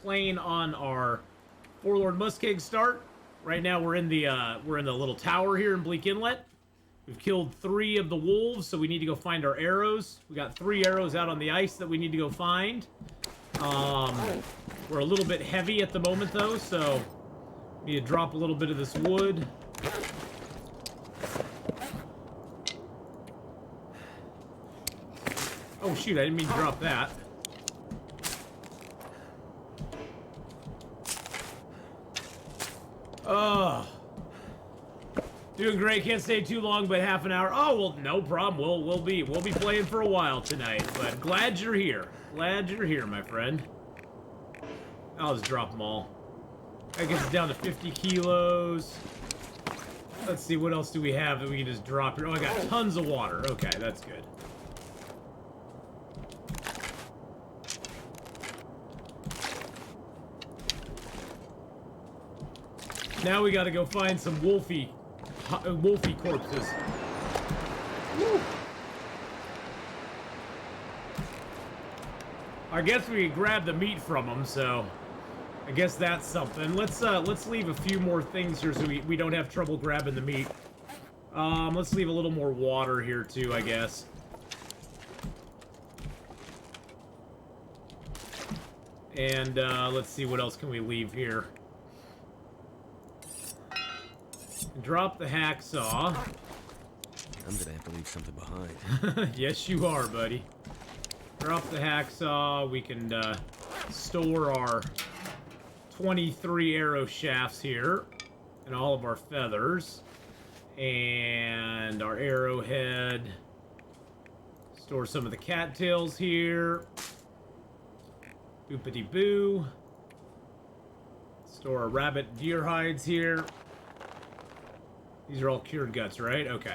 playing on our Forlorn Muskeg start. Right now we're in the little tower here in Bleak Inlet. We've killed 3 of the wolves, so we need to go find our arrows. We got 3 arrows out on the ice that we need to go find. We're a little bit heavy at the moment though, so we need to drop a little bit of this wood. Oh shoot, I didn't mean to drop that. Oh. Doing great, can't stay too long, but half an hour. Oh, well, no problem. We'll be playing for a while tonight, but glad you're here. Glad you're here, my friend. I'll just drop them all. That gets us down to 50 kilos. Let's see, what else do we have that we can just drop here? Oh, I got tons of water. Okay, that's good. Now we gotta go find some wolfy corpses. Woo. I guess we grab the meat from them, so I guess that's something. Let's leave a few more things here so we don't have trouble grabbing the meat. Let's leave a little more water here too, I guess. And let's see, what else can we leave here? Drop the hacksaw. I'm gonna have to leave something behind. Yes, you are, buddy. Drop the hacksaw. We can store our 23 arrow shafts here, and all of our feathers, and our arrowhead. Store some of the cattails here. Boopity boo. Store our rabbit deer hides here. These are all cured guts, right? Okay.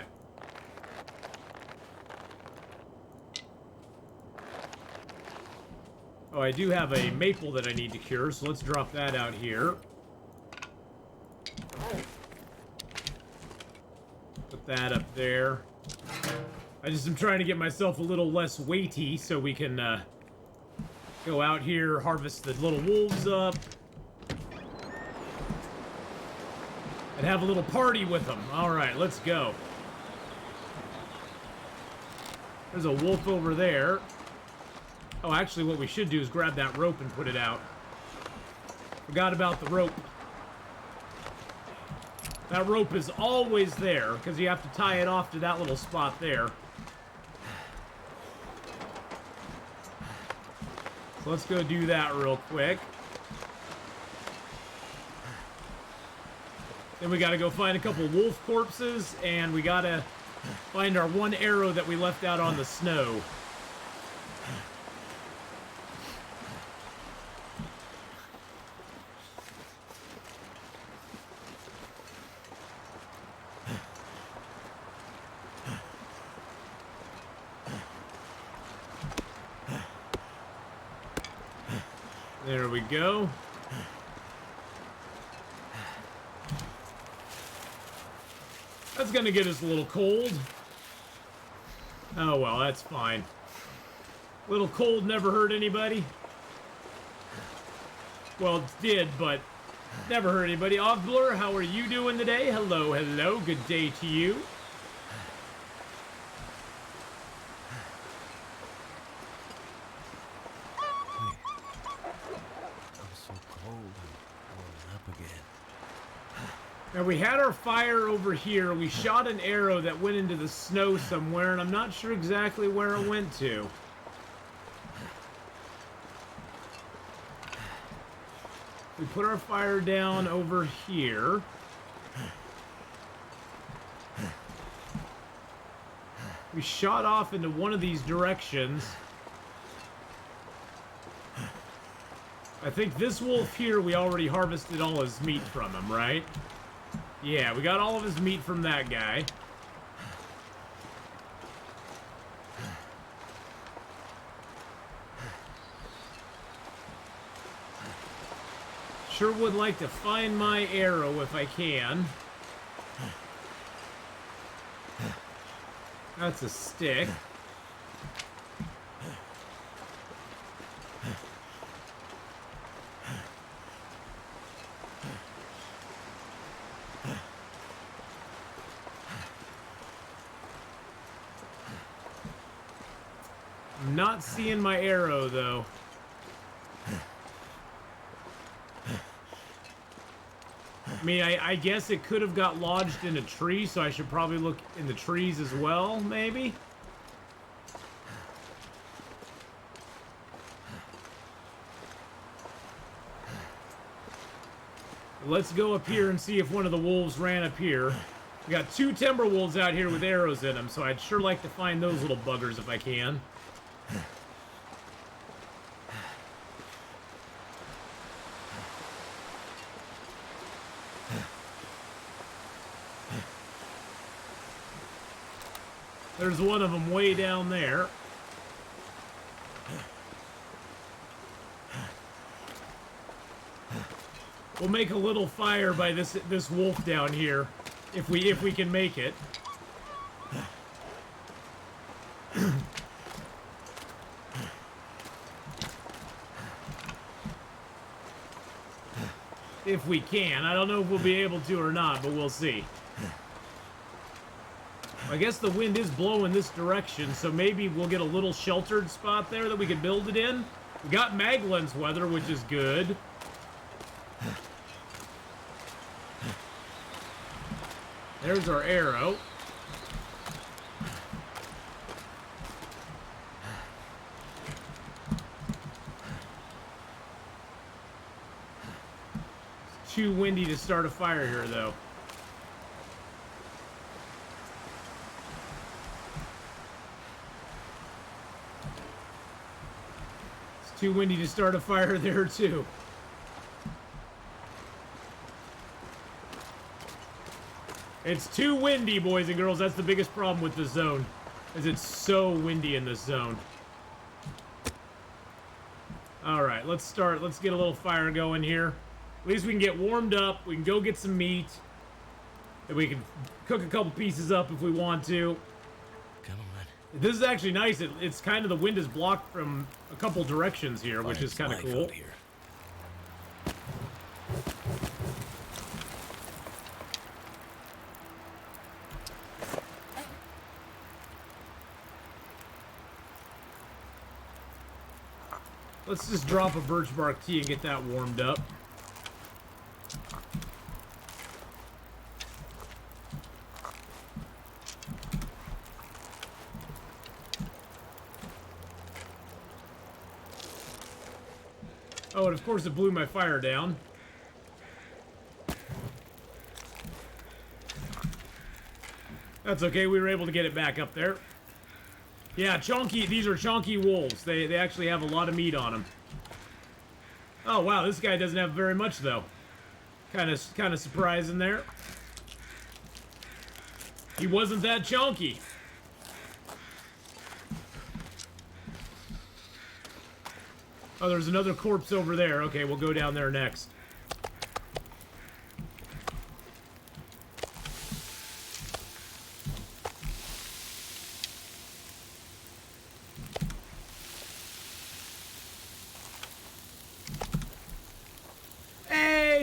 Oh, I do have a maple that I need to cure, so let's drop that out here. Put that up there. I just am trying to get myself a little less weighty so we can go out here, harvest the little wolves up. And have a little party with them. Alright, let's go. There's a wolf over there. Oh, actually what we should do is grab that rope and put it out. Forgot about the rope. That rope is always there, because you have to tie it off to that little spot there. So let's go do that real quick. Then we gotta go find a couple wolf corpses, and we gotta find our 1 arrow that we left out on the snow. There we go. That's gonna get us a little cold. Oh well, that's fine. Little cold never hurt anybody. Well, it did, but never hurt anybody. Ogblur, how are you doing today? Hello, hello. Good day to you. Now, we had our fire over here. We shot an arrow that went into the snow somewhere, and I'm not sure exactly where it went to. We put our fire down over here. We shot off into one of these directions. I think this wolf here, we already harvested all his meat from him, right? Yeah, we got all of his meat from that guy. Sure would like to find my arrow if I can. That's a stick. I'm not seeing my arrow, though. I mean, I guess it could have got lodged in a tree, so I should probably look in the trees as well, maybe? Let's go up here and see if one of the wolves ran up here. We got 2 timber wolves out here with arrows in them, so I'd sure like to find those little buggers if I can. There's one of them way down there. We'll make a little fire by this wolf down here, if we can make it. If we can. I don't know if we'll be able to or not, but we'll see. I guess the wind is blowing this direction, so maybe we'll get a little sheltered spot there that we can build it in. We got Maglin's weather, which is good. There's our arrow. It's too windy to start a fire here, though. It's too windy to start a fire there, too. It's too windy, boys and girls. That's the biggest problem with this zone, is it's so windy in this zone. Alright, let's start. Let's get a little fire going here. At least we can get warmed up. We can go get some meat. And we can cook a couple pieces up if we want to. Come on. This is actually nice. It's kind of, the wind is blocked from a couple directions here, which is kind of cool. Here. Let's just drop a birch bark tea and get that warmed up. Oh, and of course it blew my fire down. That's okay, we were able to get it back up there. Yeah, chonky. These are chonky wolves. They actually have a lot of meat on them. Oh wow, this guy doesn't have very much though. Kind of surprising there. He wasn't that chonky. Oh, there's another corpse over there. Okay, we'll go down there next.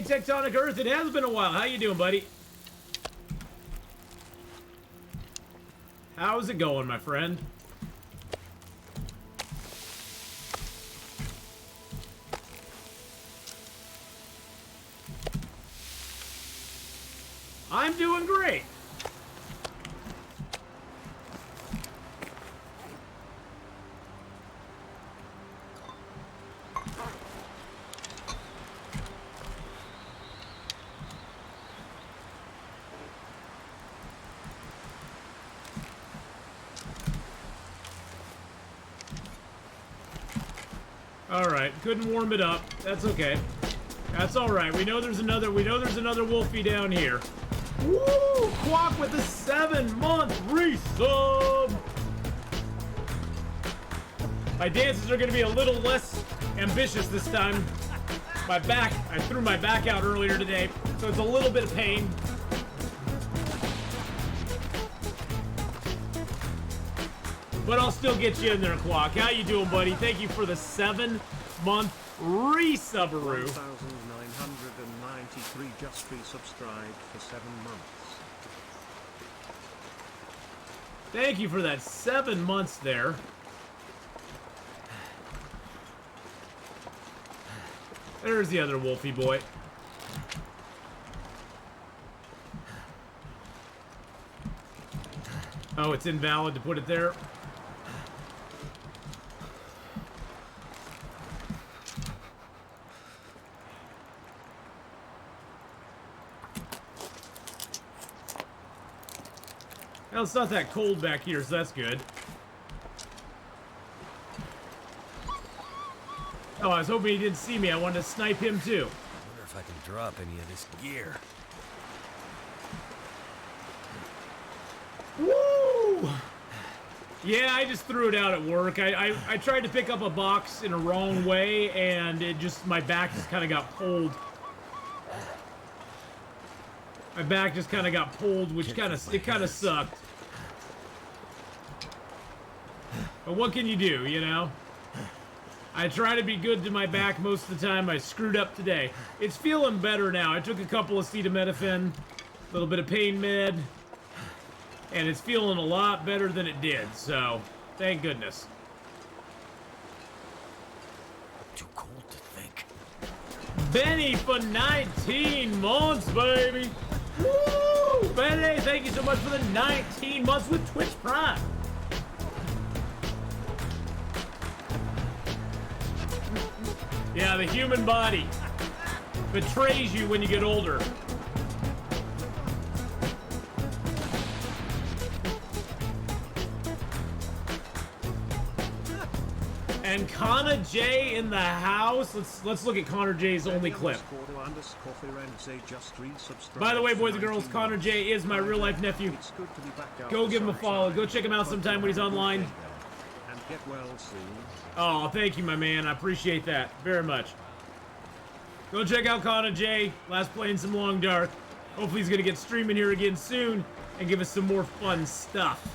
Tectonic Earth, it has been a while. How you doing, buddy? How's it going, my friend? I'm doing great. Alright, couldn't warm it up. That's okay. That's alright. We know there's another wolfie down here. Woo! Quack with a 7-month resub! My dances are gonna be a little less ambitious this time. My back, I threw my back out earlier today, so it's a little bit of pain. But I'll still get you in there, Quack. How you doing, buddy? Thank you for the 7-month re-subaroo. 1,993 just resubscribed for 7 months. Thank you for that 7 months there. There's the other wolfy boy. Oh, it's invalid to put it there. Well, it's not that cold back here, so that's good. Oh, I was hoping he didn't see me. I wanted to snipe him too. I wonder if I can drop any of this gear. Woo! Yeah, I just threw it out at work. I tried to pick up a box in a wrong way, and it just, my back just kind of got pulled. My back just kind of got pulled, which kind of sucked. But what can you do, you know? I try to be good to my back most of the time. I screwed up today. It's feeling better now. I took a couple of acetaminophen, a little bit of pain med, and it's feeling a lot better than it did, so thank goodness. Too cold to think. Benny for 19 months, baby! Woo! Benny, thank you so much for the 19 months with Twitch Prime. Yeah, the human body betrays you when you get older. And Connor J in the house. Let's look at Connor J's only clip. By the way, boys and girls, Connor J is my real life nephew. Go give him a follow. Go check him out sometime when he's online. And get well soon. Oh, thank you, my man. I appreciate that very much. Go check out Connor J. Last playing some Long Dark. Hopefully he's gonna get streaming here again soon and give us some more fun stuff.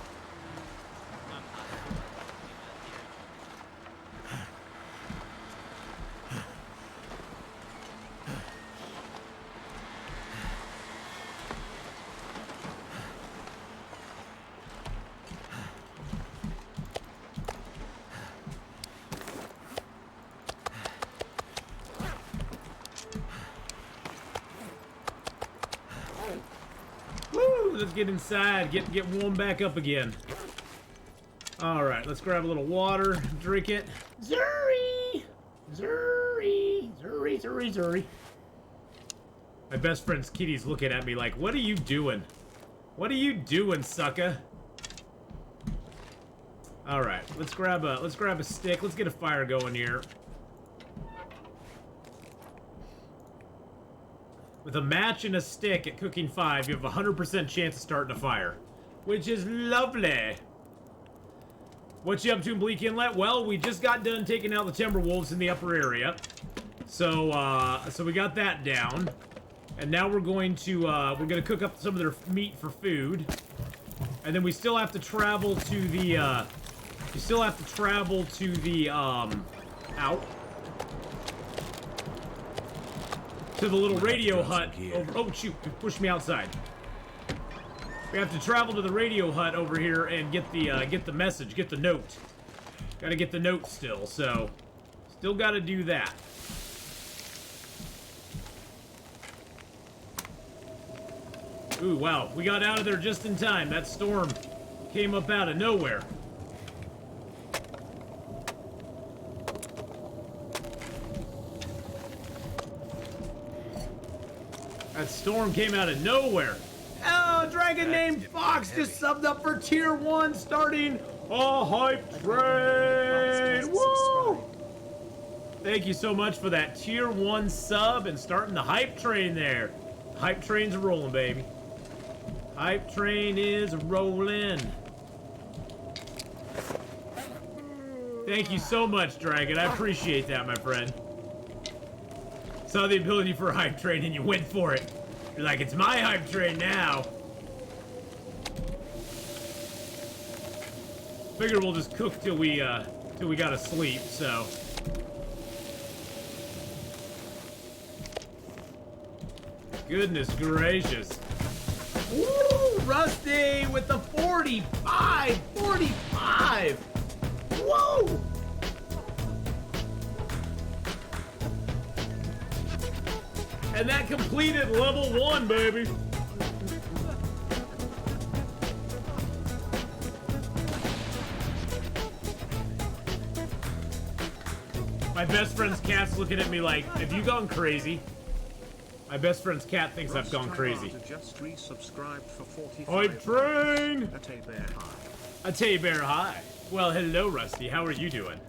Let's get inside, get warm back up again. All right, let's grab a little water, drink it. Zuri! Zuri! Zuri, Zuri, Zuri. My best friend's kitty's looking at me like, what are you doing? What are you doing, sucker? All right, let's grab a stick. Let's get a fire going here. With a match and a stick at cooking 5, you have a 100% chance of starting a fire, which is lovely. What you up to in Bleak Inlet? Well, we just got done taking out the timber wolves in the upper area, so we got that down, and now we're going to cook up some of their meat for food, and then we still have to travel to the to the little radio hut over. Oh shoot! Push me outside. We have to travel to the radio hut over here and get the message, get the note. Got to get the note still, so still got to do that. Ooh, wow! We got out of there just in time. That storm came up out of nowhere. That storm came out of nowhere. Oh, a dragon named Fox just subbed up for tier 1, starting a hype train. Woo! Thank you so much for that tier 1 sub and starting the hype train there. Hype train's rolling, baby. Hype train is rolling. Thank you so much, Dragon. I appreciate that, my friend. Saw the ability for a hype train and you went for it. You're like, it's my hype train now. Figure we'll just cook till we gotta sleep, so. Goodness gracious. Woo! Rusty with the 45! 45! Whoa! And that completed level 1, baby. My best friend's cat's looking at me like, have you gone crazy? My best friend's cat thinks I've gone crazy. Just resubscribed for 45 Oi, train! A bear high. A Tay Bear High. Well, hello, Rusty. How are you doing?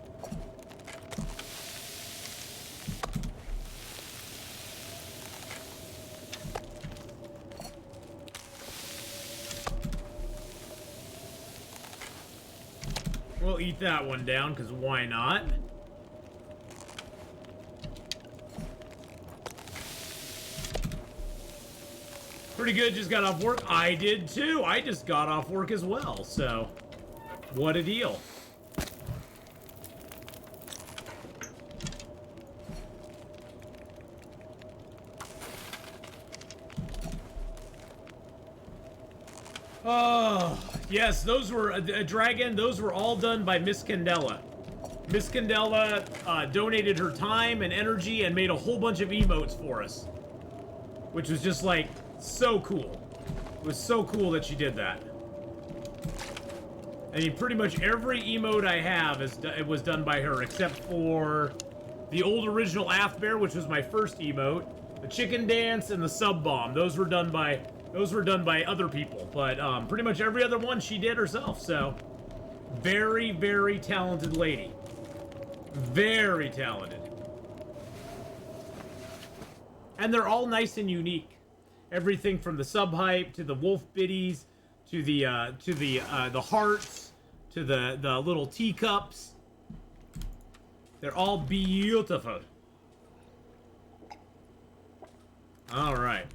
We'll eat that one down, because why not? Pretty good, just got off work. I did too. I just got off work as well, so what a deal. Oh, yes, those were a dragon. Those were all done by Miss Candela. Miss Candela donated her time and energy and made a whole bunch of emotes for us, which was just like so cool. It was so cool that she did that. I mean, pretty much every emote I have it was done by her, except for the old original Ath Bear, which was my first emote, the chicken dance, and the sub bomb. Those were done by other people, but pretty much every other one she did herself. So, very, very talented lady. Very talented. And they're all nice and unique. Everything from the sub hype to the wolf biddies to the hearts to the little teacups. They're all beautiful. All right.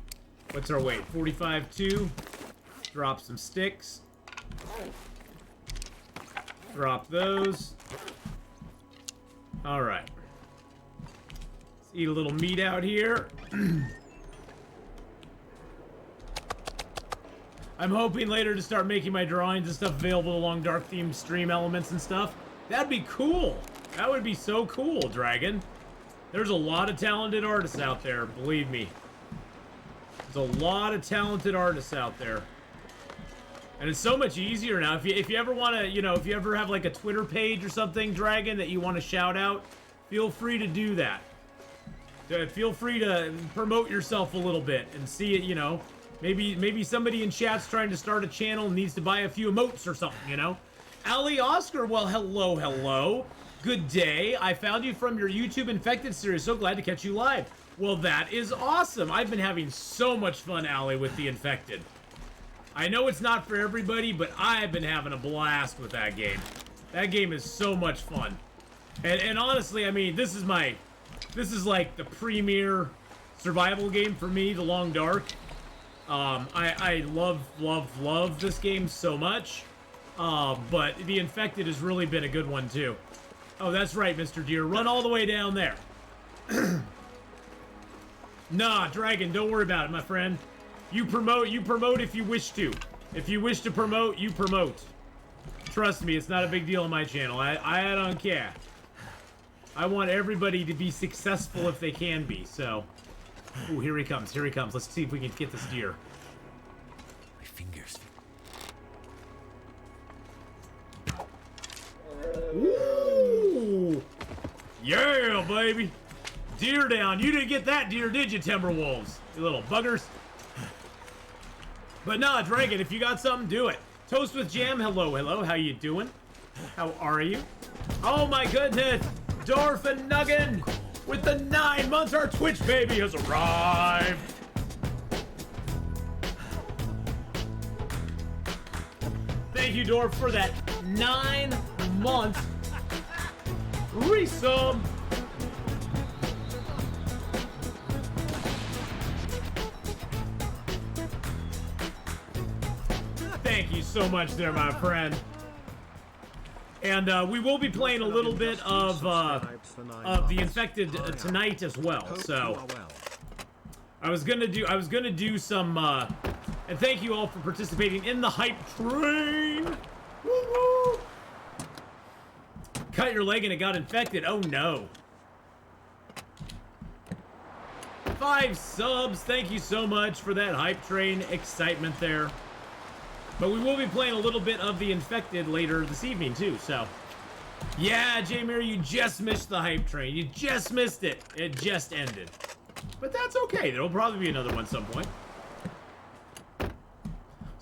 What's our weight? 45.2. Drop some sticks. Drop those. All right. Let's eat a little meat out here. I'm hoping later to start making my drawings and stuff available along Dark Theme stream elements and stuff. That'd be cool. That would be so cool, Dragon. There's a lot of talented artists out there, believe me. There's a lot of talented artists out there. And it's so much easier now. If you ever want to, you know, if you ever have like a Twitter page or something, Dragon, that you want to shout out, feel free to do that. Feel free to promote yourself a little bit and see it, you know. Maybe somebody in chat's trying to start a channel and needs to buy a few emotes or something, you know? Ali Oscar, well, hello, hello. Good day. I found you from your YouTube Infected series. So glad to catch you live. Well, that is awesome. I've been having so much fun, Ali, with the Infected. I know it's not for everybody, but I've been having a blast with that game. That game is so much fun. And honestly, I mean, this is like the premier survival game for me, The Long Dark. I love this game so much. But the Infected has really been a good one too. Oh, that's right, Mr. Deer. Run all the way down there. Nah, Dragon, don't worry about it, my friend. You promote if you wish to. If you wish to promote, you promote. Trust me, it's not a big deal on my channel. I don't care. I want everybody to be successful if they can be, so. Ooh, here he comes, here he comes. Let's see if we can get this deer. My fingers. Ooh! Yeah, baby! Deer down. You didn't get that deer, did you, Timberwolves? You little buggers. But nah, Dragon, if you got something, do it. Toast with Jam, hello, hello. How you doing? How are you? Oh my goodness! Dorfin Nuggin! With the 9 months, our Twitch baby has arrived! Thank you, Dorf, for that 9 months resub! Thank you so much there, my friend. And we will be playing a little bit of the Infected tonight as well. So I was gonna do some and thank you all for participating in the hype train. Woo-woo. Cut your leg and it got infected. Oh no. 5 subs. Thank you so much for that hype train excitement there. But we will be playing a little bit of the Infected later this evening too, so. Yeah, J-Mir, you just missed the hype train. You just missed it. It just ended. But that's okay. There'll probably be another one at some point. So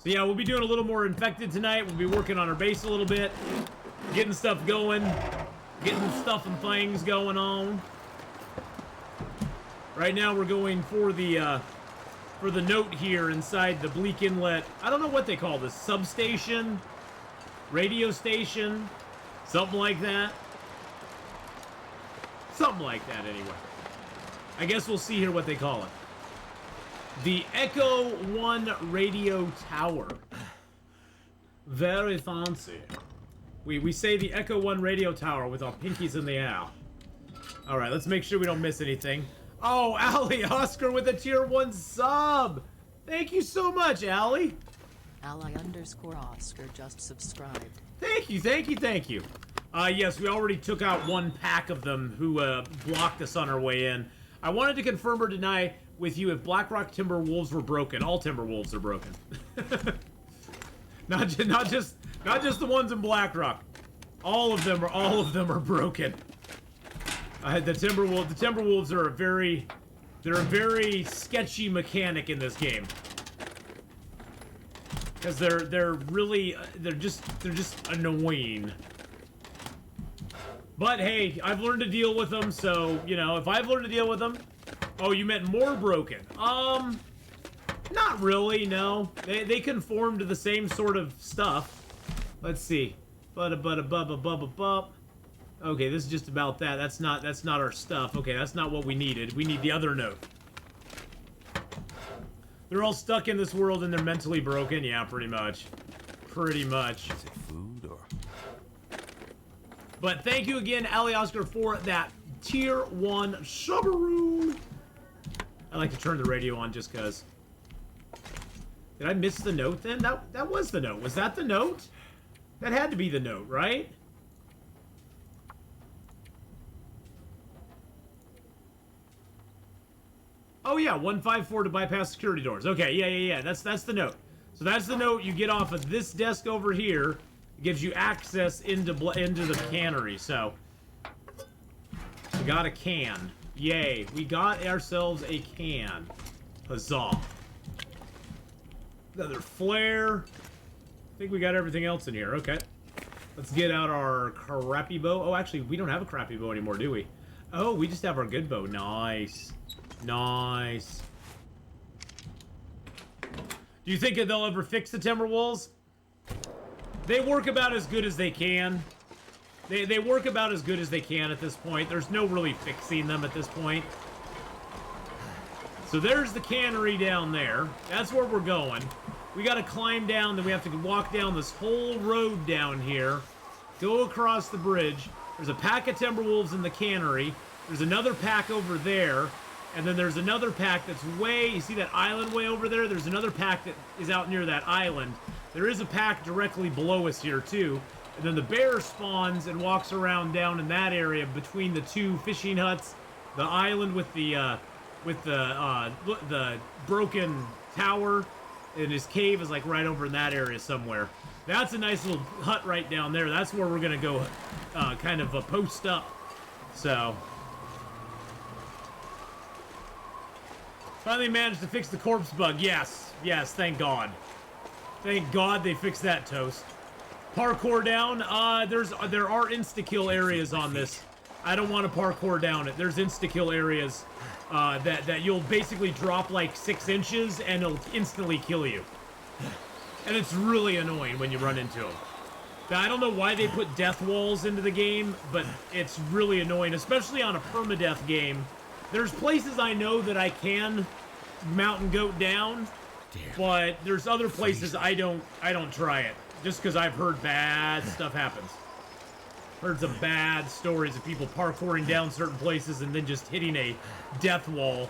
yeah, we'll be doing a little more Infected tonight. We'll be working on our base a little bit. Getting stuff going. Getting stuff and things going on. Right now we're going for the note here inside the Bleak Inlet. I don't know what they call this. Substation? Radio station? Something like that. Something like that, anyway. I guess we'll see here what they call it. The Echo 1 radio tower. Very fancy. We say the Echo 1 radio tower with our pinkies in the air. Alright, let's make sure we don't miss anything. Oh, Allie Oscar with a tier 1 sub! Thank you so much, Allie! Ally_Oscar just subscribed. Thank you, thank you, thank you. Yes, we already took out 1 pack of them who blocked us on our way in. I wanted to confirm or deny with you if Blackrock Timber Wolves were broken. All Timber Wolves are broken. not just the ones in Blackrock. All of them are broken. The Timberwolves are a very sketchy mechanic in this game. Because they're just annoying. But hey, I've learned to deal with them, so you know, if I've learned to deal with them. Oh, you meant more broken? Not really, no. They conform to the same sort of stuff. Let's see. Okay, this is just about that. That's not our stuff. Okay, that's not what we needed. We need the other note. They're all stuck in this world and they're mentally broken. Yeah, pretty much. Pretty much. Is it food or? But thank you again, Ali Oscar, for that tier 1 subaroo. I like to turn the radio on just cause. Did I miss the note then? That was the note. Was that the note? That had to be the note, right? Oh yeah, 154 to bypass security doors. Okay, yeah. That's the note. So that's the note you get off of this desk over here. It gives you access into the cannery. So we got a can. Yay, we got ourselves a can. Huzzah. Another flare. I think we got everything else in here. Okay. Let's get out our crappy bow. Oh, actually, we don't have a crappy bow anymore, do we? Oh, we just have our good bow. Nice. Nice. Do you think that they'll ever fix the Timberwolves? They work about as good as they can. They work about as good as they can at this point. There's no really fixing them at this point. So there's the cannery down there. That's where we're going. We gotta climb down, then we have to walk down this whole road down here. Go across the bridge. There's a pack of Timberwolves in the cannery. There's another pack over there. And then there's another pack that's you see that island way over there? There's another pack that is out near that island. There is a pack directly below us here too. And then the bear spawns and walks around down in that area between the 2 fishing huts. The island with the broken tower. And his cave is like right over in that area somewhere. That's a nice little hut right down there. That's where we're gonna go kind of post up. So finally managed to fix the corpse bug. Yes, thank God. Thank God they fixed that, Toast. Parkour down. There are insta-kill areas on this. I don't want to parkour down it. There's insta-kill areas that you'll basically drop like 6 inches and it'll instantly kill you. And it's really annoying when you run into them. Now, I don't know why they put death walls into the game, but it's really annoying, especially on a permadeath game. There's places I know that I can mountain goat down, but there's other places I don't try it. Just because I've heard bad stuff happens. Heard some bad stories of people parkouring down certain places and then just hitting a death wall.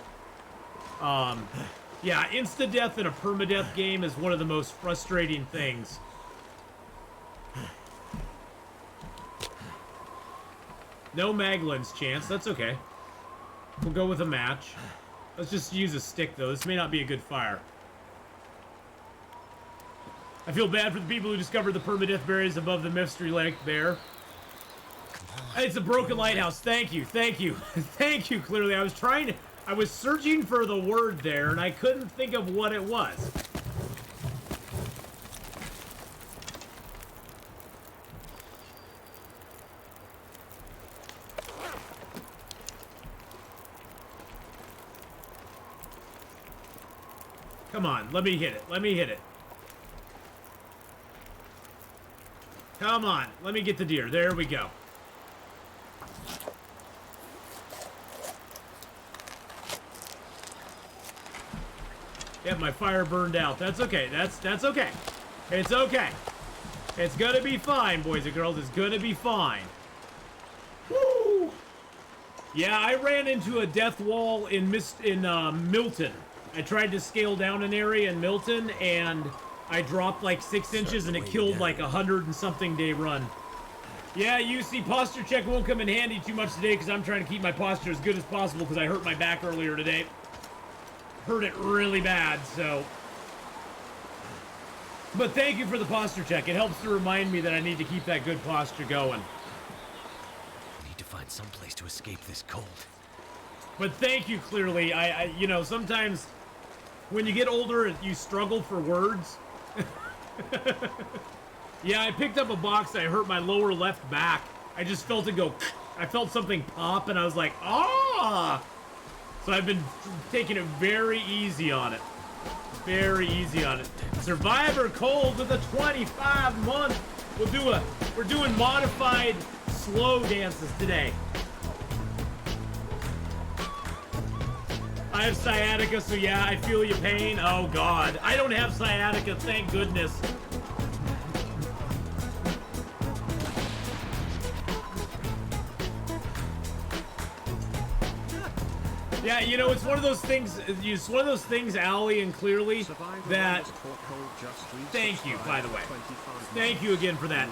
Yeah, insta-death in a permadeath game is one of the most frustrating things. No Maglin's chance, that's okay. We'll go with a match. Let's just use a stick, though. This may not be a good fire. I feel bad for the people who discovered the permadeath berries above the mystery lake bear. It's a broken lighthouse. Thank you. Thank you. Thank you, clearly. I was searching for the word there, and I couldn't think of what it was. Come on, let me hit it. Let me hit it. Come on, let me get the deer. There we go. Yep, my fire burned out. That's okay. That's okay. It's okay. It's gonna be fine, boys and girls. It's gonna be fine. Woo! Yeah, I ran into a death wall in Milton. I tried to scale down an area in Milton, and I dropped like 6 inches, and it killed like 100 and something day run. Yeah, UC posture check won't come in handy too much today because I'm trying to keep my posture as good as possible because I hurt my back earlier today. Hurt it really bad, so. But thank you for the posture check. It helps to remind me that I need to keep that good posture going. I need to find some place to escape this cold. But thank you, clearly. You know, sometimes when you get older, you struggle for words. Yeah, I picked up a box. I hurt my lower left back. I just felt it go. I felt something pop, and I was like, ah! So I've been taking it very easy on it. Very easy on it. Survivor Cold with a 25-month. We're doing modified slow dances today. I have sciatica, so yeah, I feel your pain. Oh God, I don't have sciatica, thank goodness. Yeah, you know, it's one of those things, Allie and Clearly, that... Thank you, by the way. Thank you again for that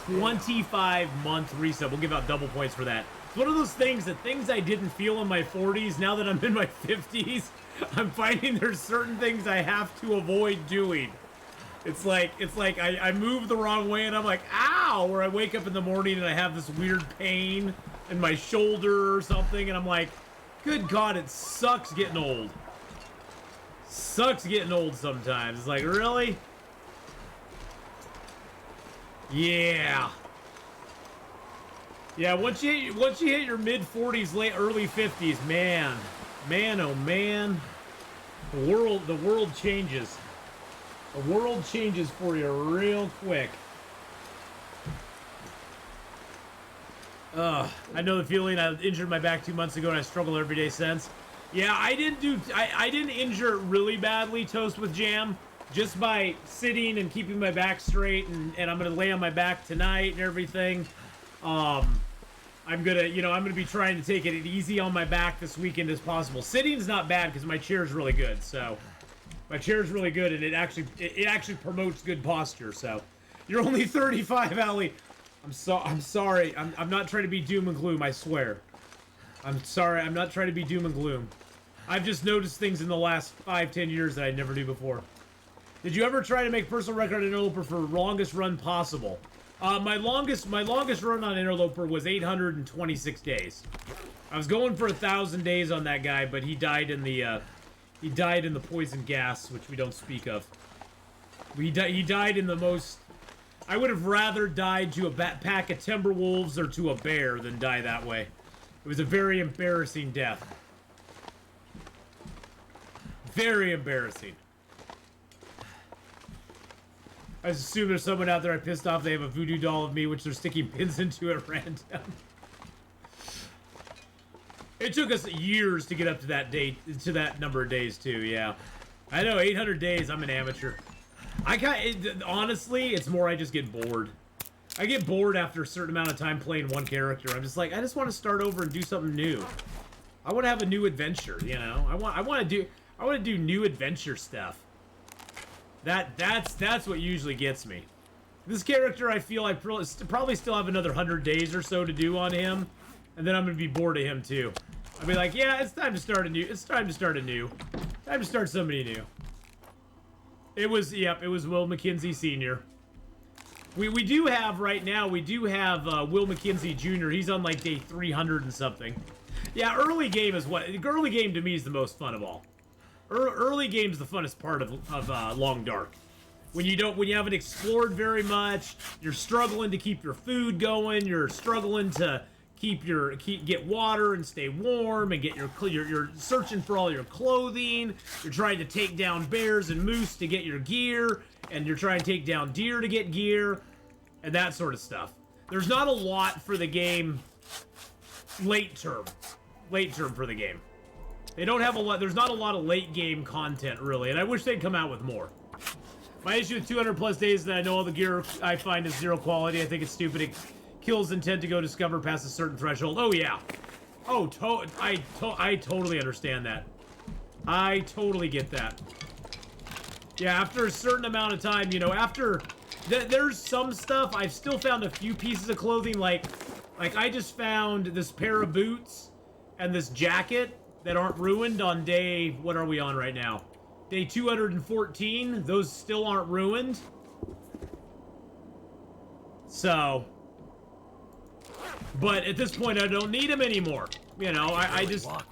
25-month resub. We'll give out double points for that. It's one of those things that things I didn't feel in my 40s, now that I'm in my 50s, I'm finding there's certain things I have to avoid doing. It's like I move the wrong way and I'm like, ow! Or I wake up in the morning and I have this weird pain in my shoulder or something, and I'm like, good God, it sucks getting old. Sucks getting old sometimes. It's like, really? Yeah. Yeah, once you hit your mid-40s, early 50s, man, oh man, the world changes. The world changes for you real quick. I know the feeling. I injured my back 2 months ago and I struggle every day since. Yeah, I didn't injure it really badly, Toast with Jam, just by sitting and keeping my back straight, and I'm gonna lay on my back tonight and everything. I'm gonna be trying to take it easy on my back this weekend as possible. Sitting's not bad because my chair's really good, so my chair's really good, and it actually promotes good posture. So you're only 35, Allie. I'm sorry. I'm not trying to be doom and gloom, I swear. I'm sorry. I'm not trying to be doom and gloom. I've just noticed things in the last 5-10 years that I never knew before. Did you ever try to make personal record on Interloper for longest run possible? My longest run on Interloper was 826 days. I was going for 1,000 days on that guy, but he died in the poison gas, which we don't speak of. He died in the most. I would have rather died to a pack of timber wolves or to a bear than die that way. It was a very embarrassing death. Very embarrassing. I just assume there's someone out there I pissed off. They have a voodoo doll of me, which they're sticking pins into at random. It took us years to get up to that date, to that number of days too. Yeah, I know, 800 days. I'm an amateur. Honestly, it's more I just get bored. I get bored after a certain amount of time playing one character. I'm just like, I just want to start over and do something new. I want to have a new adventure, you know. I want to do new adventure stuff. That's what usually gets me. This character, I feel I probably still have another 100 days or so to do on him, and then I'm gonna be bored of him too. I'd be like, yeah, it's time to start anew. It's time to start anew. Time to start somebody new. It was, yep, it was Will McKenzie Sr. We do have, right now, we do have Will McKenzie Jr. He's on, like, day 300 and something. Yeah, early game is what... Early game, to me, is the most fun of all. Early game's the funnest part of Long Dark. When you haven't explored very much, you're struggling to keep your food going, you're struggling to get water and stay warm and get you're searching for all your clothing, you're trying to take down bears and moose to get your gear, and you're trying to take down deer to get gear, and that sort of stuff. There's not a lot for the game late term for the game. They don't have a lot, there's not a lot of late game content really, and I wish they'd come out with more. My issue with 200 plus days is that I know all the gear I find is zero quality. I think it's stupid. It kills intent to go discover past a certain threshold. Oh yeah. Oh, I totally understand that. I totally get that. Yeah, after a certain amount of time, you know, after... There's some stuff, I've still found a few pieces of clothing, like I just found this pair of boots and this jacket that aren't ruined on day... What are we on right now? Day 214. Those still aren't ruined. So... But at this point, I don't need them anymore. You know, I don't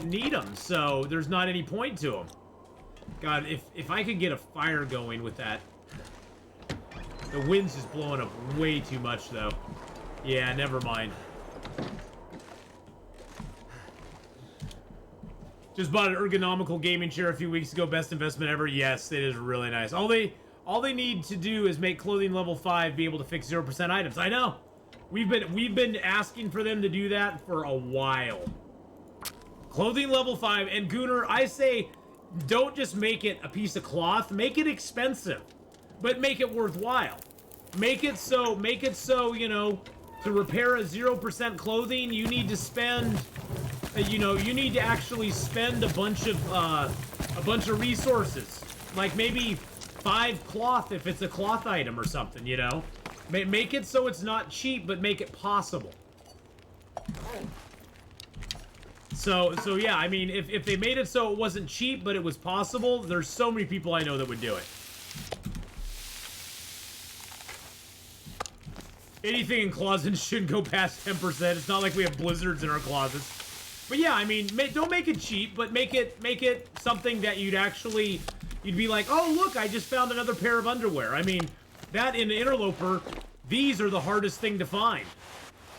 need them, so there's not any point to them. God, if I could get a fire going with that. The wind's just blowing up way too much, though. Yeah, never mind. Just bought an ergonomical gaming chair a few weeks ago. Best investment ever. Yes, it is really nice. All they need to do is make clothing level 5 be able to fix 0% items. I know. We've been asking for them to do that for a while. Clothing level 5, and Gooner, I say, don't just make it a piece of cloth. Make it expensive, but make it worthwhile. Make it so, you know, to repair a 0% clothing, you need to spend, you know, you need to actually spend a bunch of resources. Like maybe 5 cloth if it's a cloth item or something, you know? Make it so it's not cheap, but make it possible. So yeah, I mean, if they made it so it wasn't cheap, but it was possible, there's so many people I know that would do it. Anything in closets shouldn't go past 10%. It's not like we have blizzards in our closets. But yeah, I mean, don't make it cheap, but make it something that you'd be like, oh, look, I just found another pair of underwear. I mean, that in Interloper, these are the hardest thing to find.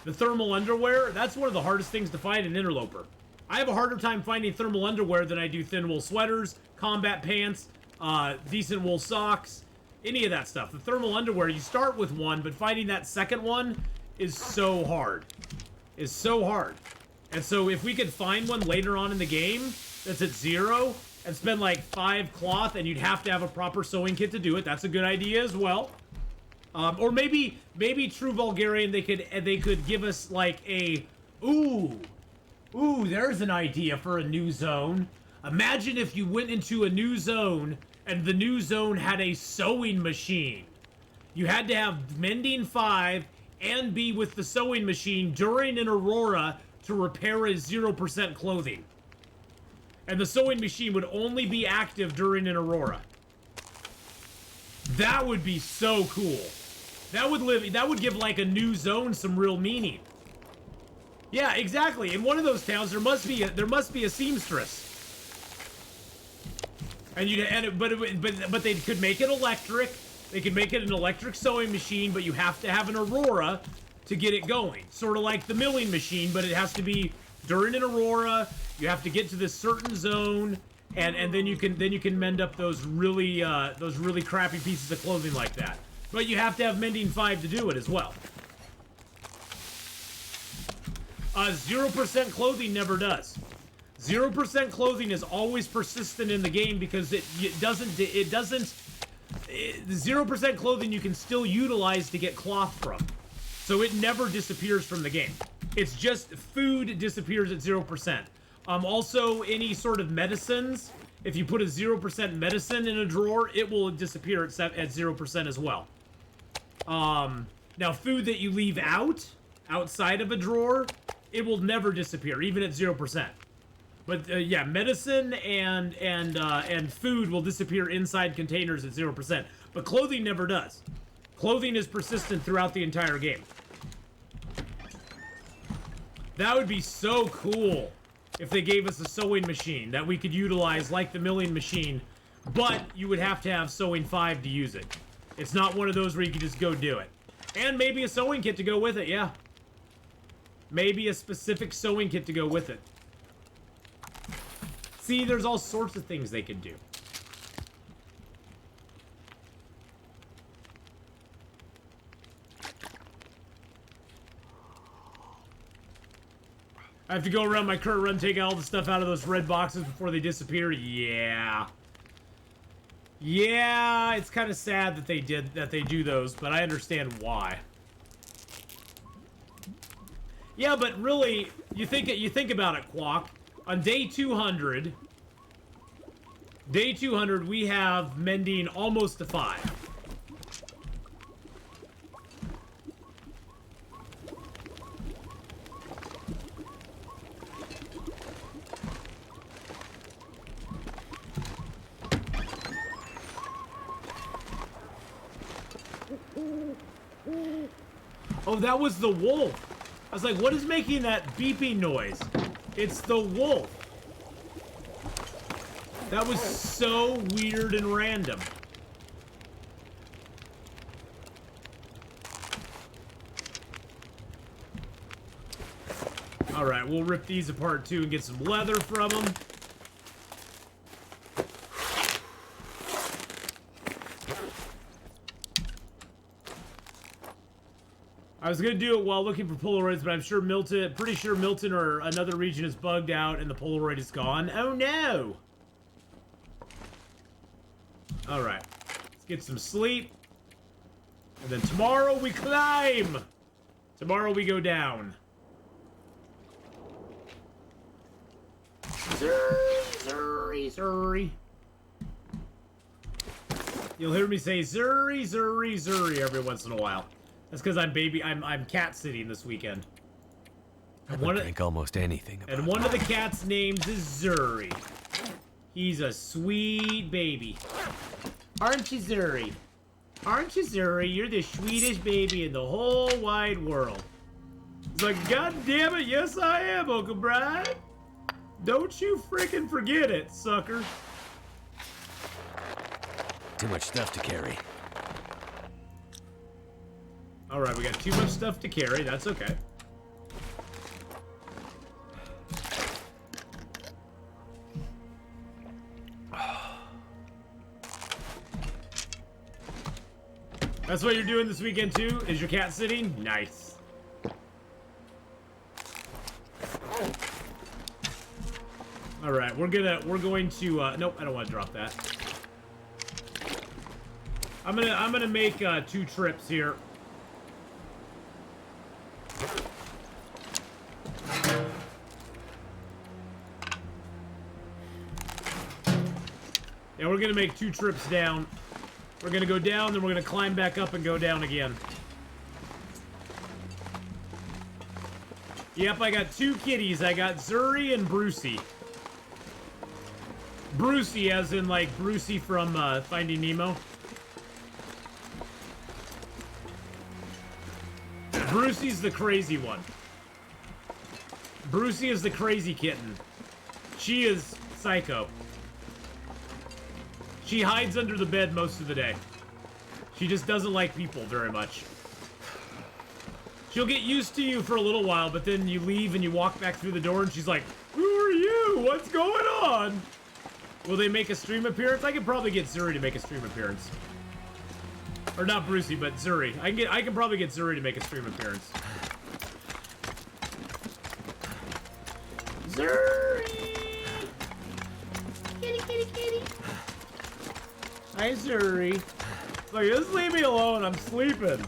The thermal underwear, that's one of the hardest things to find in Interloper. I have a harder time finding thermal underwear than I do thin wool sweaters, combat pants, decent wool socks, any of that stuff. The thermal underwear, you start with one, but finding that second one is so hard. Is so hard. And so if we could find one later on in the game that's at 0 and spend like 5 cloth, and you'd have to have a proper sewing kit to do it, that's a good idea as well. Or maybe True Bulgarian, they could give us like a, ooh, there's an idea for a new zone. Imagine if you went into a new zone and the new zone had a sewing machine. You had to have Mending 5 and be with the sewing machine during an Aurora to repair a 0% clothing. And the sewing machine would only be active during an Aurora. That would be so cool. That would give like a new zone some real meaning. Yeah, exactly. In one of those towns, there must be a seamstress. But they could make it electric. They could make it an electric sewing machine, but you have to have an Aurora to get it going. Sort of like the milling machine, but it has to be during an Aurora. You have to get to this certain zone, and then you can mend up those really crappy pieces of clothing like that. But you have to have Mending 5 to do it as well. 0% clothing never does. 0% clothing is always persistent in the game because it doesn't 0% clothing you can still utilize to get cloth from. So it never disappears from the game. It's just food disappears at 0%. Also, any sort of medicines, if you put a 0% medicine in a drawer, it will disappear at 0% as well. Now, food that you leave outside of a drawer, it will never disappear, even at 0%. But yeah, medicine and food will disappear inside containers at 0%. But clothing never does. Clothing is persistent throughout the entire game. That would be so cool if they gave us a sewing machine that we could utilize like the milling machine, but you would have to have sewing 5 to use it. It's not one of those where you can just go do it. And maybe a sewing kit to go with it, yeah. Maybe a specific sewing kit to go with it. See, there's all sorts of things they could do. I have to go around my current run, take all the stuff out of those red boxes before they disappear. Yeah. Yeah, it's kind of sad that they do those, but I understand why. Yeah, but really, you think about it, Quack. On day 200, we have mending almost to 5. Oh, that was the wolf. I was like, what is making that beeping noise? It's the wolf. That was so weird and random. Alright, we'll rip these apart too and get some leather from them. I was gonna do it while looking for Polaroids, but I'm sure pretty sure Milton or another region is bugged out and the Polaroid is gone. Oh no! Alright. Let's get some sleep. And then tomorrow we climb! Tomorrow we go down. Zurry, zurry. You'll hear me say zurry, zurry, zurry every once in a while. That's because I'm cat sitting this weekend. I would drink almost anything about and one of the cat's names is Zuri. He's a sweet baby. Aren't you, Zuri? Aren't you, Zuri? You're the sweetest baby in the whole wide world. He's like, God damn it, yes I am, Uncle Brian. Don't you freaking forget it, sucker. Too much stuff to carry. Alright, we got too much stuff to carry. That's okay. That's what you're doing this weekend too? Is your cat sitting? Nice. Alright, we're going to nope, I don't want to drop that. I'm gonna make 2 trips here. Yeah, we're gonna make 2 trips down. We're gonna go down, then we're gonna climb back up and go down again. Yep, I got 2 kitties. I got Zuri and Brucey. Brucey as in like Brucey from Finding Nemo. Brucey's the crazy one. Brucey is the crazy kitten. She is psycho. She hides under the bed most of the day. She just doesn't like people very much. She'll get used to you for a little while, but then you leave and you walk back through the door and she's like, who are you? What's going on? Will they make a stream appearance? I could probably get Zuri to make a stream appearance. Or not Brucey, but Zuri. I can probably get Zuri to make a stream appearance. Zuri! Kitty, kitty, kitty. Hi, Zuri. Like, just leave me alone. I'm sleeping.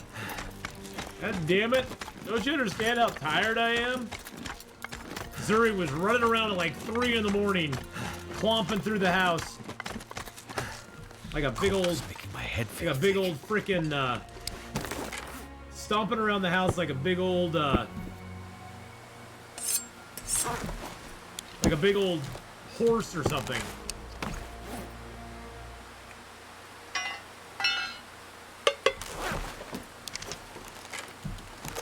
God damn it. Don't you understand how tired I am? Zuri was running around at like 3 in the morning, clomping through the house. Like a big old... making my head feel like a big old frickin', stomping around the house like a big old, Like a big old horse or something.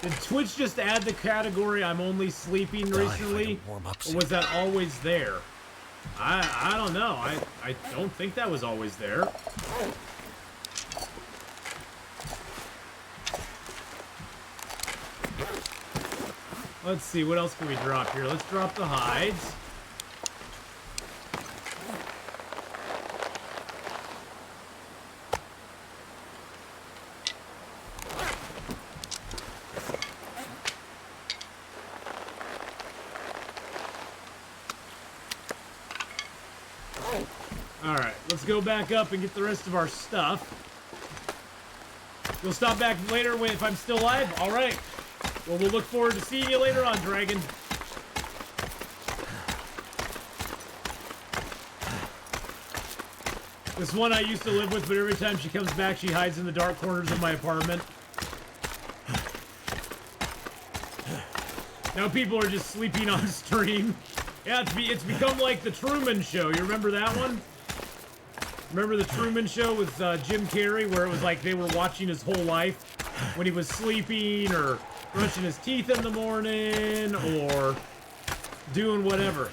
Did Twitch just add the category I'm only sleeping recently? Or was that always there? I don't know. I don't think that was always there. Let's see, what else can we drop here? Let's drop the hides. Alright, let's go back up and get the rest of our stuff. You'll stop back later if I'm still alive? Alright. Well, we'll look forward to seeing you later on, Dragon. This one I used to live with, but every time she comes back, she hides in the dark corners of my apartment. Now people are just sleeping on stream. Yeah, it's become like the Truman Show. You remember that one? Remember the Truman Show with Jim Carrey, where it was like they were watching his whole life when he was sleeping or brushing his teeth in the morning or doing whatever.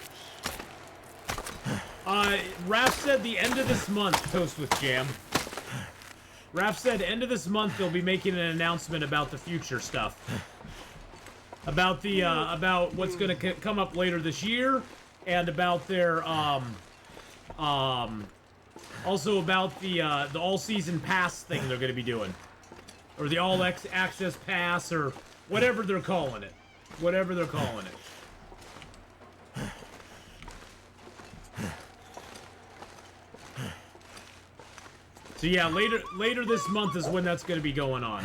Raph said the end of this month, Toast with Jam. Raph said end of this month they'll be making an announcement about the future stuff. About the, about what's gonna come up later this year, and about their, also about the all-season pass thing they're gonna be doing. Or the all-access pass, or whatever they're calling it. Whatever they're calling it. So yeah, later this month is when that's gonna be going on.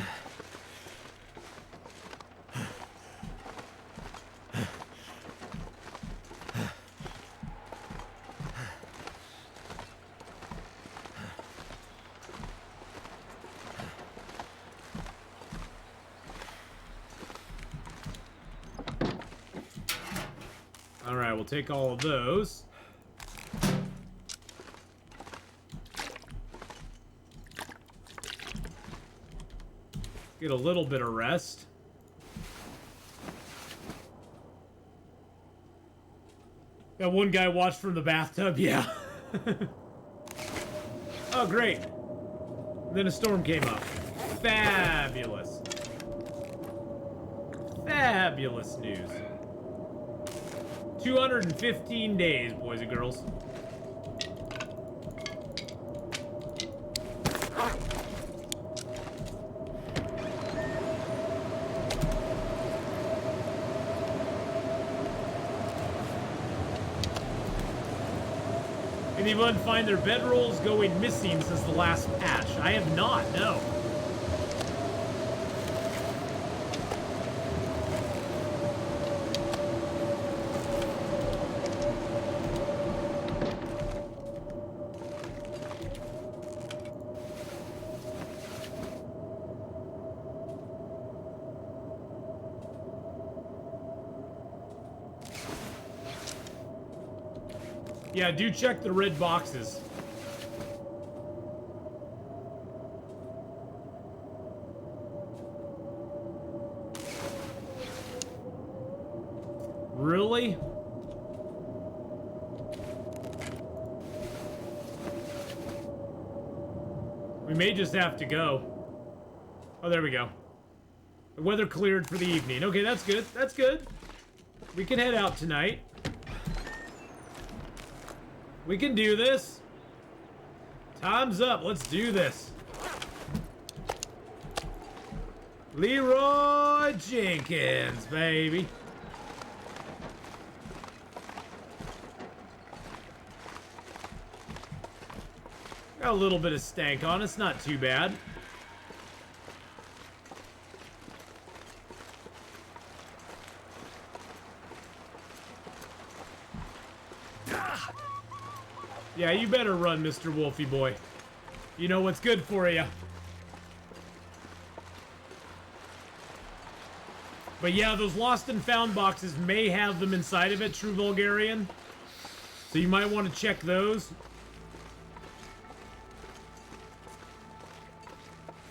Alright, we'll take all of those. Get a little bit of rest. That one guy watched from the bathtub, yeah. Oh, great. And then a storm came up. Fabulous. Fabulous news. 215 days, boys and girls. Anyone find their bedrolls going missing since the last patch? I have not, no. Yeah, do check the red boxes. Really? We may just have to go. Oh, there we go. The weather cleared for the evening. Okay, that's good. That's good. We can head out tonight. We can do this. Time's up. Let's do this. Leroy Jenkins, baby. Got a little bit of stank on. It's not too bad. Yeah, you better run, Mr. Wolfie boy. You know what's good for you. But yeah, those lost and found boxes may have them inside of it, True Bulgarian. So you might want to check those.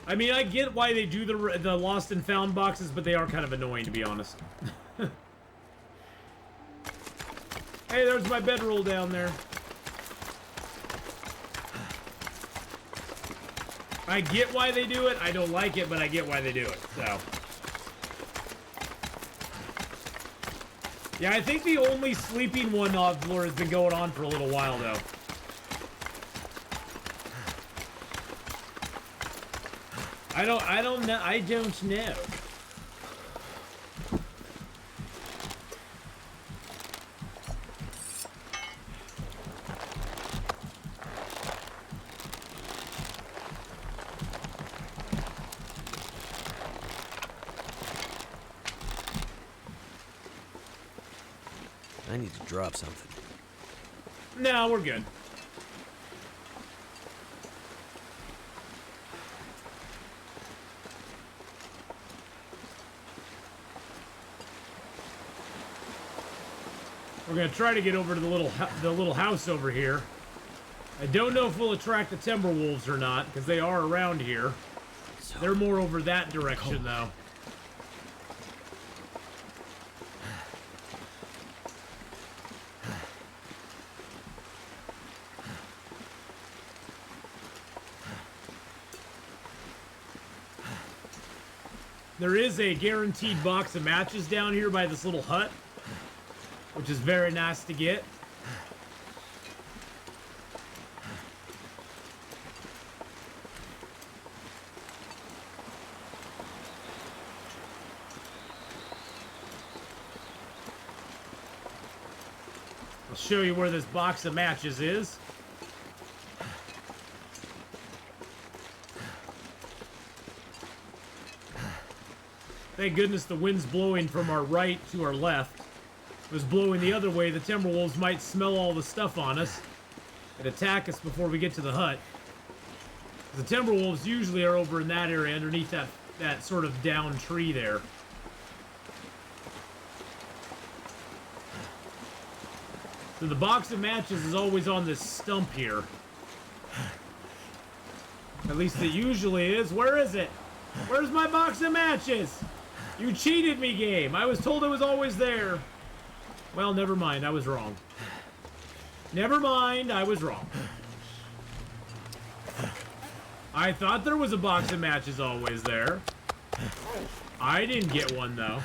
I mean, I get why they do the lost and found boxes, but they are kind of annoying, to be honest. Hey, there's my bedroll down there. I get why they do it. I don't like it, but I get why they do it, so. Yeah, I think the only sleeping one floor has been going on for a little while, though. I don't know. I don't know. I need to drop something. No, we're good. We're gonna try to get over to the little house over here. I don't know if we'll attract the Timberwolves or not, because they are around here. So They're more over that direction, though. There is a guaranteed box of matches down here by this little hut, which is very nice to get. I'll show you where this box of matches is. Thank goodness the wind's blowing from our right to our left. If it was blowing the other way, the Timberwolves might smell all the stuff on us and attack us before we get to the hut. The Timberwolves usually are over in that area underneath that sort of down tree there. So the box of matches is always on this stump here. At least it usually is. Where is it? Where's my box of matches? You cheated me, game. I was told it was always there. Well, never mind. I was wrong. Never mind. I was wrong. I thought there was a box of matches always there. I didn't get one, though.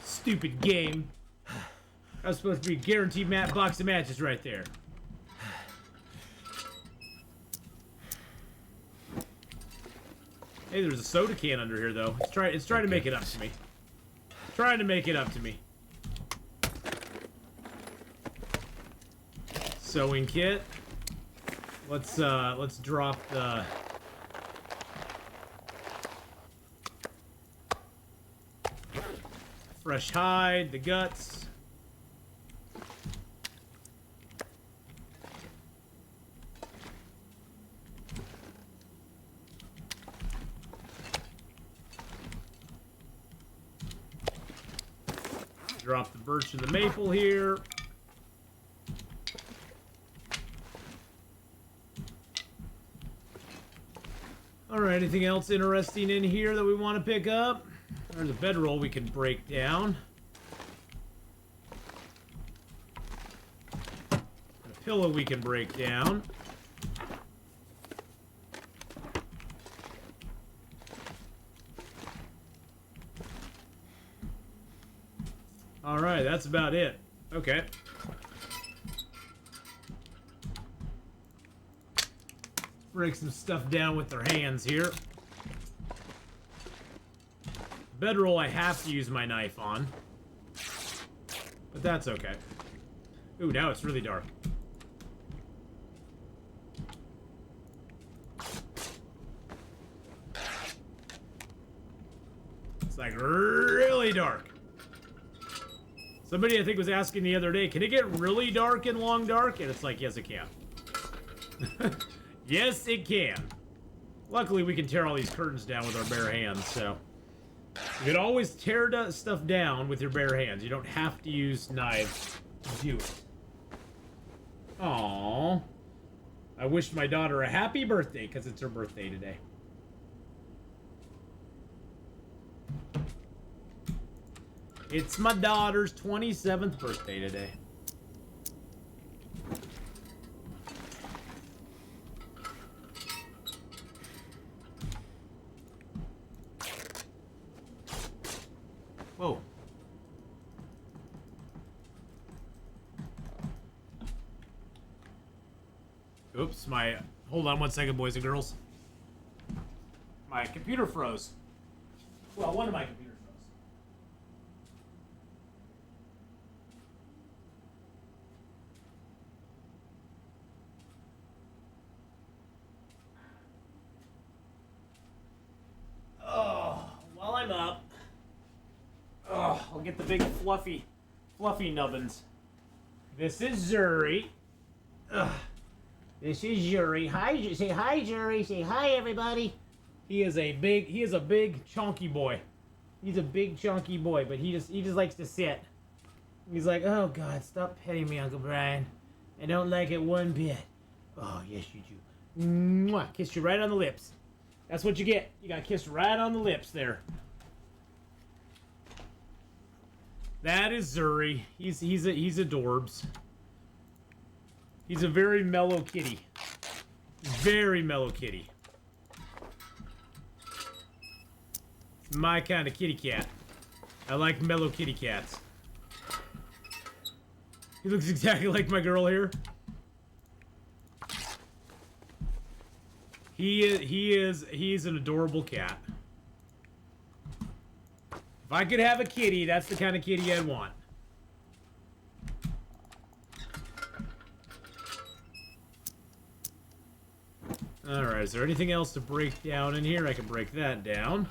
Stupid game. That was supposed to be a guaranteed box of matches right there. Hey, there's a soda can under here, though. It's trying to make it up to me. Trying to make it up to me. Sewing kit. Let's drop the fresh hide, the guts. Drop the birch and the maple here. Alright, anything else interesting in here that we want to pick up? There's a bedroll we can break down. A pillow we can break down. Alright, that's about it. Okay. Break some stuff down with their hands here. Bedroll I have to use my knife on. But that's okay. Ooh, now it's really dark. It's like really dark. Somebody I think was asking the other day, can it get really dark in Long Dark? And it's like, yes it can. Yes, it can. Luckily, we can tear all these curtains down with our bare hands, so. You can always tear stuff down with your bare hands. You don't have to use knives to do it. Aww. I wished my daughter a happy birthday because it's her birthday today. It's my daughter's 27th birthday today. Whoa. Oops, hold on one second, boys and girls. My computer froze. Well, one of my computers froze. Oh, while I'm up, I'll get the big fluffy nubbins. This is Zuri. This is Yuri. Hi, say hi, Yuri. Say hi, everybody. He is a big chunky boy. He's a big chunky boy, but he just likes to sit. He's like, oh God, stop petting me, Uncle Brian. I don't like it one bit. Oh yes, you do. Mwah. Kissed you right on the lips. That's what you get. You got kissed right on the lips there. That is Zuri. He's adorbs. He's a very mellow kitty. Very mellow kitty. My kind of kitty cat. I like mellow kitty cats. He looks exactly like my girl here. He is an adorable cat. If I could have a kitty, that's the kind of kitty I'd want. Alright, is there anything else to break down in here? I can break that down.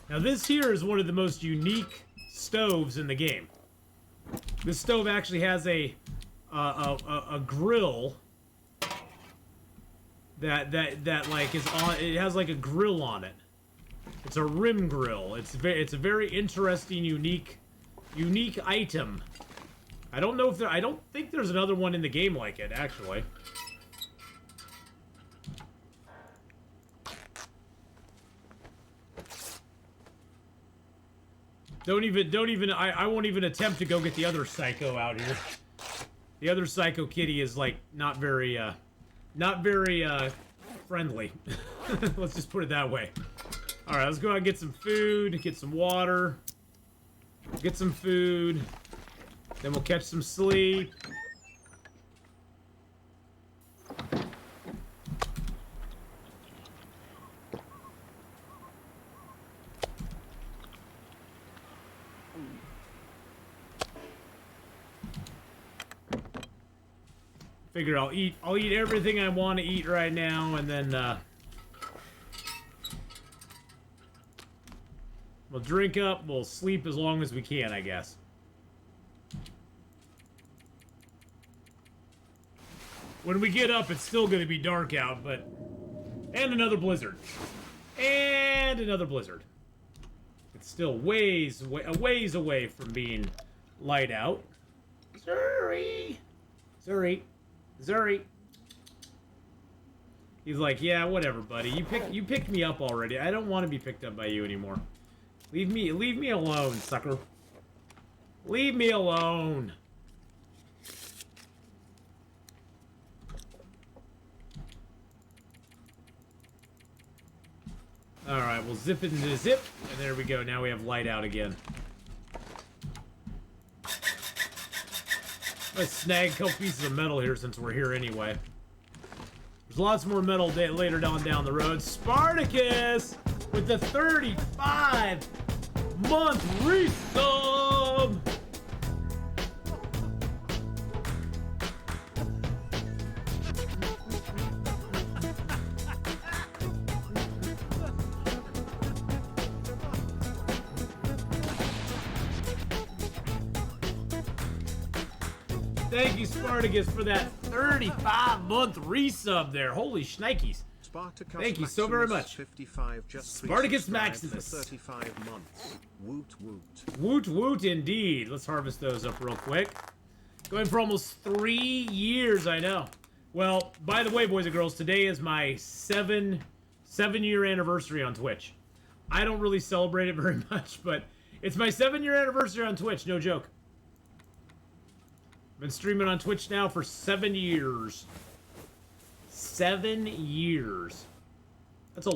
Now this here is one of the most unique stoves in the game. This stove actually has a grill that like is on. It has like a grill on it. It's a rim grill. It's a very interesting, unique item. I don't know if I don't think there's another one in the game like it, actually. I won't even attempt to go get the other psycho out here. The other psycho kitty is like not very friendly. Let's just put it that way. All right, let's go out and get some food, get some water, get some food, then we'll catch some sleep. Figure I'll eat everything I want to eat right now, and then we'll drink up, we'll sleep as long as we can, I guess. When we get up, it's still going to be dark out, but... And another blizzard. And another blizzard. It's still a ways away from being light out. Zuri! Zuri. Zuri. He's like, yeah, whatever, buddy. You picked me up already. I don't want to be picked up by you anymore. Leave me alone, sucker. Leave me alone. Alright, we'll zip it into zip, and there we go. Now we have light out again. Let's snag a couple pieces of metal here since we're here anyway. There's lots more metal later down the road. Spartacus with the 35-month resub. Thank you, Spartacus, for that 35-month resub there. Holy shnikes. Spartacus Thank you so very much. 55 just Spartacus resubscribed Maximus. for 35 months. Woot woot. Woot woot indeed. Let's harvest those up real quick. Going for almost 3 years, I know. Well, by the way, boys and girls, today is my seven-year anniversary on Twitch. I don't really celebrate it very much, but it's my 7-year anniversary on Twitch, no joke. I've been streaming on Twitch now for 7 years. 7 years. That's a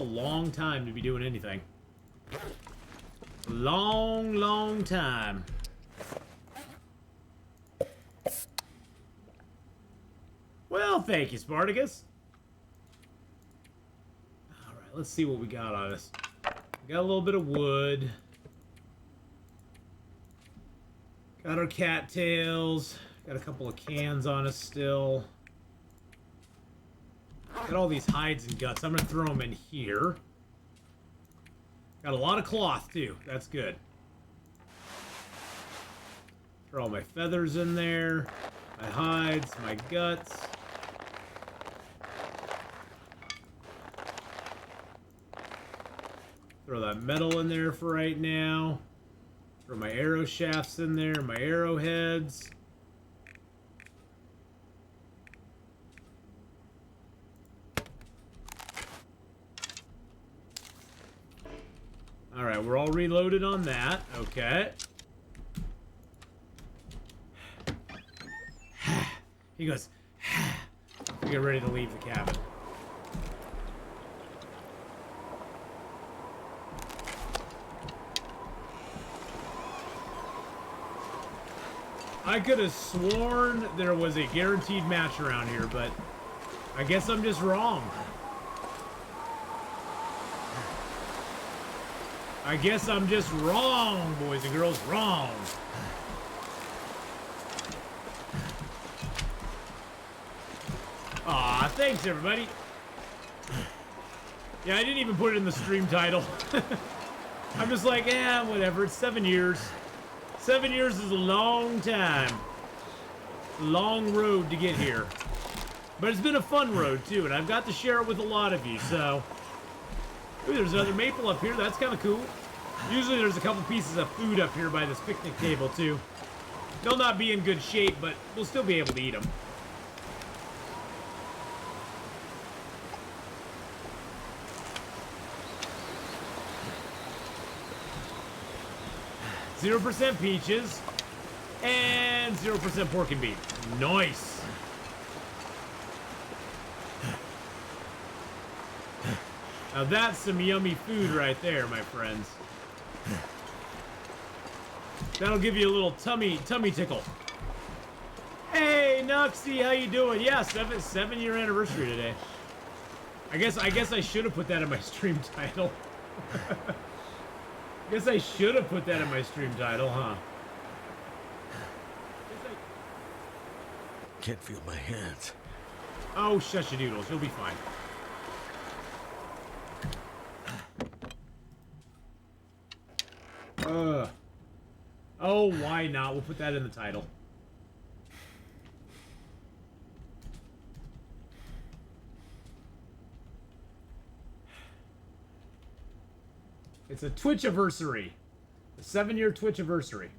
long time to be doing anything. Long time. Well, thank you, Spartacus. All right, let's see what we got on us. We got a little bit of wood. Got our cattails. Got a couple of cans on us still. Got all these hides and guts. I'm going to throw them in here. Got a lot of cloth, too. That's good. Throw all my feathers in there. My hides, my guts. Throw that metal in there for right now. Throw my arrow shafts in there, my arrowheads. Alright, we're all reloaded on that. Okay. He goes, we get ready to leave the cabin. I could have sworn there was a guaranteed match around here, but I guess I'm just wrong. I guess I'm just wrong, boys and girls, wrong. Aw, thanks everybody. Yeah, I didn't even put it in the stream title. I'm just like, yeah, whatever, it's 7 years. 7 years is a long time. Long road to get here. But it's been a fun road, too, and I've got to share it with a lot of you, so... Ooh, there's another maple up here. That's kind of cool. Usually there's a couple pieces of food up here by this picnic table, too. They'll not be in good shape, but we'll still be able to eat them. %, peaches, and 0% pork and beef. Nice. Now that's some yummy food right there, my friends. That'll give you a little tummy tickle. Hey, Nuxie, how you doing? Yeah, 7-year anniversary today. I guess I should have put that in my stream title. Guess I should have put that in my stream title, huh? Can't feel my hands. Oh, shush your doodles. You'll be fine. Oh, why not? We'll put that in the title. It's a Twitch-iversary. A 7-year Twitch-iversary.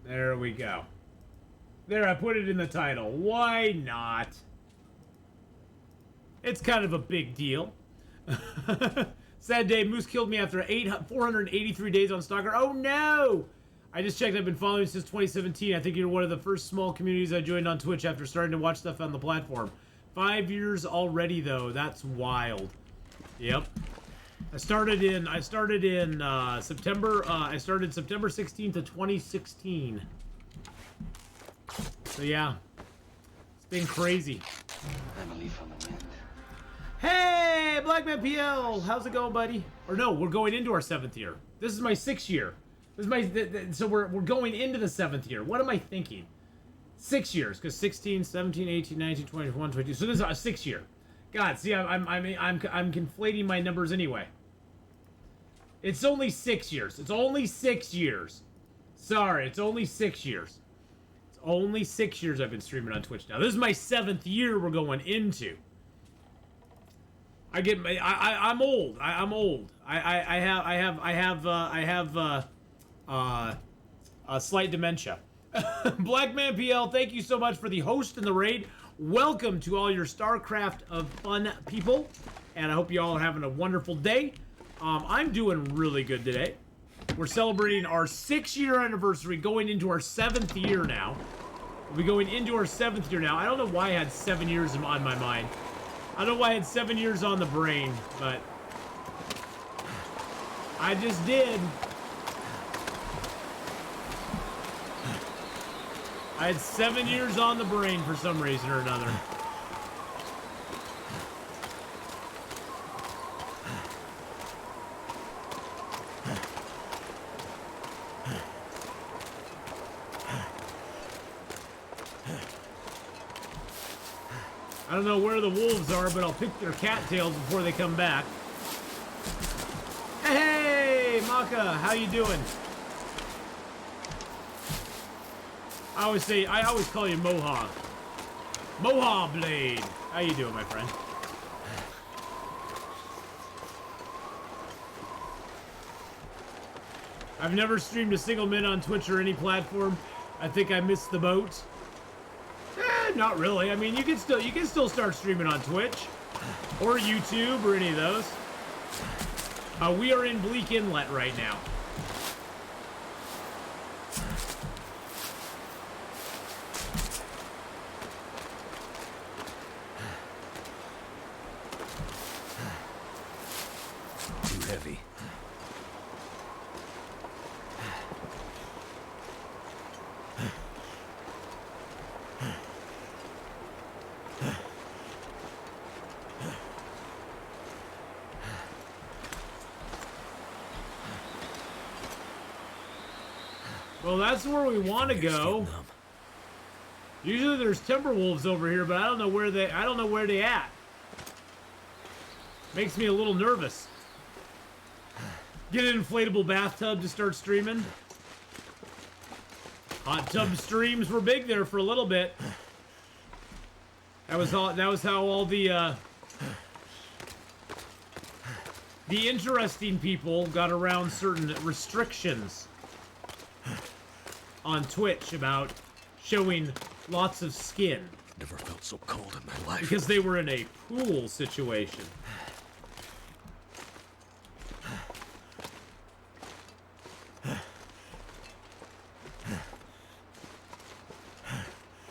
There we go. There, I put it in the title. Why not? It's kind of a big deal. Sad day. Moose killed me after 483 days on Stalker. Oh, no! I just checked. I've been following you since 2017. I think you're one of the first small communities I joined on Twitch after starting to watch stuff on the platform. 5 years already, though. That's wild. Yep. I started in September. I started September 16th of 2016. So yeah, it's been crazy. I'm a leaf on the wind. Hey, Blackman PL, how's it going, buddy? Or no, we're going into our 7th year. This is my 6th year. This is my so we're going into the 7th year. What am I thinking? 6 years, because 16, 17, 18, 19, 20, 21, 22. So this is a 6th year. God, see, I'm conflating my numbers anyway. It's only 6 years. It's only 6 years. Sorry, it's only 6 years. It's only 6 years I've been streaming on Twitch now. This is my 7th year we're going into. I'm old. I'm old. I have slight dementia. Blackman PL, thank you so much for the host and the raid. Welcome to all your StarCraft of fun people, and I hope you all are having a wonderful day. I'm doing really good today. We're celebrating our 6-year anniversary, going into our 7th year now. We'll be going into our 7th year now. I don't know why I had 7 years on my mind. I don't know why I had 7 years on the brain, but I just did. I had 7 years on the brain for some reason or another. I don't know where the wolves are, but I'll pick their cattails before they come back. Hey, Maka, how you doing? I always call you Mohawk. Mohawk Blade. How you doing, my friend? I've never streamed a single minute on Twitch or any platform. I think I missed the boat. Not really. I mean, you can still start streaming on Twitch or YouTube or any of those. We are in Bleak Inlet right now. Too heavy. Well, that's where we want to go. Usually there's Timberwolves over here, but I don't know where they at. Makes me a little nervous. Get an inflatable bathtub to start streaming. Hot tub streams were big there for a little bit. That was how all the interesting people got around certain restrictions on Twitch about showing lots of skin. Never felt so cold in my life. Because they were in a pool situation.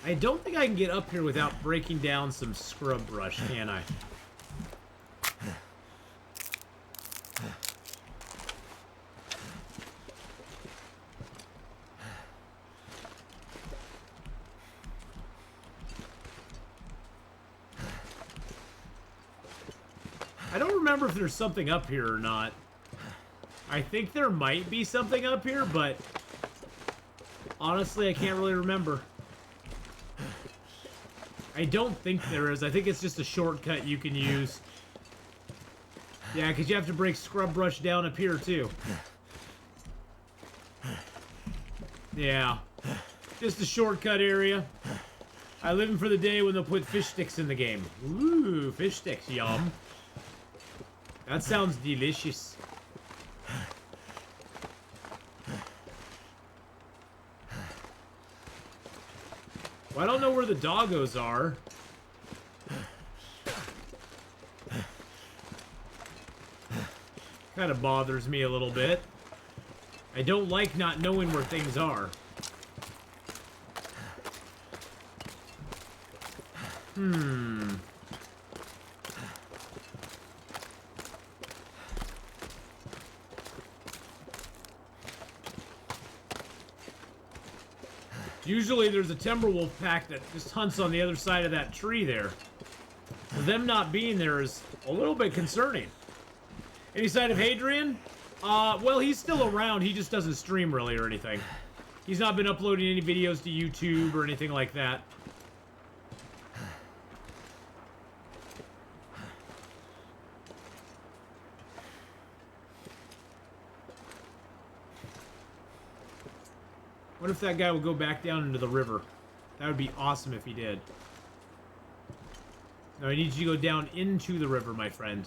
I don't think I can get up here without breaking down some scrub brush, can I? I don't remember if there's something up here or not. I think there might be something up here, but honestly, I can't really remember. I don't think there is. I think it's just a shortcut you can use. Yeah, because you have to break scrub brush down up here, too. Yeah. Just a shortcut area. I live in for the day when they'll put fish sticks in the game. Ooh, fish sticks, yum. That sounds delicious. Well, I don't know where the doggos are. Kind of bothers me a little bit. I don't like not knowing where things are. Usually there's a Timberwolf pack that just hunts on the other side of that tree there. So them not being there is a little bit concerning. Any sign of Hadrian? Well, he's still around. He just doesn't stream really or anything. He's not been uploading any videos to YouTube or anything like that. What if that guy will go back down into the river? That would be awesome if he did. No, I need you to go down into the river, my friend.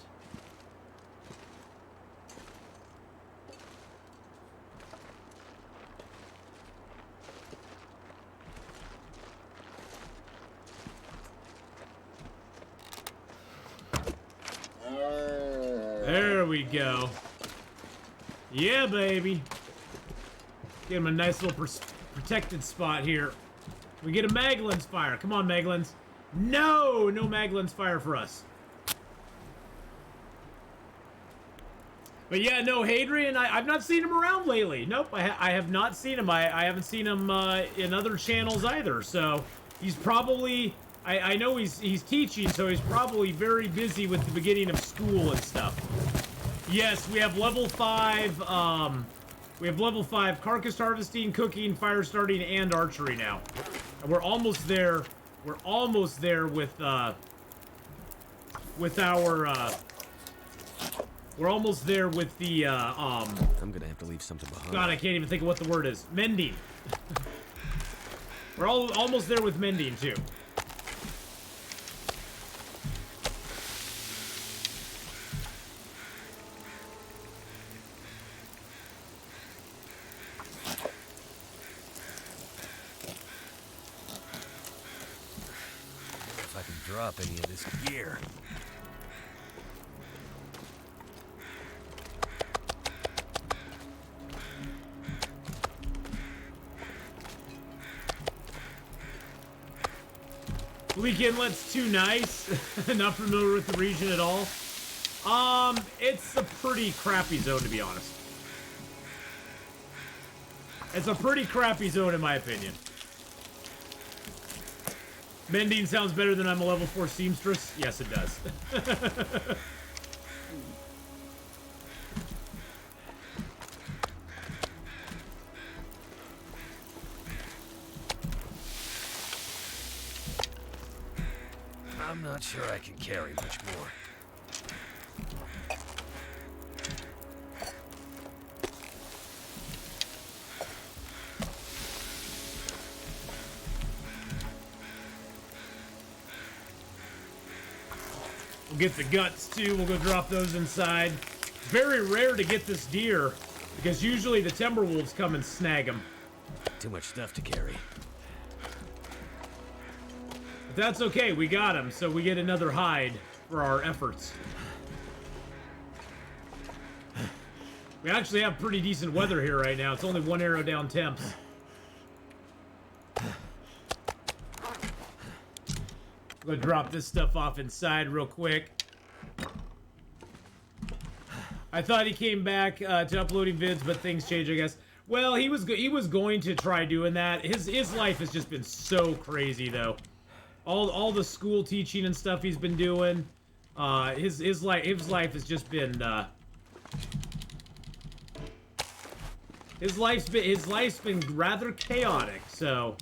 There we go. Yeah, baby. Get him a nice little protected spot here. We get a Maglin's fire. Come on, Maglins. No! No Maglin's fire for us. But yeah, no, Hadrian, I've not seen him around lately. Nope, I have not seen him. I haven't seen him in other channels either. So he's probably... I know he's teaching, so he's probably very busy with the beginning of school and stuff. Yes, we have level 5, we have level 5 carcass harvesting, cooking, fire starting, and archery now. And we're almost there. We're almost there with our, we're almost there with the, I'm gonna have to leave something behind. God, I can't even think of what the word is. Mending. We're almost there with mending, too. If I can drop any of this gear. Bleak Inlet's too nice. Not familiar with the region at all. It's a pretty crappy zone, to be honest. It's a pretty crappy zone, in my opinion. Mending sounds better than I'm a level 4 seamstress. Yes, it does. I'm not sure I can carry much more. We'll get the guts, too. We'll go drop those inside. Very rare to get this deer, because usually the Timberwolves come and snag them. Too much stuff to carry. But that's okay. We got him, so we get another hide for our efforts. We actually have pretty decent weather here right now. It's only 1 arrow down temps. I'm gonna drop this stuff off inside real quick. I thought he came back to uploading vids, but things change, I guess. Well, he was going to try doing that. His life has just been so crazy, though. All the school teaching and stuff he's been doing. His life has just been his life's been rather chaotic. So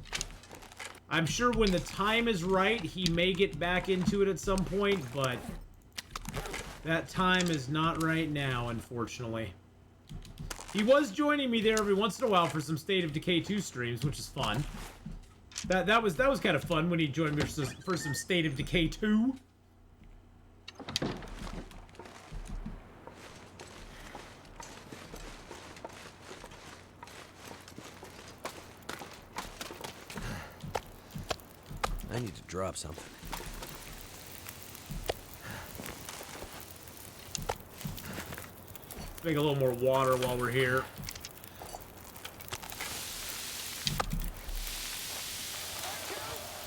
I'm sure when the time is right, he may get back into it at some point, but that time is not right now, unfortunately. He was joining me there every once in a while for some State of Decay 2 streams, which is fun. That was kind of fun when he joined me for some State of Decay 2. I need to drop something. Make a little more water while we're here.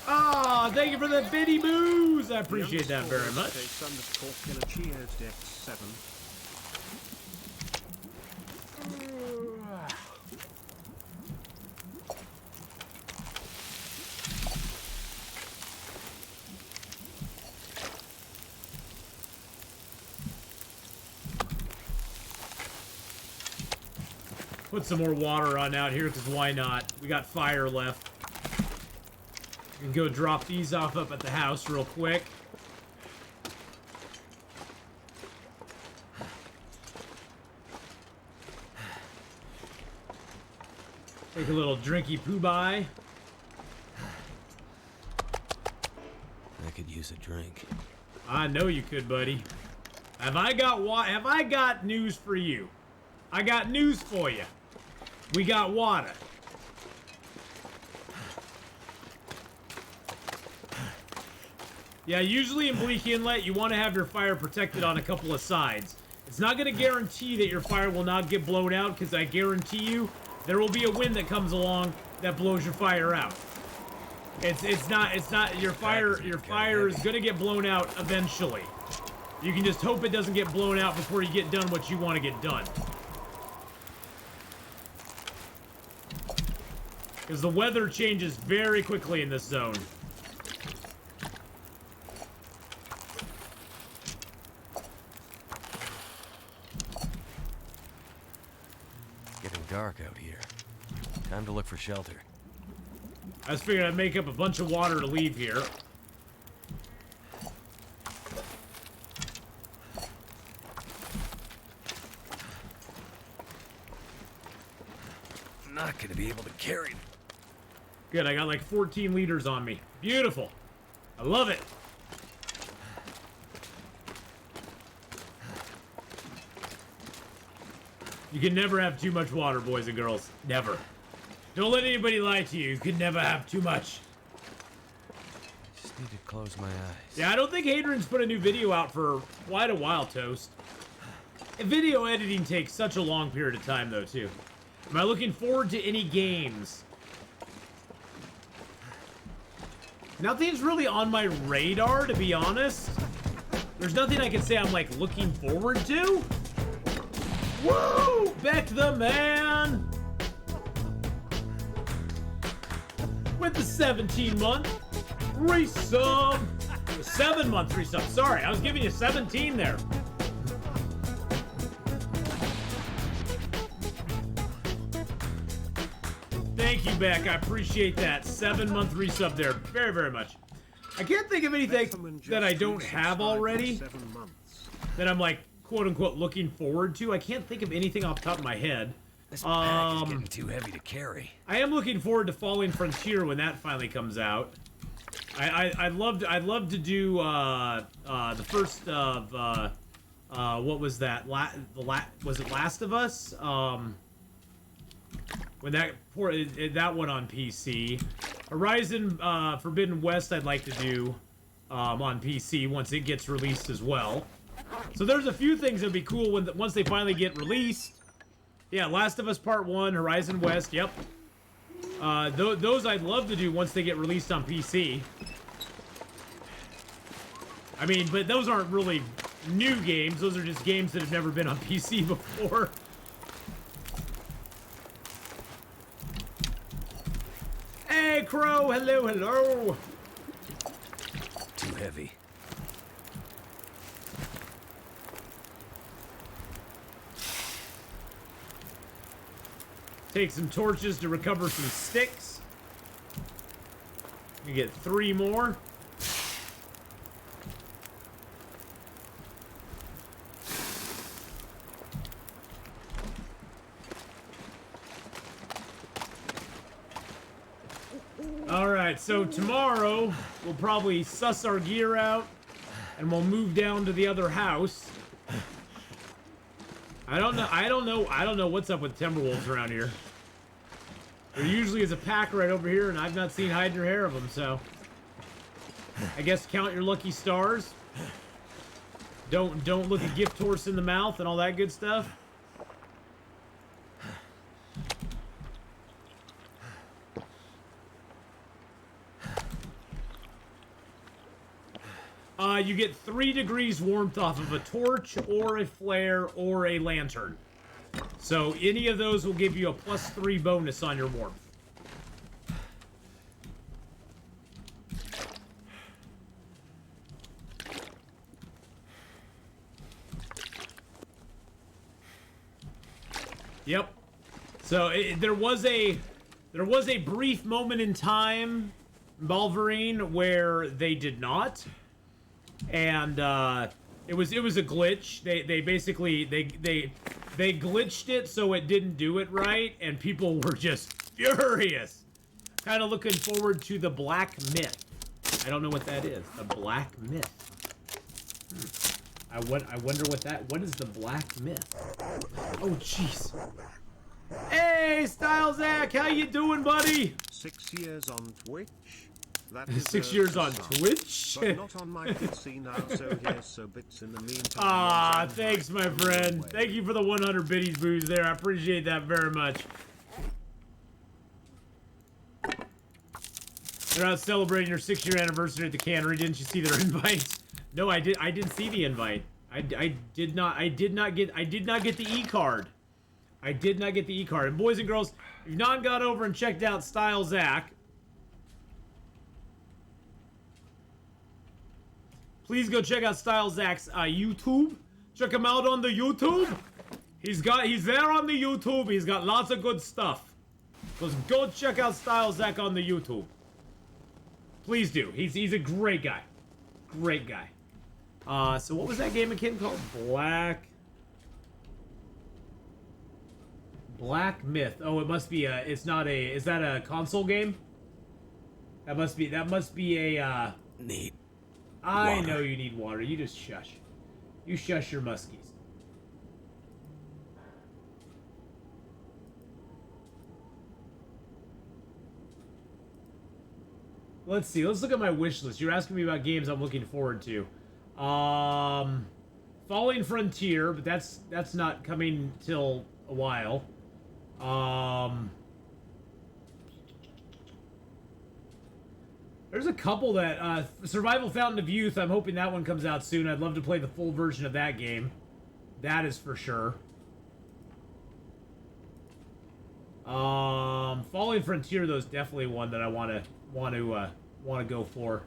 Ah, thank you for the bitty boos. I appreciate that very much. Cheers, Dex 7. Put some more water on out here, because why not? We got fire left. We can go drop these off up at the house real quick. Take a little drinky poo bye. I could use a drink. I know you could, buddy. Have I got news for you? I got news for you. We got water. Yeah, usually in Bleak Inlet, you want to have your fire protected on a couple of sides. It's not going to guarantee that your fire will not get blown out, because I guarantee you there will be a wind that comes along that blows your fire out. It's not your fire is going to get blown out eventually. You can just hope it doesn't get blown out before you get done what you want to get done. Because the weather changes very quickly in this zone. Getting dark out here. Time to look for shelter. I was figuring I'd make up a bunch of water to leave here. I'm not gonna be able to carry them. Good, I got like 14 liters on me. Beautiful. I love it. You can never have too much water, boys and girls. Never. Don't let anybody lie to you. You can never have too much. Just need to close my eyes. Yeah, I don't think Hadron's put a new video out for quite a while, Toast. Video editing takes such a long period of time, though, too. Am I looking forward to any games? Nothing's really on my radar, to be honest. There's nothing I can say I'm, like, looking forward to. Woo! Beck the man! With the 17-month resub. 7-month resub. Sorry, I was giving you 17 there. Thank you, Beck. I appreciate that. 7-month resub there. Very, very much. I can't think of anything that I don't have already that I'm like, quote unquote, looking forward to. I can't think of anything off the top of my head. This bag is getting too heavy to carry. I am looking forward to Falling Frontier when that finally comes out. I'd love to do the first of what was that? Was it Last of Us? When that one on PC. Horizon Forbidden West I'd like to do on PC once it gets released as well. So there's a few things that'd be cool once they finally get released. Yeah, Last of Us Part 1, Horizon West, yep. Those I'd love to do once they get released on PC. I mean, but those aren't really new games. Those are just games that have never been on PC before. Hey, Crow! Hello, hello! Too heavy. Take some torches to recover some sticks. You get 3 more. Alright, so tomorrow we'll probably suss our gear out and we'll move down to the other house. I don't know what's up with Timberwolves around here. There usually is a pack right over here, and I've not seen hide or hair of them, so I guess count your lucky stars. Don't look a gift horse in the mouth and all that good stuff. You get 3 degrees warmth off of a torch, or a flare, or a lantern. So any of those will give you a +3 bonus on your warmth. Yep. So there was a brief moment in time, Balverine, where they did not. And it was a glitch. They basically they glitched it so it didn't do it right, and people were just furious. Kind of looking forward to the Black Myth. I don't know what that is. The Black Myth. I wonder what is the Black Myth? Oh, jeez. Hey, Stylezak, how you doing, buddy? 6 years on Twitch. That 6 years on Twitch? But not on my PC now, so here's so bits in the meantime. Ah, thanks, my friend. Thank you for the 100 biddies booze there. I appreciate that very much. They're out celebrating your 6-year anniversary at the cannery. Didn't you see their invite? No, I didn't see the invite. I did not get the e-card. I did not get the e-card. And boys and girls, if you've not gone over and checked out Stylezak, please go check out Stylezak's YouTube. Check him out on the YouTube. He's there on the YouTube. He's got lots of good stuff. So go check out Stylezak on the YouTube. Please do. He's a great guy. Great guy. So what was that game again called? Black Myth. Oh, it must be is that a console game? That must be a Need. I know you need water. You just shush. You shush your muskies. Let's see. Let's look at my wish list. You're asking me about games I'm looking forward to. Falling Frontier, but that's not coming till a while. There's a couple that Survival Fountain of Youth. I'm hoping that one comes out soon. I'd love to play the full version of that game. That is for sure. Falling Frontier, though, is definitely one that I want to go for.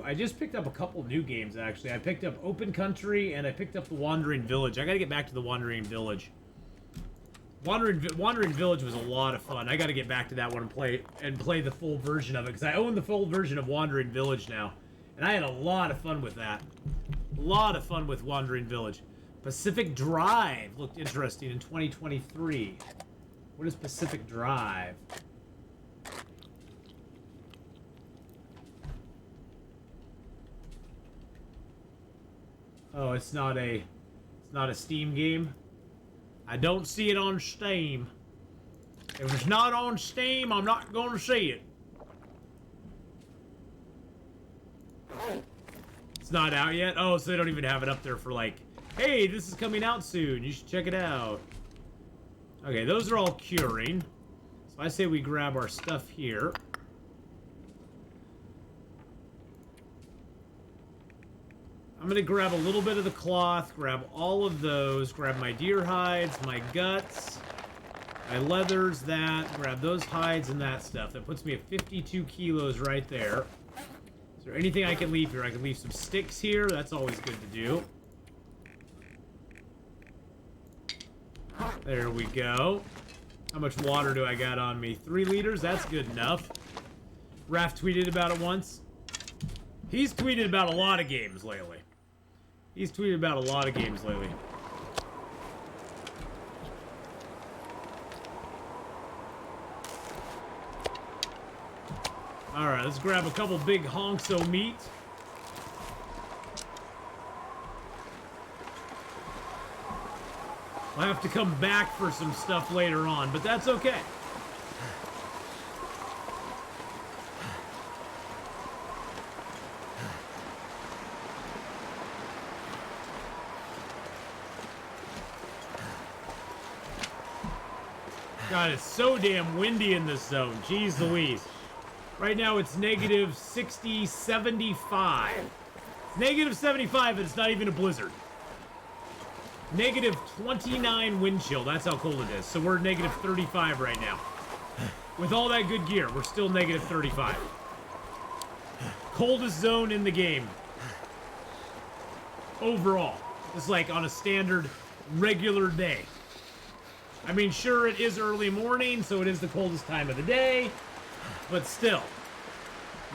I just picked up a couple new games, actually. I picked up Open Country, and I picked up The Wandering Village. I gotta get back to The Wandering Village. Wandering Village was a lot of fun. I gotta get back to that one and play the full version of it, because I own the full version of Wandering Village now. And I had a lot of fun with that. A lot of fun with Wandering Village. Pacific Drive looked interesting in 2023. What is Pacific Drive? Oh, it's not a Steam game. I don't see it on Steam. If it's not on Steam, I'm not going to see it. It's not out yet? Oh, so they don't even have it up there for like, hey, this is coming out soon. You should check it out. Okay, those are all curing. So I say we grab our stuff here. I'm gonna grab a little bit of the cloth, grab all of those, grab my deer hides, my guts, my leathers, grab those hides and that stuff. That puts me at 52 kilos right there. Is there anything I can leave here? I can leave some sticks here. That's always good to do. There we go. How much water do I got on me? 3 liters? That's good enough. Raph tweeted about it once. He's tweeted about a lot of games lately. He's tweeted about a lot of games lately. Alright, let's grab a couple big honks of meat. I'll have to come back for some stuff later on, but that's okay. God, it's so damn windy in this zone. Jeez Louise. Right now it's negative 60, 75. It's negative 75 and it's not even a blizzard. Negative 29 wind chill. That's how cold it is. So we're negative 35 right now. With all that good gear, we're still negative 35. Coldest zone in the game. Overall. It's like on a standard, regular day. I mean, sure, it is early morning, so it is the coldest time of the day, but still,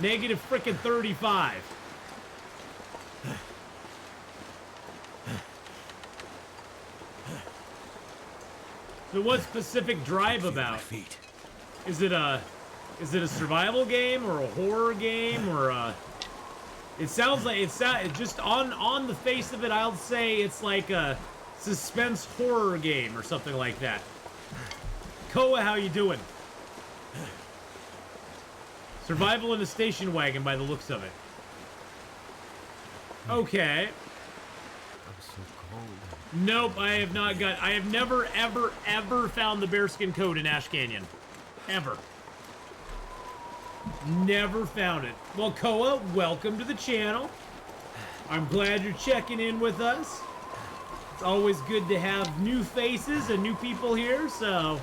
Negative frickin' 35. So what's Pacific Drive about? Feet. Is it a survival game or a horror game or a? It sounds like it's just on the face of it. I'll say it's like a suspense horror game or something like that. Koa, how you doing? Survival in a station wagon by the looks of it. Okay. I'm so cold. Nope, I have not got. I have never, ever, ever found the bearskin coat in Ash Canyon. Ever. Never found it. Well, Koa, welcome to the channel. I'm glad you're checking in with us. It's always good to have new faces and new people here, so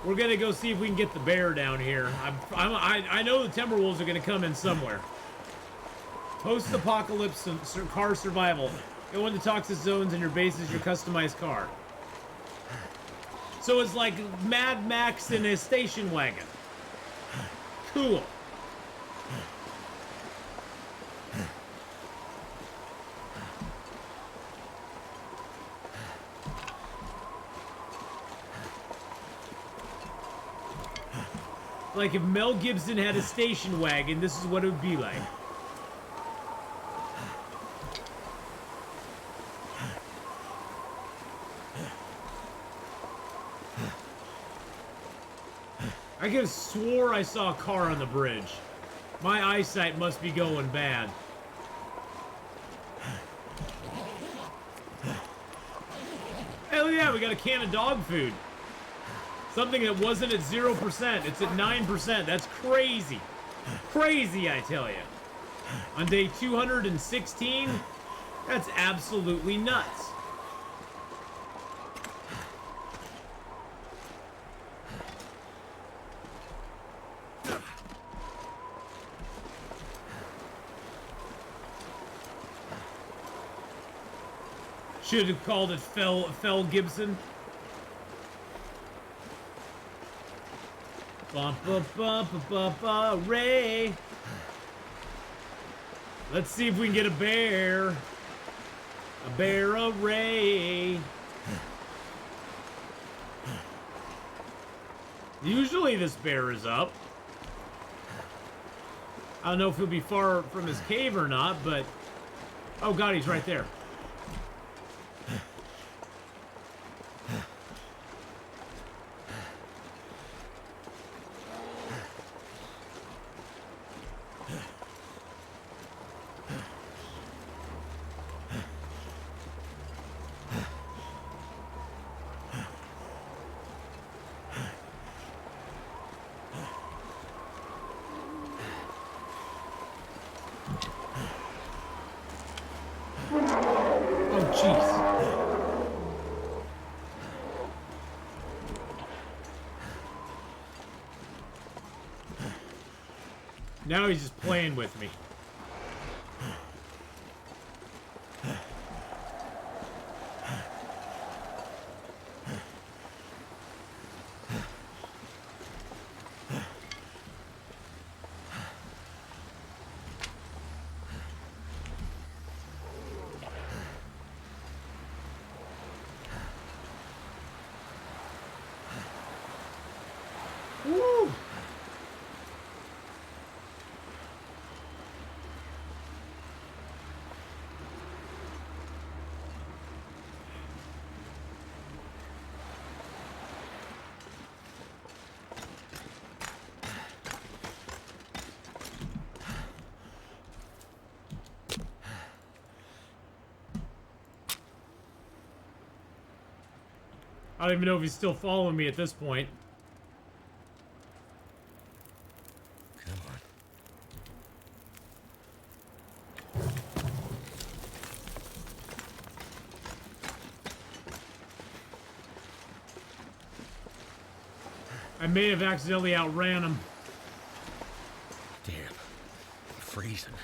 we're gonna go see if we can get the bear down here. I know the Timberwolves are gonna come in somewhere. Post-apocalypse car survival. Go into toxic zones and your base is your customized car. So it's like Mad Max in a station wagon. Cool. Like if Mel Gibson had a station wagon, this is what it would be like. I could have swore I saw a car on the bridge. My eyesight must be going bad. Hell yeah, we got a can of dog food. Something that wasn't at 0%. It's at 9%. That's crazy. Crazy, I tell you. On day 216, that's absolutely nuts. Should have called it Fel Gibson. Bump, bump, bump, bump, bump, Ray. Let's see if we can get a bear. A bear array. Usually this bear is up. I don't know if he'll be far from his cave or not, but... Oh god, he's right there. Now he's just playing with me. Woo! I don't even know if he's still following me at this point. Come on. I may have accidentally outran him. Damn. I'm freezing.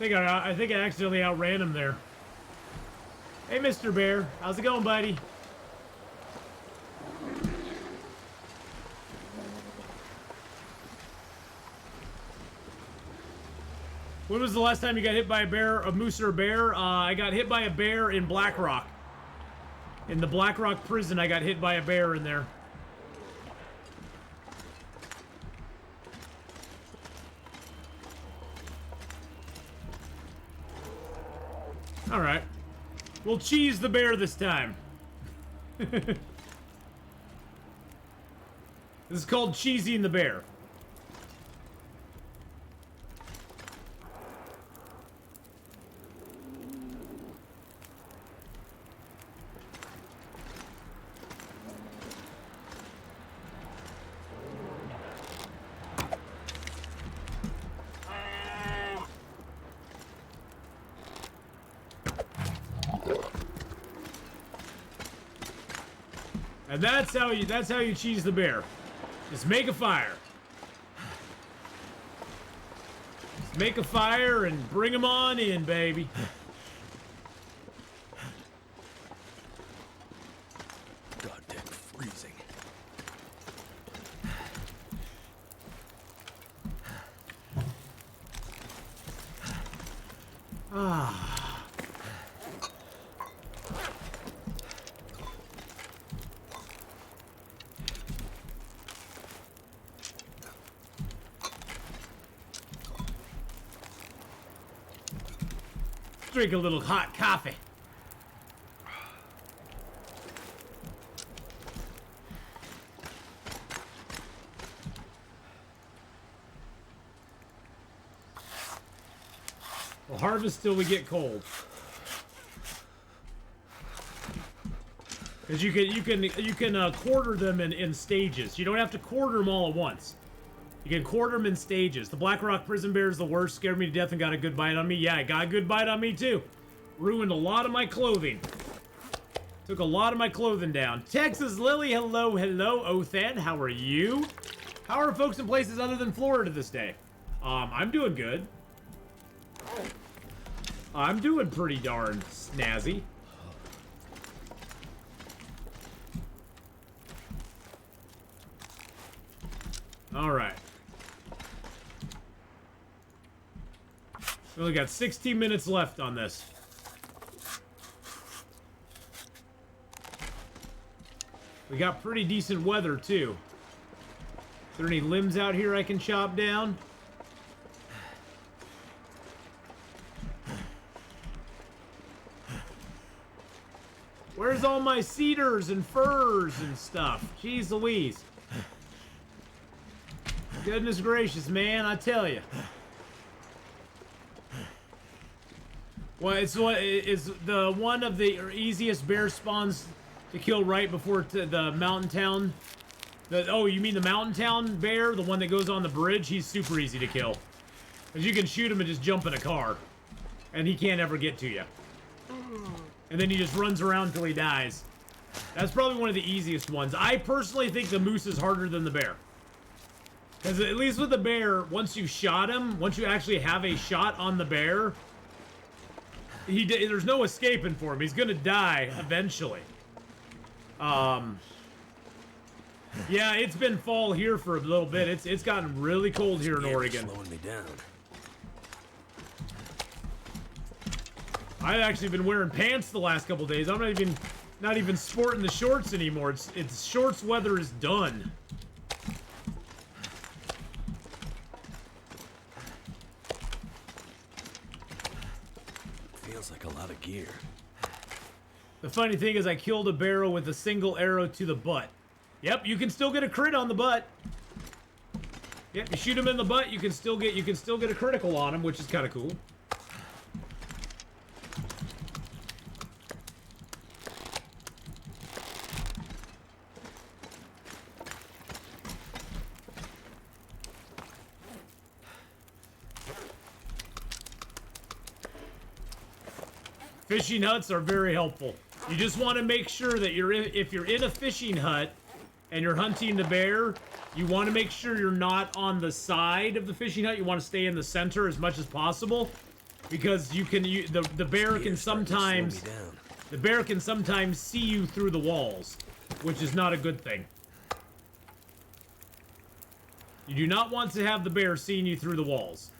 I think I accidentally outran him there. Hey, Mr. Bear. How's it going, buddy? When was the last time you got hit by a bear, a moose or a bear? I got hit by a bear in Black Rock. In the Black Rock prison, I got hit by a bear in there. Alright. We'll cheese the bear this time. This is called cheesing the bear. And that's how you cheese the bear. Just make a fire. Just make a fire and bring them on in, baby. Goddamn freezing. Ah. Drink a little hot coffee. We'll harvest till we get cold. Because you can quarter them in stages. You don't have to quarter them all at once. You can quarter them in stages. The Black Rock prison bear is the worst. Scared me to death and got a good bite on me. Yeah, it got a good bite on me too. Ruined a lot of my clothing. Took a lot of my clothing down. Texas Lily, hello, hello. Othan, how are you? How are folks in places other than Florida this day? I'm doing good. I'm doing pretty darn snazzy. All right. We only got 16 minutes left on this. We got pretty decent weather, too. Is there any limbs out here I can chop down? Where's all my cedars and firs and stuff? Jeez Louise. Goodness gracious, man, I tell you. Well, it's the one of the easiest bear spawns to kill right before the mountain town. Oh, you mean the mountain town bear? The one that goes on the bridge? He's super easy to kill. Because you can shoot him and just jump in a car. And he can't ever get to you. And then he just runs around until he dies. That's probably one of the easiest ones. I personally think the moose is harder than the bear. Because at least with the bear, once you shot him, once you actually have a shot on the bear, there's no escaping for him. He's gonna die eventually. Yeah, it's been fall here for a little bit. It's gotten really cold here in Oregon. Slowing me down. I've actually been wearing pants the last couple days. I'm not even sporting the shorts anymore. It's shorts weather is done. Feels like a lot of gear. The funny thing is I killed a bear with a single arrow to the butt. Yep, you can still get a crit on the butt. Yep, you shoot him in the butt, you can still get a critical on him, which is kind of cool. Fishing huts are very helpful. You just want to make sure that if you're in a fishing hut and you're hunting the bear, you want to make sure you're not on the side of the fishing hut. You want to stay in the center as much as possible. because the bear can sometimes see you through the walls, which is not a good thing. You do not want to have the bear seeing you through the walls.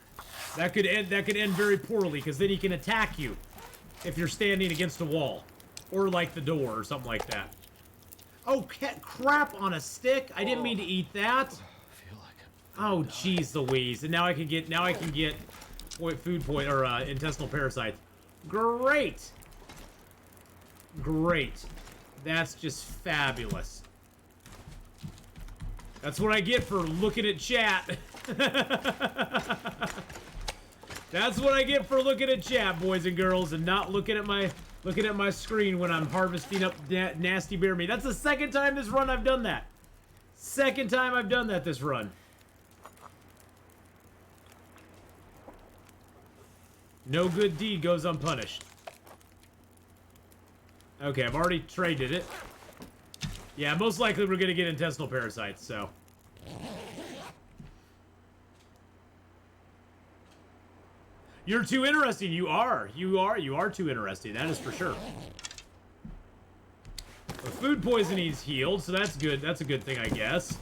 That could end very poorly, because then he can attack you if you're standing against a wall, or like the door or something like that. Oh, crap on a stick! I didn't mean to eat that. Oh, jeez Louise! And now I can get food or intestinal parasites. Great. Great. That's just fabulous. That's what I get for looking at chat. That's what I get for looking at chat, boys and girls, and not looking at my screen when I'm harvesting up nasty bear meat. That's the second time this run I've done that. Second time I've done that this run. No good deed goes unpunished. Okay, I've already traded it. Yeah, most likely we're gonna get intestinal parasites, so. You're too interesting. You are too interesting. That is for sure. But food poisoning's healed, so that's good. That's a good thing, I guess.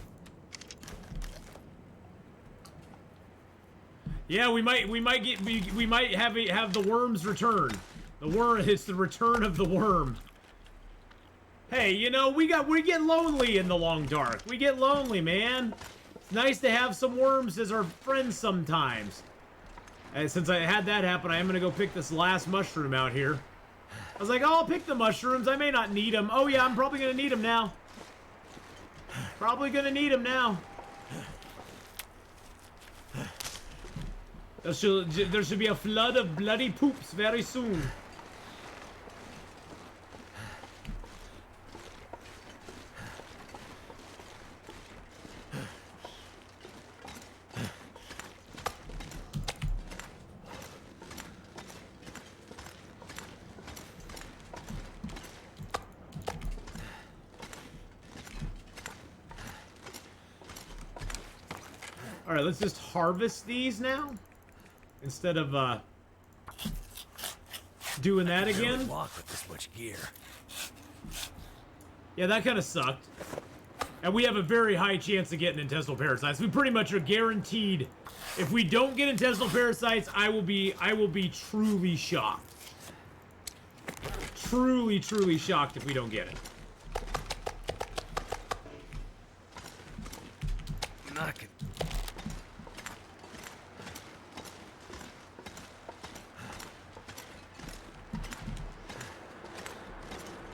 Yeah, we might have the worms return. It's the return of the worm. Hey, you know, we get lonely in the long dark. We get lonely, man. It's nice to have some worms as our friends sometimes. And since I had that happen, I am gonna go pick this last mushroom out here. I was like, oh, I'll pick the mushrooms. I may not need them. Oh yeah, I'm probably gonna need them now. Probably gonna need them now. There should be a flood of bloody poops very soon. Alright, let's just harvest these now. Instead of, doing that again. Walk with this much gear. Yeah, that kind of sucked. And we have a very high chance of getting intestinal parasites. We pretty much are guaranteed. If we don't get intestinal parasites, I will be truly shocked. Truly, truly shocked if we don't get it. Knock it.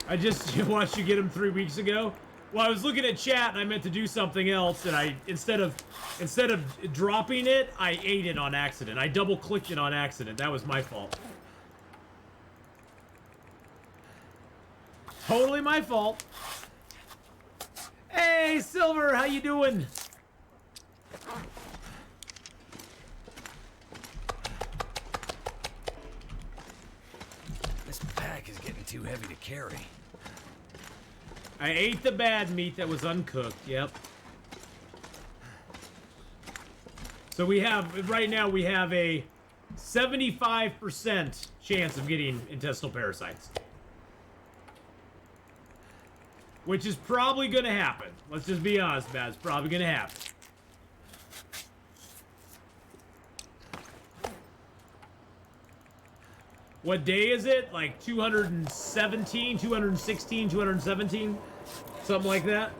I just watched you get them 3 weeks ago. Well, I was looking at chat and I meant to do something else, and I instead of dropping it, I ate it on accident. I double clicked it on accident. That was my fault. Totally my fault. Hey, Silver, how you doing? This pack is getting too heavy to carry. I ate the bad meat that was uncooked, yep. So we have, right now we have a 75% chance of getting intestinal parasites. Which is probably gonna happen. Let's just be honest about it, it's probably gonna happen. What day is it? Like 217, 216, 217? Something like that?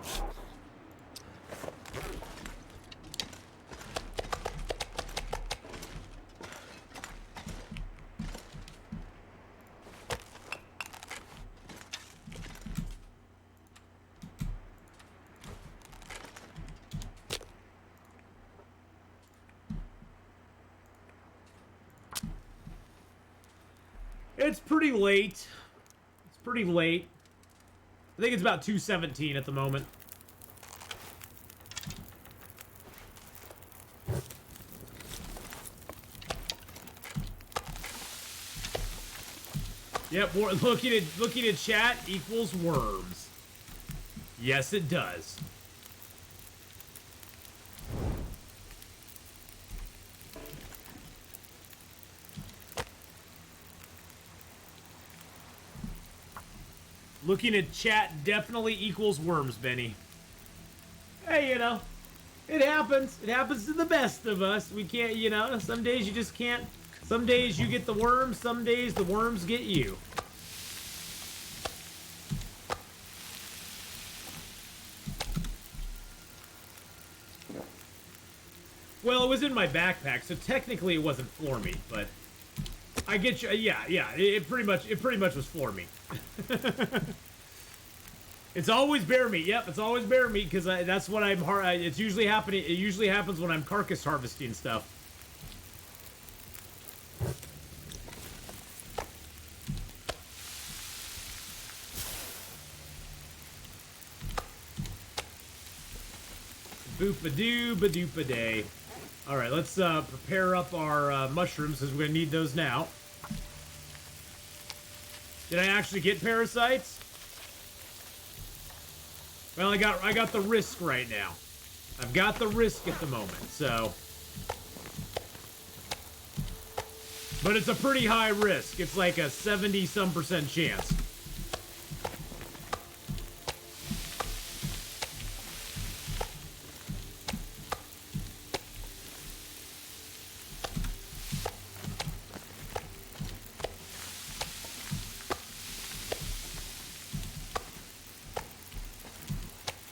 It's pretty late. It's pretty late. I think it's about 2:17 at the moment. Yep, looking at chat equals worms. Yes, it does. Looking at chat definitely equals worms, Benny. Hey, you know, it happens. It happens to the best of us. We can't, you know, some days you just can't. Some days you get the worms, some days the worms get you. Well, it was in my backpack, so technically it wasn't floor meat, but I get you. Yeah, it pretty much was floor meat. It's always bear meat. Yep, it's always bear meat because that's what I'm. It's usually happening. It usually happens when I'm carcass harvesting stuff. Boop-a-doo-ba-doop-a-day. All right, let's prepare up our mushrooms because we're gonna need those now. Did I actually get parasites? Well, I got the risk right now. I've got the risk at the moment, so. But it's a pretty high risk. It's like a 70-some% chance.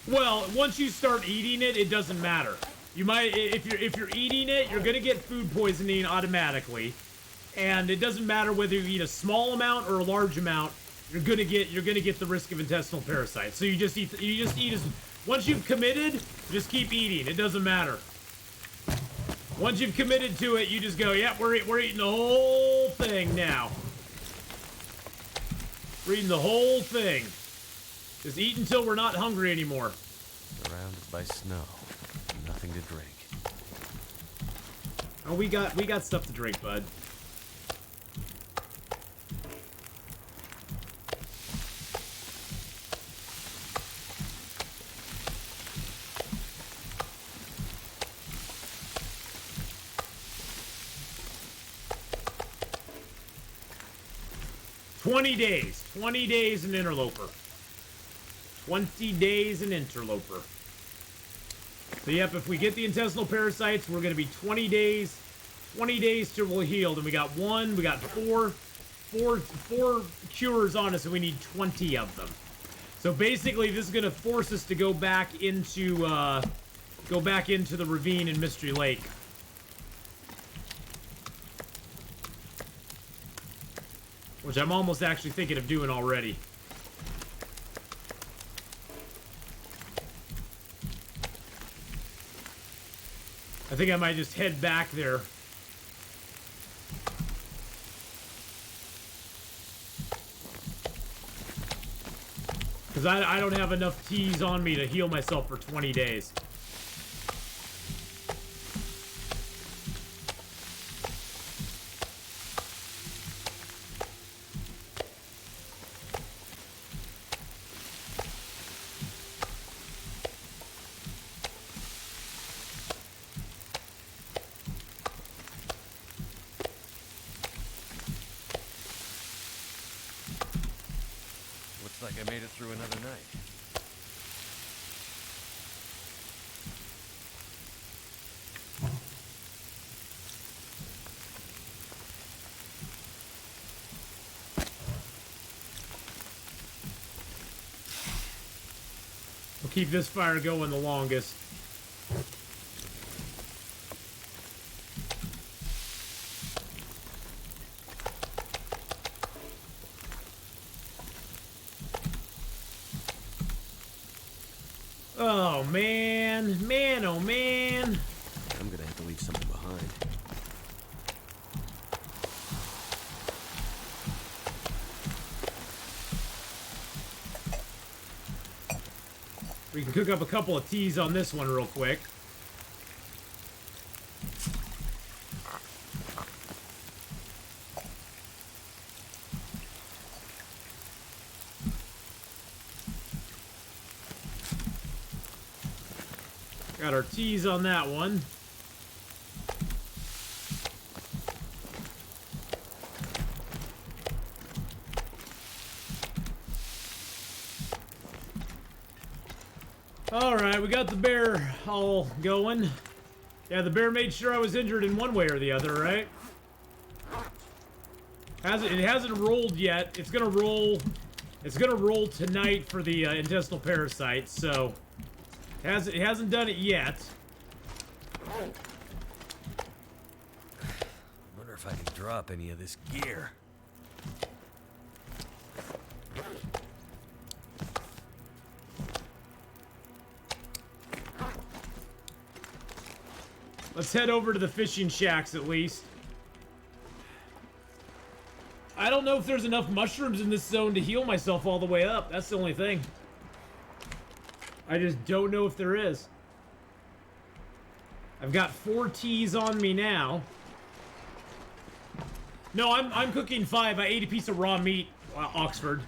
Well, once you start eating it, it doesn't matter. You might, if you're eating it, you're gonna get food poisoning automatically, and it doesn't matter whether you eat a small amount or a large amount. You're gonna get the risk of intestinal parasites. So you just eat as once you've committed, just keep eating. It doesn't matter. Once you've committed to it, you just go, yeah, we're eating the whole thing now. We're eating the whole thing. Just eat until we're not hungry anymore. Surrounded by snow. Nothing to drink. Oh, we got stuff to drink, bud. $20 days. 20 days in Interloper. 20 days in Interloper. So yep, if we get the intestinal parasites, we're gonna be 20 days. 20 days till we're healed, and we got four cures on us, and we need 20 of them. So basically, this is gonna force us to go back into the ravine in Mystery Lake. Which I'm almost actually thinking of doing already. I think I might just head back there. Because I don't have enough teas on me to heal myself for 20 days. Looks like I made it through another night. We'll keep this fire going the longest. Oh man, oh man. I'm gonna have to leave something behind. We can cook up a couple of teas on this one real quick. Got our teas on that one. Alright, we got the bear all going. Yeah, the bear made sure I was injured in one way or the other, right? It hasn't rolled yet. It's gonna roll. It's gonna roll tonight for the intestinal parasites, so it hasn't done it yet. Wonder if I can drop any of this gear. Let's head over to the fishing shacks at least. I don't know if there's enough mushrooms in this zone to heal myself all the way up. That's the only thing. I just don't know if there is. I've got 4 teas on me now. No, I'm cooking 5. I ate a piece of raw meat, Oxford.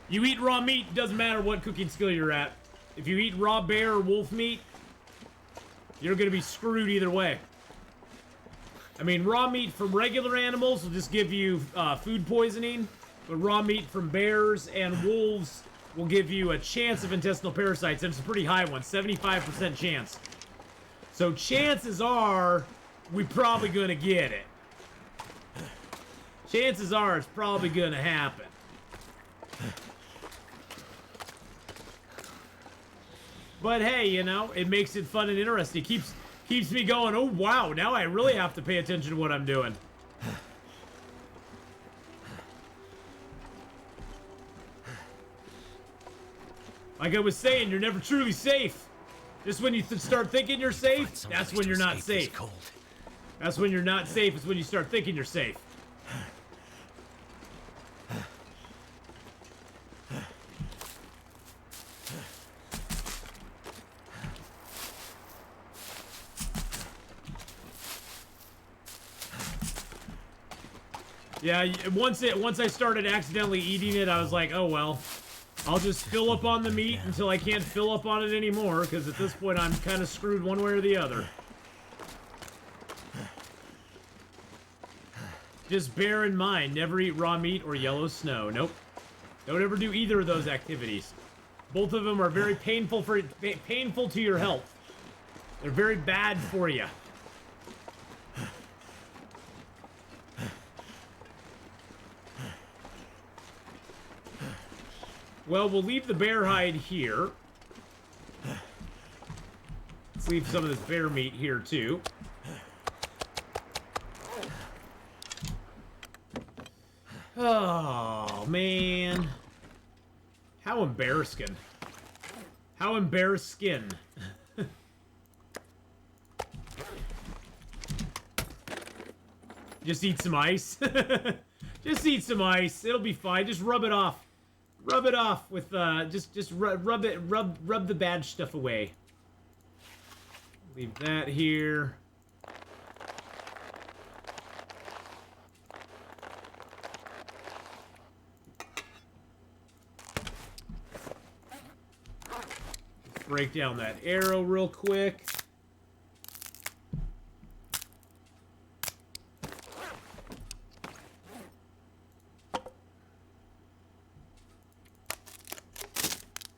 You eat raw meat, doesn't matter what cooking skill you're at. If you eat raw bear or wolf meat, you're gonna be screwed either way. I mean, raw meat from regular animals will just give you food poisoning, but raw meat from bears and wolves will give you a chance of intestinal parasites, and it's a pretty high one, 75% chance. So chances are, we're probably gonna get it. Chances are it's probably gonna happen. But hey, you know, it makes it fun and interesting. Keeps me going, oh wow, now I really have to pay attention to what I'm doing. Like I was saying, you're never truly safe. Just when you start thinking you're safe, that's when you're not safe. That's when you're not safe, is when you start thinking you're safe. Yeah, once I started accidentally eating it, I was like, oh well. I'll just fill up on the meat until I can't fill up on it anymore, because at this point I'm kind of screwed one way or the other. Just bear in mind, never eat raw meat or yellow snow. Nope. Don't ever do either of those activities. Both of them are very painful to your health. They're very bad for you. Well, we'll leave the bear hide here. Let's leave some of this bear meat here, too. Oh, man. How embarrassing. How embarrassing. Just eat some ice. Just eat some ice. It'll be fine. Just rub it off. Rub it off with just rub the bad stuff away. Leave that here. Break down that arrow real quick.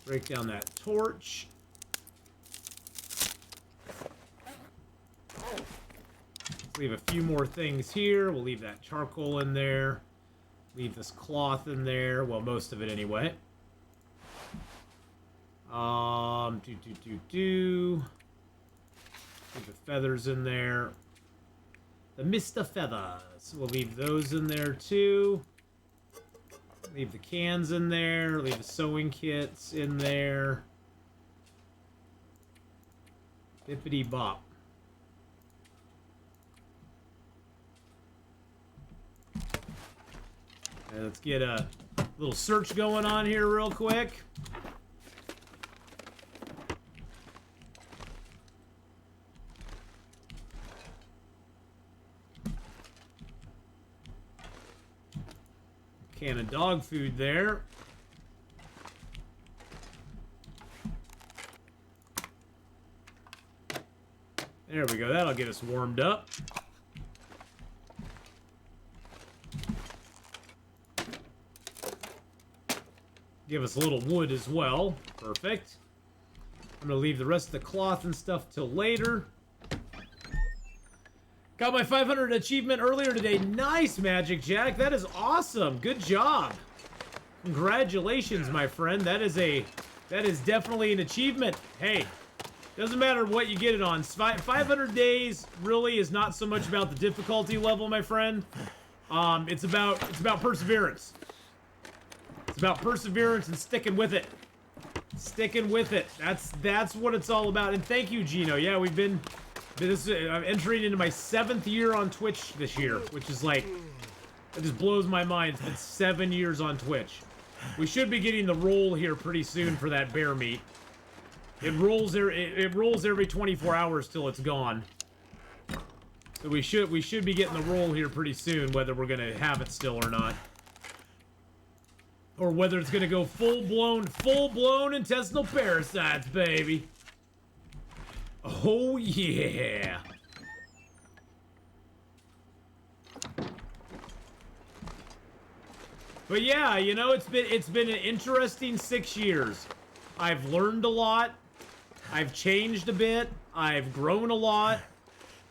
Break down that torch. Let's leave a few more things here. We'll leave that charcoal in there. Leave this cloth in there. Well, most of it anyway. Leave the feathers in there. The Mr. Feathers. We'll leave those in there too. Leave the cans in there. Leave the sewing kits in there. Bippity bop. And let's get a little search going on here real quick. Can of dog food there. There we go. That'll get us warmed up. Give us a little wood as well. Perfect. I'm gonna leave the rest of the cloth and stuff till later. Got my 500 achievement earlier today. Nice, Magic Jack. That is awesome. Good job. Congratulations, my friend. That is definitely an achievement. Hey, doesn't matter what you get it on. 500 days really is not so much about the difficulty level, my friend. It's about perseverance. It's about perseverance and sticking with it. Sticking with it. That's what it's all about. And thank you, Gino. Yeah, I'm entering into my 7th year on Twitch this year, which is like, it just blows my mind. It's been 7 years on Twitch. We should be getting the roll here pretty soon for that bear meat. It rolls every 24 hours till it's gone. So we should be getting the roll here pretty soon, whether we're gonna have it still or not. Or whether it's gonna go full-blown intestinal parasites, baby. Oh yeah. But yeah, you know, it's been an interesting 6 years. I've learned a lot. I've changed a bit. I've grown a lot.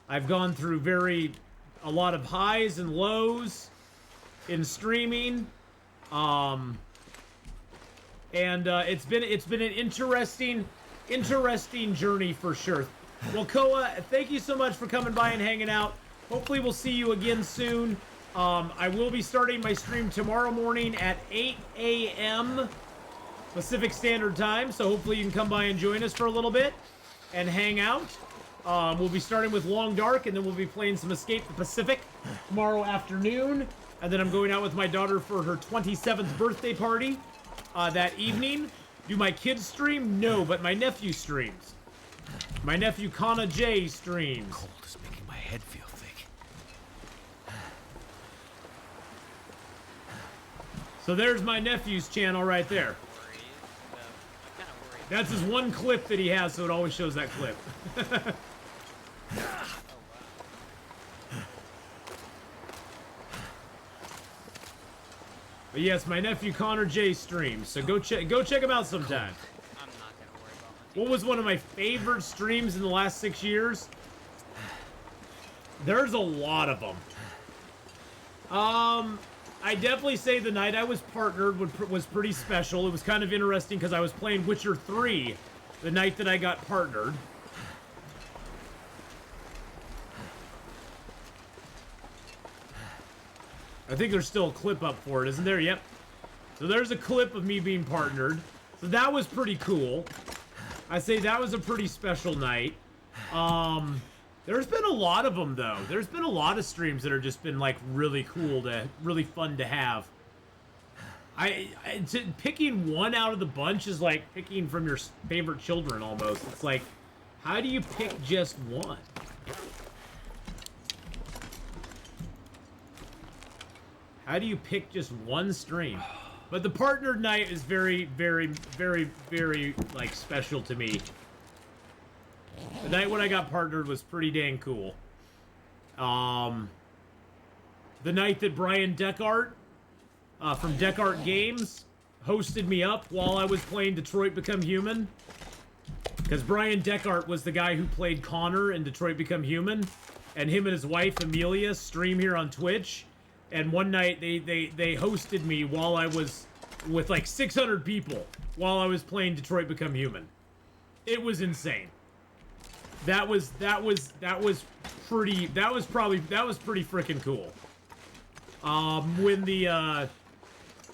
I've gone through a lot of highs and lows in streaming. It's been an interesting journey for sure. Well, Koa, thank you so much for coming by and hanging out. Hopefully we'll see you again soon. I will be starting my stream tomorrow morning at 8 a.m. Pacific Standard Time, so hopefully you can come by and join us for a little bit and hang out. We'll be starting with Long Dark, and then we'll be playing some Escape the Pacific tomorrow afternoon. And then I'm going out with my daughter for her 27th birthday party that evening. Do my kids stream? No, but my nephew streams. My nephew Kana J streams. Cold is making my head feel thick. So there's my nephew's channel right there. That's his one clip that he has, so it always shows that clip. But yes, my nephew Connor J streams, so go check him out sometime. I'm not gonna worry about my What was one of my favorite streams in the last 6 years? There's a lot of them. I definitely say the night I was partnered was pretty special. It was kind of interesting because I was playing Witcher 3 the night that I got partnered. I think there's still a clip up for it, isn't there? Yep. So there's a clip of me being partnered. So that was pretty cool. I say that was a pretty special night. There's been a lot of them, though. There's been a lot of streams that have just been, like, really cool really fun to have. Picking one out of the bunch is like picking from your favorite children, almost. It's like, how do you pick just one? How do you pick just one stream? But the partnered night is very, very, very, very, like, special to me. The night when I got partnered was pretty dang cool. The night that Brian Deckart from Deckart Games hosted me up while I was playing Detroit Become Human. Because Brian Deckart was the guy who played Connor in Detroit Become Human. And him and his wife, Amelia, stream here on Twitch. And one night they hosted me while I was with like 600 people while I was playing Detroit Become Human. It was insane. That was pretty freaking cool. When the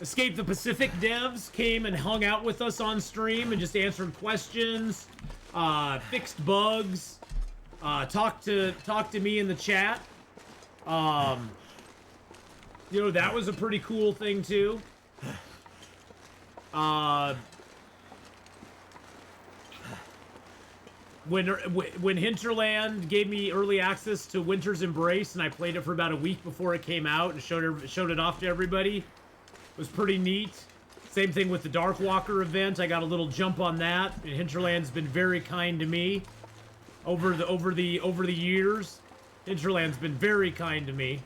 Escape the Pacific devs came and hung out with us on stream and just answered questions, fixed bugs, talked to me in the chat. You know, that was a pretty cool thing too. When Hinterland gave me early access to Winter's Embrace, and I played it for about a week before it came out and showed it off to everybody, it was pretty neat. Same thing with the Darkwalker event. I got a little jump on that, and Hinterland's been very kind to me over the years. Hinterland's been very kind to me.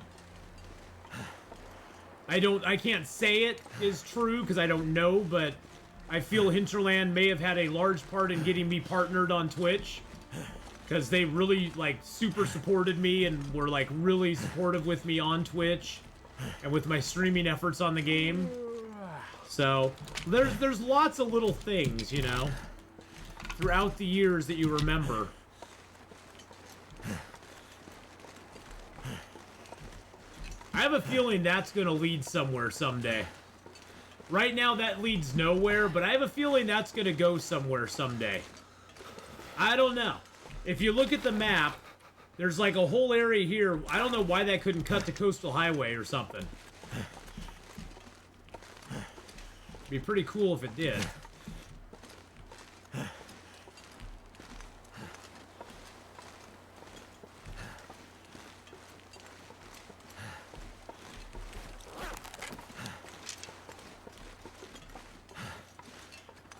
I can't say it is true because I don't know, but I feel Hinterland may have had a large part in getting me partnered on Twitch. Because they really, like, super supported me and were, like, really supportive with me on Twitch. And with my streaming efforts on the game. So, there's lots of little things, you know, throughout the years that you remember. I have a feeling that's going to lead somewhere someday. Right now, that leads nowhere, but I have a feeling that's going to go somewhere someday. I don't know. If you look at the map, there's like a whole area here. I don't know why that couldn't cut to Coastal Highway or something. Be pretty cool if it did.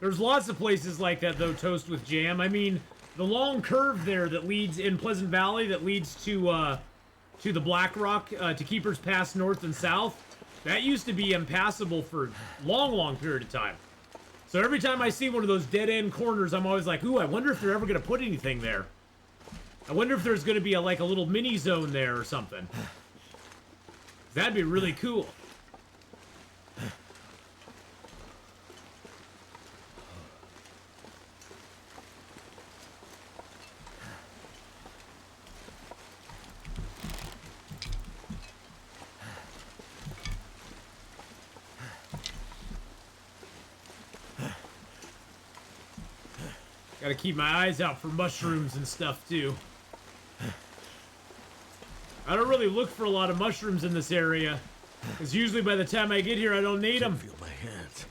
There's lots of places like that, though, Toast with Jam. I mean, the long curve there that leads in Pleasant Valley that leads to the Black Rock, to Keeper's Pass north and south, that used to be impassable for a long, long period of time. So every time I see one of those dead-end corners, I'm always like, ooh, I wonder if they're ever going to put anything there. I wonder if there's going to be like a little mini zone there or something. That'd be really cool. Gotta keep my eyes out for mushrooms and stuff, too. I don't really look for a lot of mushrooms in this area, because usually by the time I get here, I don't need them. Feel my hands.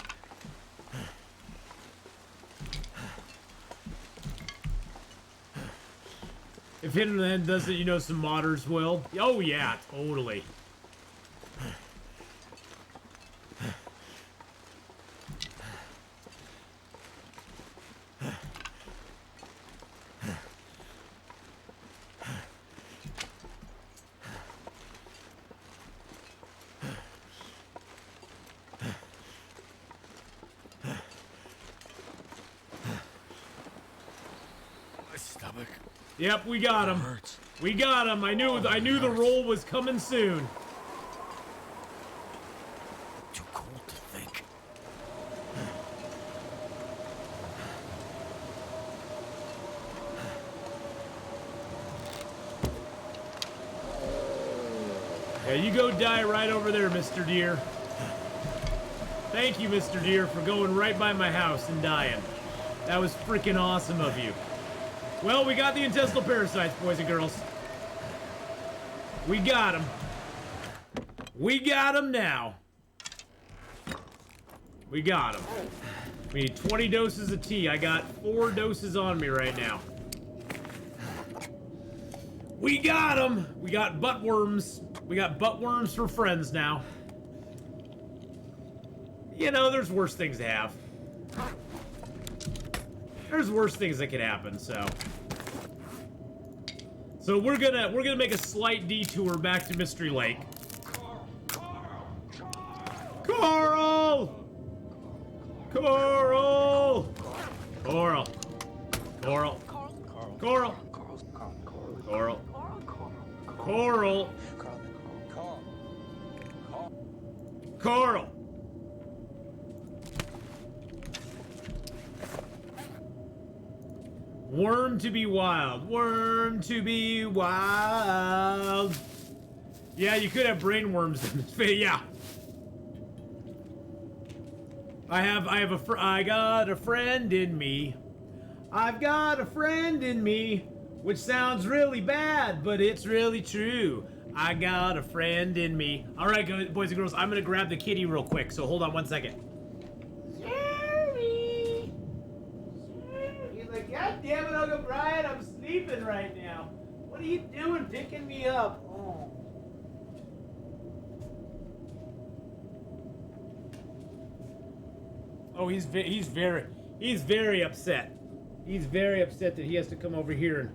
If Hinterland does it, you know some modders will. Oh, yeah, totally. Yep, we got him. We got him. I knew the roll was coming soon. Too cold to think. Yeah, you go die right over there, Mr. Deer. Thank you, Mr. Deer, for going right by my house and dying. That was freaking awesome of you. Well, we got the intestinal parasites, boys and girls. We got them. We got them now. We got them. We need 20 doses of tea. I got 4 doses on me right now. We got them. We got butt worms. We got butt worms for friends now. You know, there's worse things to have. There's worse things that could happen, so. So we're gonna make a slight detour back to Mystery Lake. Coral! Coral! Coral! Coral! Coral! Coral! Coral! Coral! Worm to be wild. Worm to be wild. Yeah, you could have brain worms in this face. Yeah. I got a friend in me. I've got a friend in me. Which sounds really bad, but it's really true. I got a friend in me. All right, boys and girls, I'm gonna grab the kitty real quick, so hold on one second. Sorry. He's like, God damn it, Uncle Brian, I'm sleeping right now. What are you doing picking me up? Oh. Oh, he's very upset. He's very upset that he has to come over here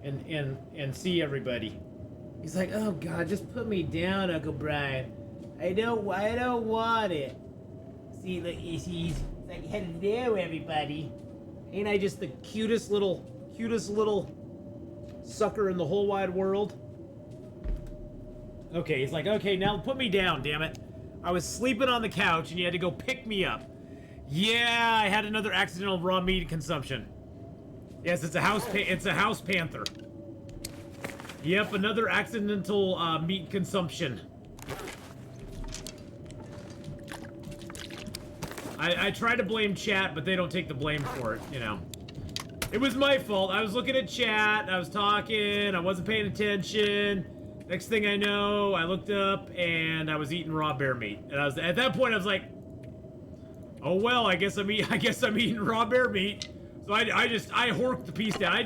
and see everybody. He's like, oh God, just put me down, Uncle Brian. I don't want it. See, look, he's like, hello, everybody. Ain't I just the cutest little sucker in the whole wide world? Okay, he's like, okay, now put me down, damn it. I was sleeping on the couch and you had to go pick me up. Yeah, I had another accidental raw meat consumption. Yes, it's a house panther. Yep, another accidental meat consumption. I try to blame chat, but they don't take the blame for it, you know. It was my fault. I was looking at chat, I was talking, I wasn't paying attention. Next thing I know, I looked up and I was eating raw bear meat. And at that point I was like, oh well, I guess I'm eating raw bear meat. So I horked the piece down. I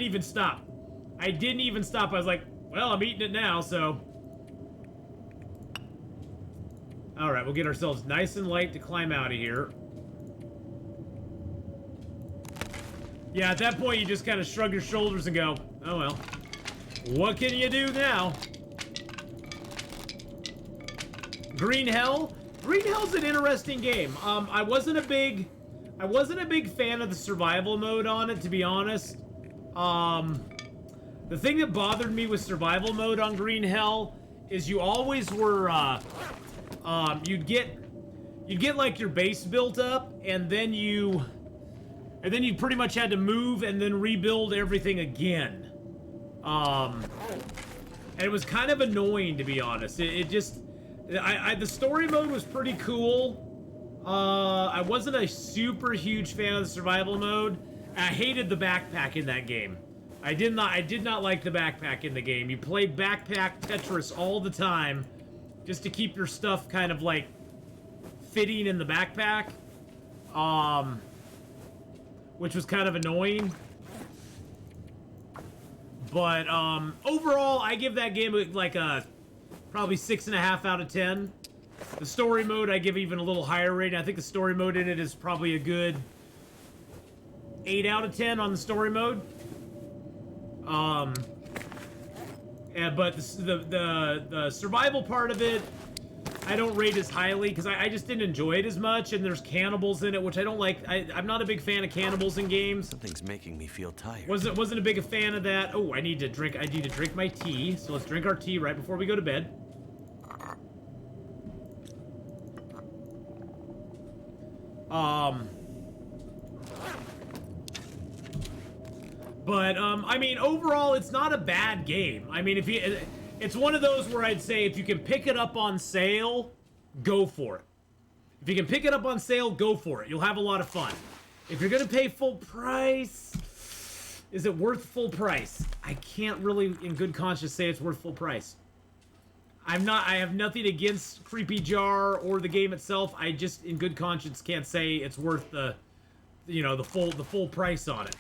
didn't even stop. I was like, well, I'm eating it now, so. Alright, we'll get ourselves nice and light to climb out of here. Yeah, at that point you just kind of shrug your shoulders and go, oh well. What can you do now? Green Hell? Green Hell's an interesting game. I wasn't a big fan of the survival mode on it, to be honest. The thing that bothered me with survival mode on Green Hell is you always were, you'd get like your base built up, and then you pretty much had to move and then rebuild everything again. And it was kind of annoying, to be honest. The story mode was pretty cool. I wasn't a super huge fan of the survival mode. I hated the backpack in that game. I did not like the backpack in the game. You played backpack Tetris all the time just to keep your stuff kind of like fitting in the backpack. Which was kind of annoying. But overall, I give that game like a probably 6.5 out of 10. The story mode, I give even a little higher rating. I think the story mode in it is probably a good 8 out of 10 on the story mode. Yeah, but the survival part of it, I don't rate as highly because I just didn't enjoy it as much, and there's cannibals in it, which I don't like. I'm not a big fan of cannibals in games. Something's making me feel tired. Wasn't a big fan of that. Oh, I need to drink my tea. So let's drink our tea right before we go to bed. But I mean, overall, it's not a bad game. I mean, it's one of those where I'd say if you can pick it up on sale, go for it. If you can pick it up on sale, go for it. You'll have a lot of fun. If you're gonna pay full price, is it worth full price? I can't really, in good conscience, say it's worth full price. I have nothing against Creepy Jar or the game itself. I just, in good conscience, can't say it's worth the full price on it.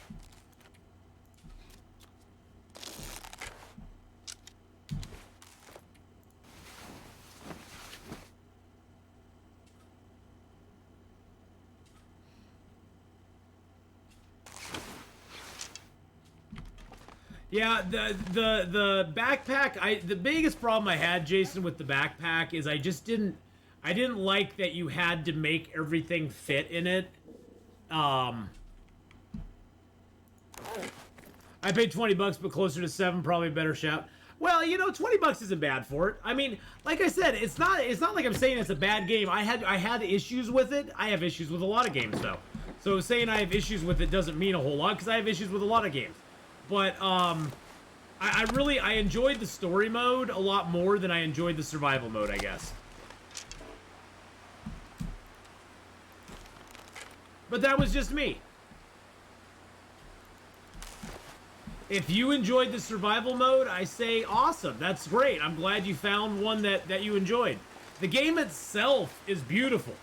Yeah, the backpack, the biggest problem I had, Jason, with the backpack is I didn't like that you had to make everything fit in it. I paid $20, but closer to 7, probably a better shout. Well, you know, $20 isn't bad for it. I mean, like I said, it's not like I'm saying it's a bad game. I had issues with it. I have issues with a lot of games, though. So saying I have issues with it doesn't mean a whole lot, because I have issues with a lot of games. But, I enjoyed the story mode a lot more than I enjoyed the survival mode, I guess. But that was just me. If you enjoyed the survival mode, I say awesome. That's great. I'm glad you found one that you enjoyed. The game itself is beautiful.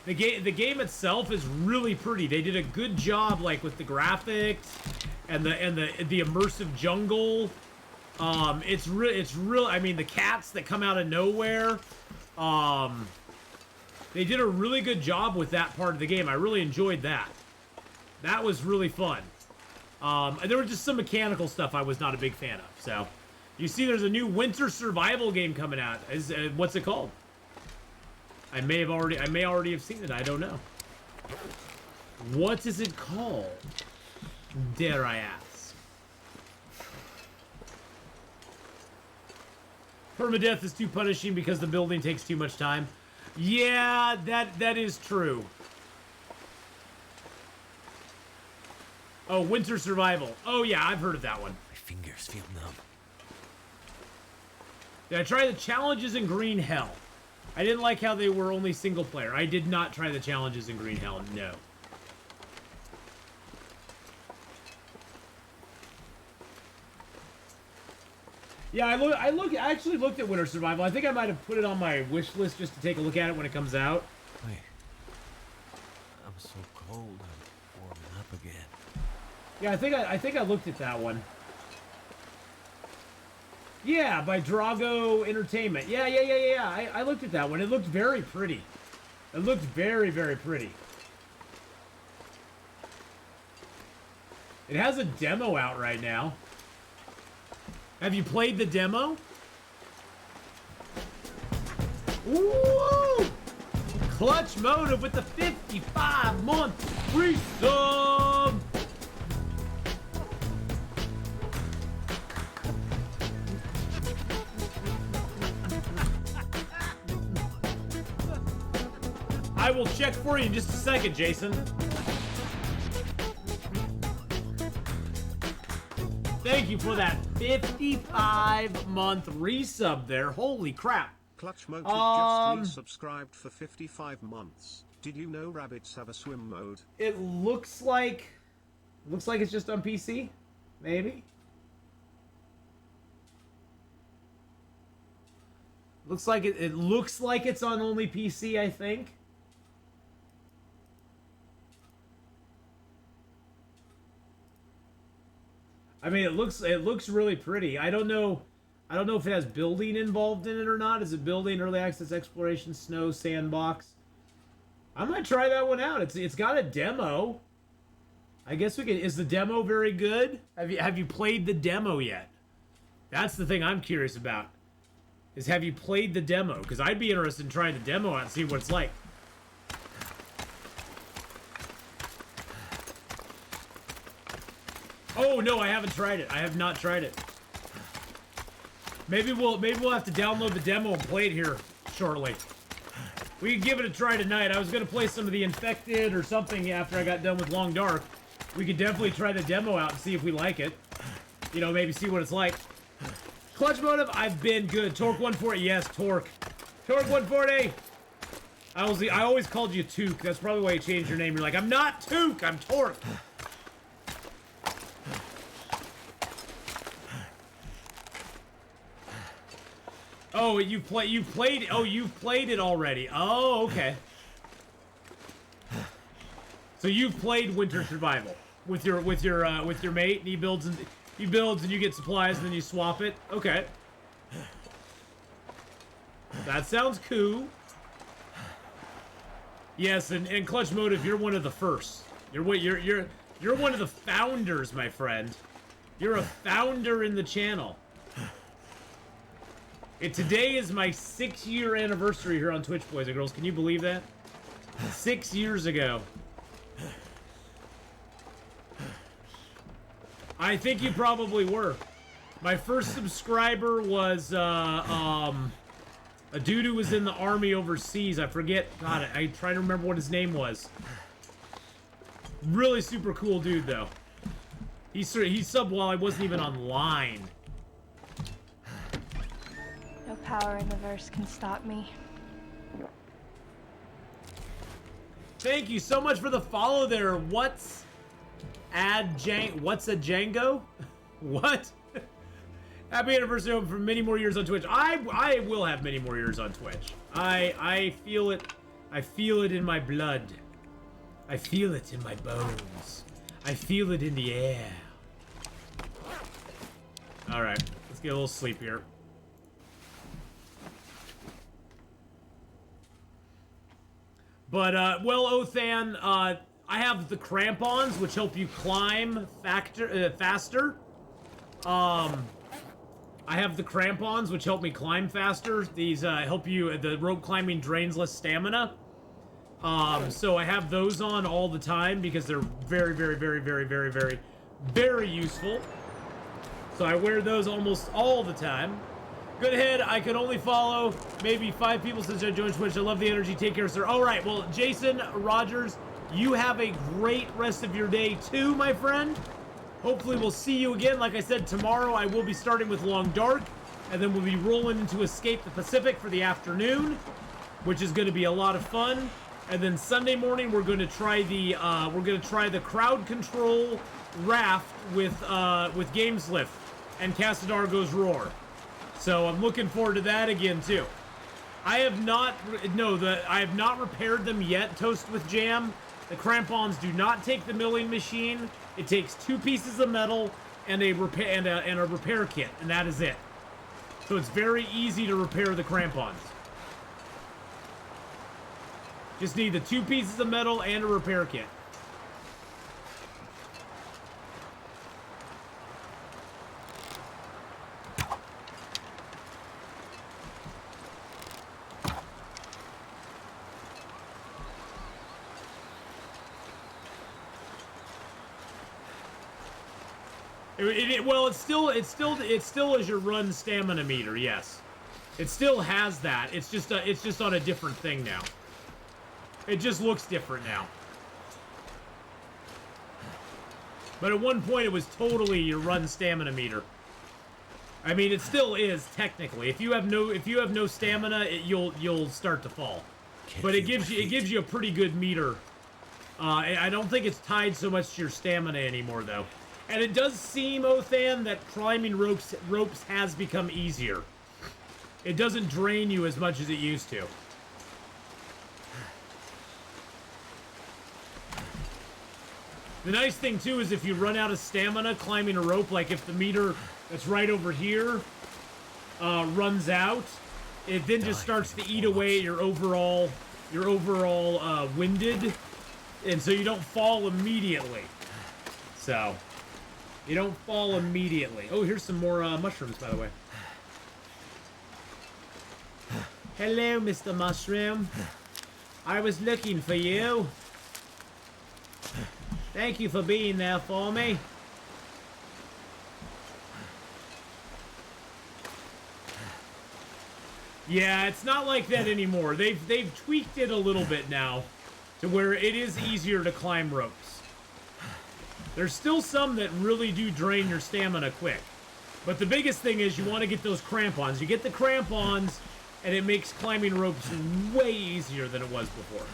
The game itself is really pretty. They did a good job, like, with the graphics and the immersive jungle. It's real. I mean, the cats that come out of nowhere. They did a really good job with that part of the game. I really enjoyed that. That was really fun. There was just some mechanical stuff I was not a big fan of. So, you see, there's a new winter survival game coming out. What's it called? I may already have seen it. I don't know. What is it called? Dare I ask? Permadeath is too punishing because the building takes too much time. Yeah, that is true. Oh, Winter Survival. Oh yeah, I've heard of that one. My fingers feel numb. Did I try the challenges in Green Hell? I didn't like how they were only single player. I did not try the challenges in Green Hell, no. Yeah, I actually looked at Winter Survival. I think I might have put it on my wish list just to take a look at it when it comes out. Wait. I'm so cold. I'm warming up again. Yeah, I think I looked at that one. Yeah, by Drago Entertainment. Yeah. I looked at that one. It looked very pretty. It looked very, very pretty. It has a demo out right now. Have you played the demo? Woo! Clutch Motive with the 55-month free sub! I will check for you in just a second, Jason. Thank you for that 55-month resub there. Holy crap. Clutch Motive just resubscribed for 55 months. Did you know rabbits have a swim mode? It looks like it's just on PC, maybe. Looks like it looks like it's on only PC, I think. I mean, it looks really pretty. I don't know if it has building involved in it or not. Is it building, early access, exploration, snow, sandbox? I might try that one out. It's got a demo. I guess we can. Is the demo very good? Have you played the demo yet? That's the thing I'm curious about. Is have you played the demo? Because I'd be interested in trying the demo out and see what it's like. Oh no, I haven't tried it. I have not tried it. Maybe we'll have to download the demo and play it here shortly. We could give it a try tonight. I was gonna play some of the Infected or something after I got done with Long Dark. We could definitely try the demo out and see if we like it. You know, maybe see what it's like. Clutch Motive, I've been good. Torque 140, yes, Torque. Torque 140. I always called you Took. That's probably why you changed your name. You're like, I'm not Took, I'm Torque. Oh, you've played it already. Oh, okay. So you've played Winter Survival with your mate, and he builds and you get supplies, and then you swap it. Okay. That sounds cool. Yes, and Clutch Motive, you're one of the first. You're one of the founders, my friend. You're a founder in the channel. Today is my 6-year anniversary here on Twitch, boys and girls. Can you believe that? 6 years ago. I think you probably were. My first subscriber was a dude who was in the army overseas. I forget. God, I try to remember what his name was. Really super cool dude, though. He subbed while I wasn't even online. No power in the verse can stop me. Thank you so much for the follow there. What's a Django? What? Happy anniversary for many more years on Twitch. I will have many more years on Twitch. I feel it. I feel it in my blood. I feel it in my bones. I feel it in the air. All right, let's get a little sleep here. But, well, Othan, I have the crampons, which help you climb faster. I have the crampons, which help me climb faster. These, help you, the rope climbing drains less stamina. So I have those on all the time because they're very, very, very, very, very, very, very useful. So I wear those almost all the time. Good ahead. I could only follow maybe 5 people since I joined Twitch. I love the energy. Take care, sir. All right. Well, Jason Rogers, you have a great rest of your day too, my friend. Hopefully we'll see you again. Like I said, tomorrow I will be starting with Long Dark, and then we'll be rolling into Escape the Pacific for the afternoon, which is going to be a lot of fun. And then Sunday morning we're going to try the crowd control raft with Gameslift and Castadargo's Roar. So I'm looking forward to that again too. I have not repaired them yet, Toast with Jam. The crampons do not take the milling machine. It takes 2 pieces of metal and a repair kit, and that is it. So it's very easy to repair the crampons. Just need the 2 pieces of metal and a repair kit. It still is your run stamina meter. Yes, it still has that. It's just on a different thing now. It just looks different now. But at one point it was totally your run stamina meter. I mean, it still is technically. If you have no stamina, you'll start to fall. But it gives you a pretty good meter. I don't think it's tied so much to your stamina anymore though. And it does seem, Othan, that climbing ropes has become easier. It doesn't drain you as much as it used to. The nice thing too is if you run out of stamina climbing a rope, like if the meter that's right over here runs out, it then just starts to eat away at your overall winded, and so you don't fall immediately. So you don't fall immediately. Oh, here's some more mushrooms, by the way. Hello, Mr. Mushroom. I was looking for you. Thank you for being there for me. Yeah, it's not like that anymore. They've tweaked it a little bit now to where it is easier to climb ropes. There's still some that really do drain your stamina quick. But the biggest thing is you want to get those crampons. You get the crampons, and it makes climbing ropes way easier than it was before.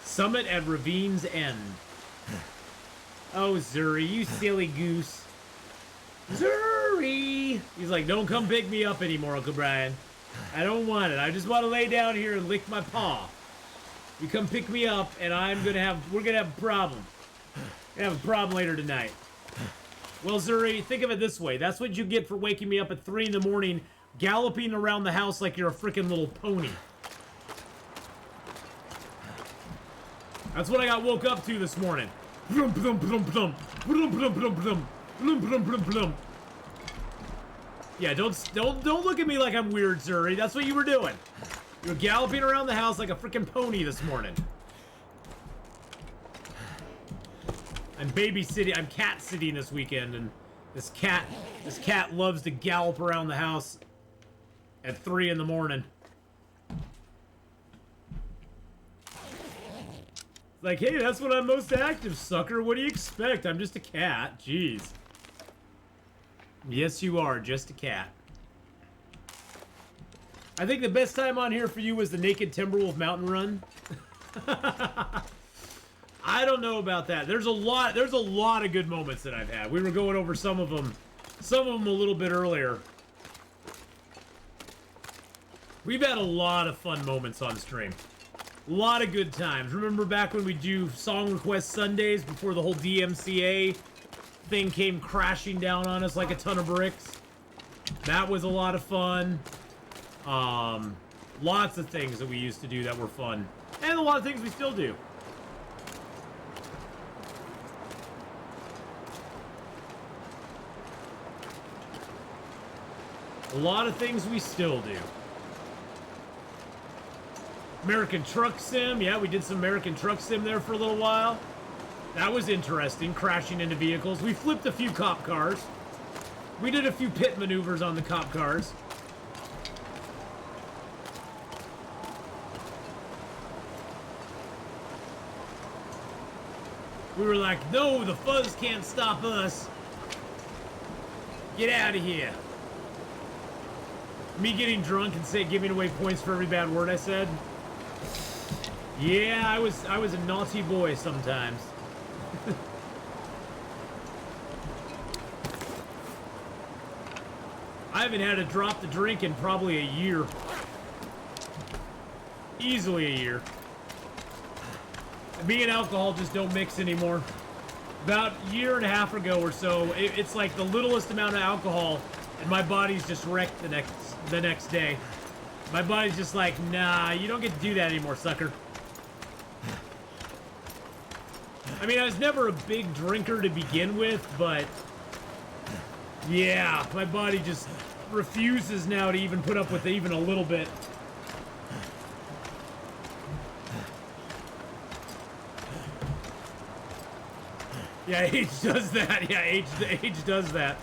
Summit at Ravine's End. Oh, Zuri, you silly goose. Zuri! He's like, don't come pick me up anymore, Uncle Brian. I don't want it. I just want to lay down here and lick my paw. You come pick me up, and we're gonna have a problem. We're gonna have a problem later tonight. Well, Zuri, think of it this way. That's what you get for waking me up at 3 in the morning, galloping around the house like you're a freaking little pony. That's what I got woke up to this morning. Yeah, don't look at me like I'm weird, Zuri. That's what you were doing. You were galloping around the house like a freaking pony this morning. I'm cat sitting this weekend, and this cat loves to gallop around the house at 3 in the morning. Like, hey, that's when I'm most active, sucker. What do you expect? I'm just a cat. Jeez. Yes, you are. Just a cat. I think the best time on here for you was the Naked Timberwolf Mountain Run. I don't know about that. There's a lot of good moments that I've had. We were going over some of them a little bit earlier. We've had a lot of fun moments on stream. A lot of good times. Remember back when we do Song Request Sundays before the whole DMCA thing came crashing down on us like a ton of bricks? That was a lot of fun. Lots of things that we used to do that were fun. And a lot of things we still do. A lot of things we still do. American Truck Sim. Yeah, we did some American Truck Sim there for a little while. That was interesting, crashing into vehicles. We flipped a few cop cars. We did a few pit maneuvers on the cop cars. We were like, no, the fuzz can't stop us. Get out of here. Me getting drunk and giving away points for every bad word I said. Yeah, I was a naughty boy sometimes. I haven't had a drop to drink in probably a year. Easily a year. Me and alcohol just don't mix anymore. About a year and a half ago or so, it's like the littlest amount of alcohol, and my body's just wrecked the next day. My body's just like, nah, you don't get to do that anymore, sucker. I mean, I was never a big drinker to begin with, but yeah, my body just refuses now to even put up with even a little bit. Yeah, age does that. Yeah, age does that.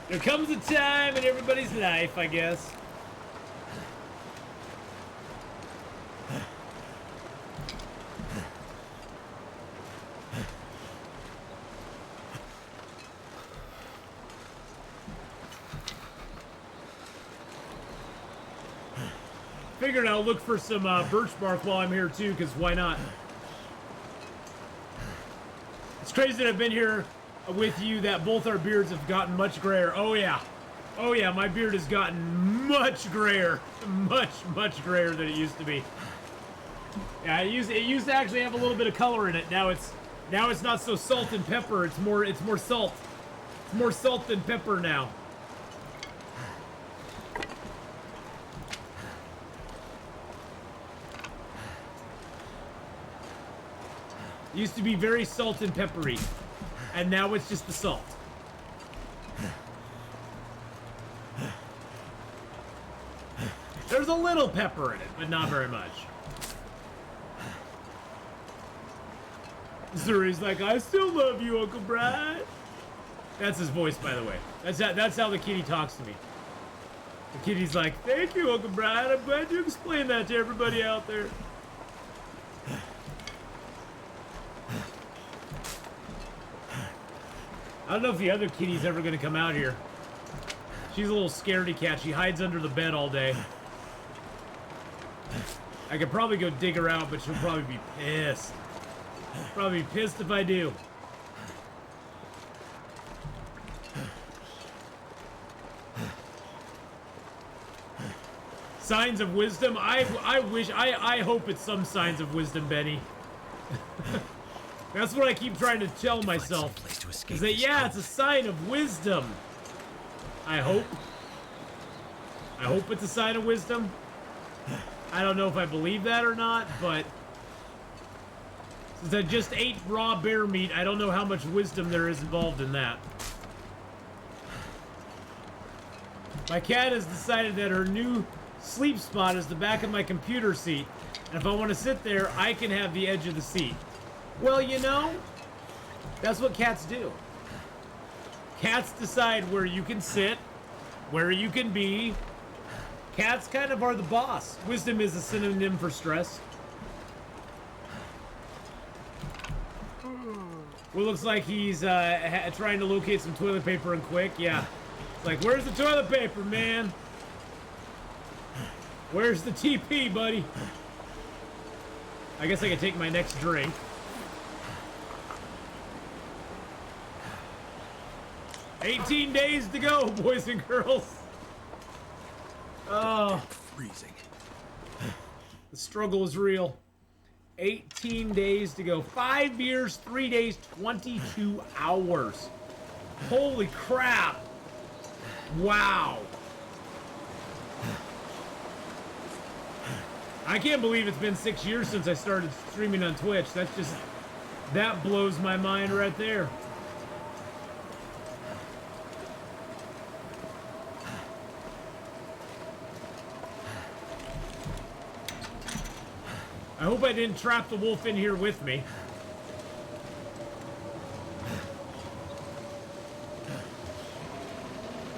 There comes a time in everybody's life, I guess. Figured I'll look for some birch bark while I'm here too, because why not? It's crazy that I've been here with you that both our beards have gotten much grayer. Oh yeah. Oh yeah, my beard has gotten much grayer. Much grayer than it used to be. Yeah, it used to actually have a little bit of color in it. Now it's not so salt and pepper. It's more salt. It's more salt than pepper now. It used to be very salt and peppery, and now it's just the salt. There's a little pepper in it, but not very much. Zuri's like, I still love you, Uncle Brad. That's his voice, by the way. That's how the kitty talks to me. The kitty's like, thank you, Uncle Brad. I'm glad you explained that to everybody out there. I don't know if the other kitty's ever gonna come out here. She's a little scaredy cat. She hides under the bed all day. I could probably go dig her out, but she'll probably be pissed. Probably be pissed if I do. Signs of wisdom? I wish, I hope it's some signs of wisdom, Benny. That's what I keep trying to tell myself. Is that, yeah, it's a sign of wisdom. I hope. I hope it's a sign of wisdom. I don't know if I believe that or not, but since I just ate raw bear meat, I don't know how much wisdom there is involved in that. My cat has decided that her new sleep spot is the back of my computer seat. And if I want to sit there, I can have the edge of the seat. Well, you know, that's what cats do. Cats decide where you can sit, where you can be. Cats kind of are the boss. Wisdom is a synonym for stress. Well, looks like he's trying to locate some toilet paper and quick. Yeah. It's like, where's the toilet paper, man? Where's the TP, buddy? I guess I can take my next drink. "18 days to go, boys and girls." Oh, Freezing. the struggle is real. 18 days to go. 5 years, 3 days, 22 hours. Holy crap. Wow. I can't believe it's been 6 years since I started streaming on Twitch. That blows my mind right there. I hope I didn't trap the wolf in here with me.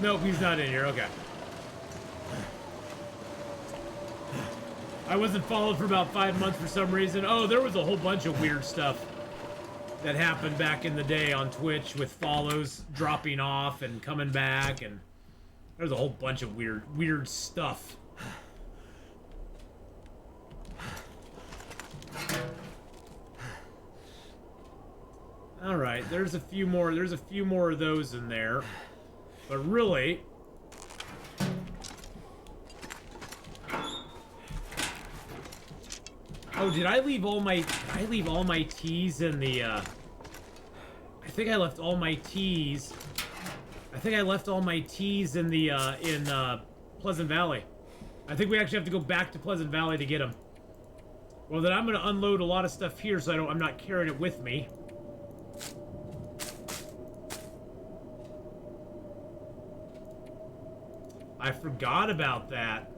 Nope, he's not in here. Okay. I wasn't followed for about 5 months for some reason. Oh, there was a whole bunch of weird stuff that happened back in the day on Twitch with follows dropping off and coming back, and there's a whole bunch of weird stuff. All right, there's a few more of those in there. But really, oh, did I leave all my teas in the I think I left all my teas. I think I left all my teas in the Pleasant Valley. I think we actually have to go back to Pleasant Valley to get them. Well, then I'm going to unload a lot of stuff here so I'm not carrying it with me. I forgot about that.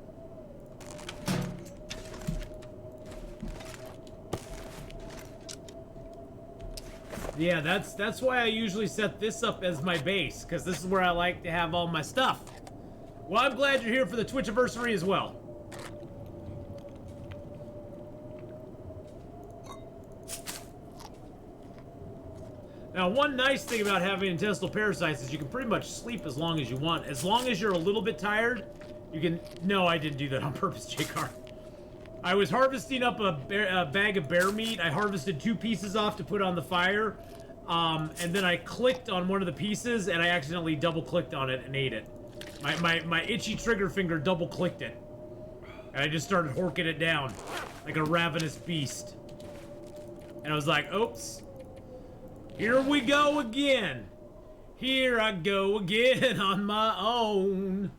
Yeah, that's why I usually set this up as my base, because this is where I like to have all my stuff. Well, I'm glad you're here for the Twitchiversary as well. Now, one nice thing about having intestinal parasites is you can pretty much sleep as long as you want. As long as you're a little bit tired, you can... No, I didn't do that on purpose, J-Car. I was harvesting up a bag of bear meat. I harvested 2 pieces off to put on the fire. And then I clicked on one of the pieces, and I accidentally double-clicked on it and ate it. My itchy trigger finger double-clicked it. And I just started horking it down like a ravenous beast. And I was like, oops. Here we go again. Here I go again on my own.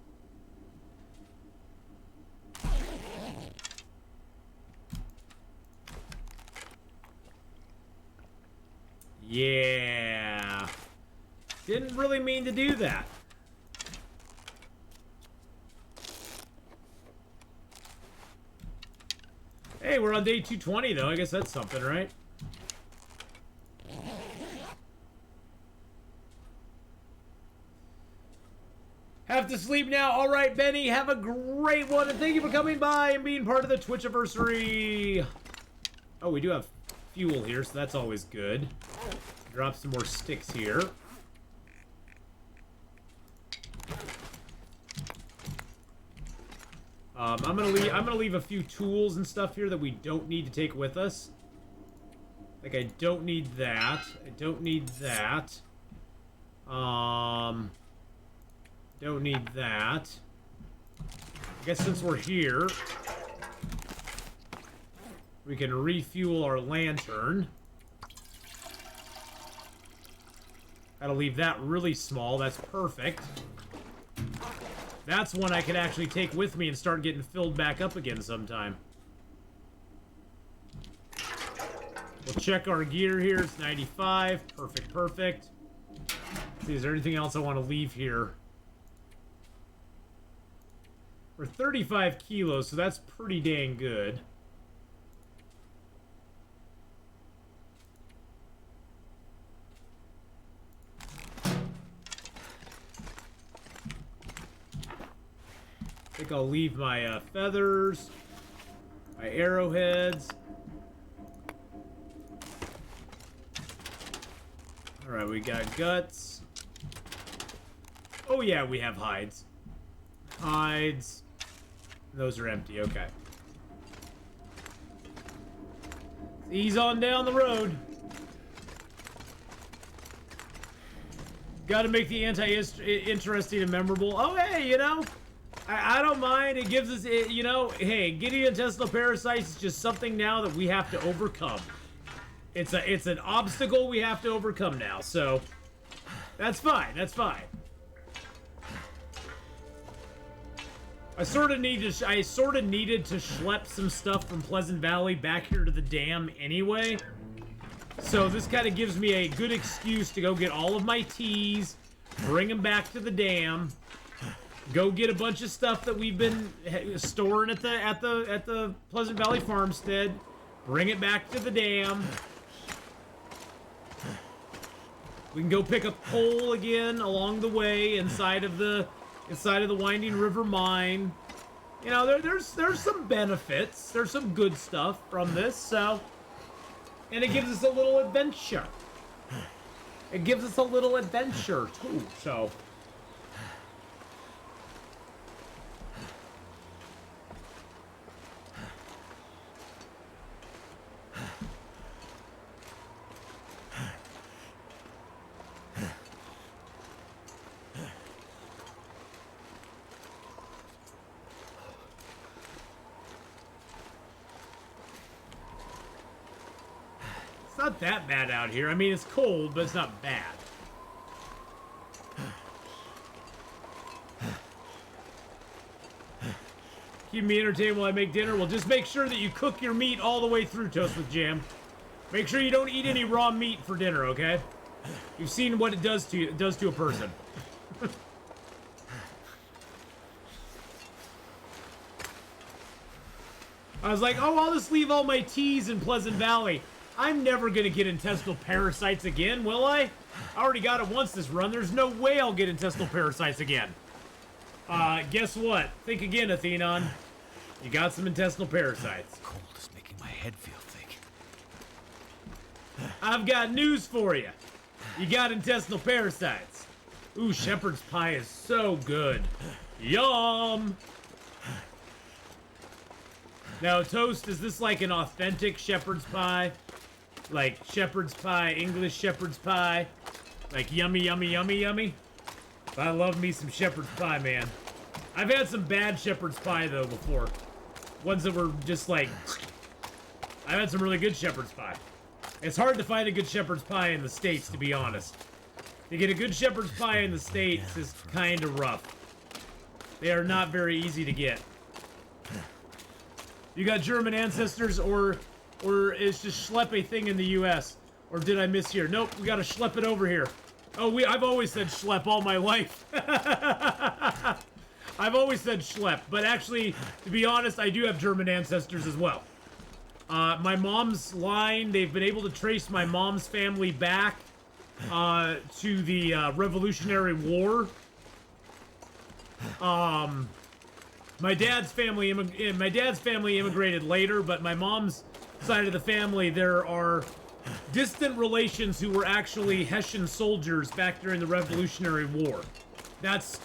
Yeah. Didn't really mean to do that. Hey, we're on day 220 though. I guess that's something, right? Have to sleep now. All right, Benny, have a great one, and thank you for coming by and being part of the Twitchiversary. Oh, we do have fuel here, so that's always good. Drop some more sticks here. I'm gonna leave a few tools and stuff here that we don't need to take with us. Like, I don't need that. I don't need that. Don't need that. I guess since we're here, we can refuel our lantern. Gotta leave that really small. That's perfect. That's one I could actually take with me and start getting filled back up again sometime. We'll check our gear here. It's 95. Perfect, perfect. Let's see, is there anything else I want to leave here? We're 35 kilos, so that's pretty dang good. I think I'll leave my feathers, my arrowheads. Alright, we got guts. Oh yeah, we have hides. Hides. Those are empty, okay. Ease on down the road. Gotta make the anti-interesting and memorable. Oh, hey, you know, I don't mind. It gives us, you know, hey, getting intestinal parasites is just something now that we have to overcome. It's an obstacle we have to overcome now, so that's fine, that's fine. I sort of needed to schlep some stuff from Pleasant Valley back here to the dam anyway. So this kind of gives me a good excuse to go get all of my teas, bring them back to the dam, go get a bunch of stuff that we've been storing at the Pleasant Valley farmstead, Bring it back to the dam. We can go pick up coal again along the way inside of the Winding River mine. You know, there's some benefits. There's some good stuff from this, so. And it gives us a little adventure. It gives us a little adventure, too, so. It's not that bad out here. I mean, it's cold, but it's not bad. Keep me entertained while I make dinner. Well, just make sure that you cook your meat all the way through, Toast with Jam. Make sure you don't eat any raw meat for dinner, okay? You've seen what it does to you. It does to a person. I was like, oh, I'll just leave all my teas in Pleasant Valley. I'm never gonna get intestinal parasites again, will I? I already got it once this run. There's no way I'll get intestinal parasites again. Guess what? Think again, Atheenon. You got some intestinal parasites. Cold is making my head feel thick. I've got news for you. You got intestinal parasites. Ooh, shepherd's pie is so good. Yum! Now, Toast, is this like an authentic shepherd's pie? Like shepherd's pie, English shepherd's pie? Like yummy, yummy, yummy, yummy? I love me some shepherd's pie, man. I've had some bad shepherd's pie, though, before. Ones that were just like... I've had some really good shepherd's pie. It's hard to find a good shepherd's pie in the States, to be honest. To get a good shepherd's pie in the States is kind of rough. They are not very easy to get. You got German ancestors, or is just schlep a thing in the U.S.? Or did I miss here? Nope, we gotta schlep it over here. Oh, I've always said schlep all my life. I've always said schlep, but actually, to be honest, I do have German ancestors as well. My mom's line, they've been able to trace my mom's family back to the Revolutionary War. My dad's family immigrated later, but my mom's side of the family, there are distant relations who were actually Hessian soldiers back during the Revolutionary War. That's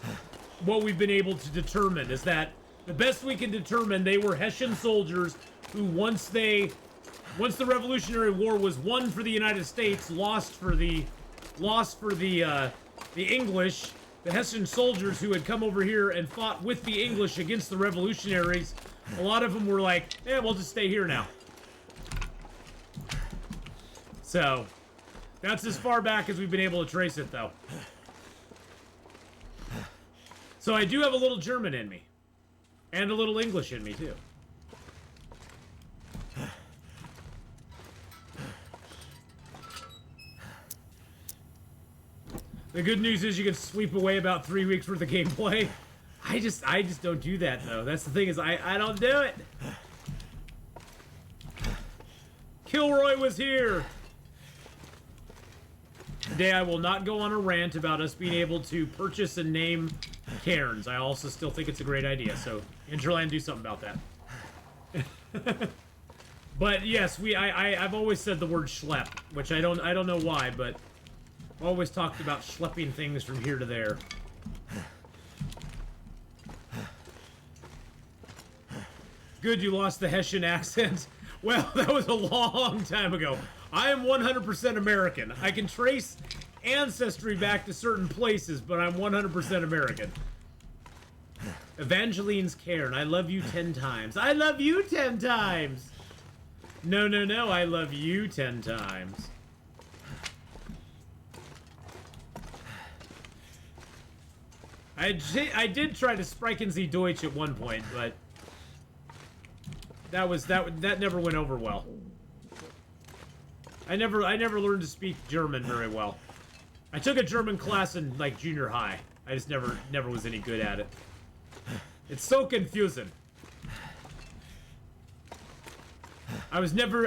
what we've been able to determine, is that the best we can determine, they were Hessian soldiers who once the Revolutionary War was won for the United States, lost for the English, the Hessian soldiers who had come over here and fought with the English against the revolutionaries, a lot of them were like, yeah, we'll just stay here now. So, that's as far back as we've been able to trace it, though. So I do have a little German in me. And a little English in me, too. The good news is you can sweep away about 3 weeks worth of gameplay. I just don't do that, though. That's the thing, is I don't do it. Kilroy was here. Today I will not go on a rant about us being able to purchase and name cairns. I also still think it's a great idea, so Interland, do something about that. But yes, I've always said the word schlep, which I don't know why, but I've always talked about schlepping things from here to there. Good, you lost the Hessian accent. Well, that was a long time ago. I am 100% American. I can trace ancestry back to certain places, but I'm 100% American. Evangeline's Cairn. I love you 10 times. I love you 10 times! No, no, no. I love you 10 times. I did try to Sprechen Sie Deutsch at one point, but that never went over well. I never learned to speak German very well. I took a German class in like junior high. I just never was any good at it. It's so confusing. I was never,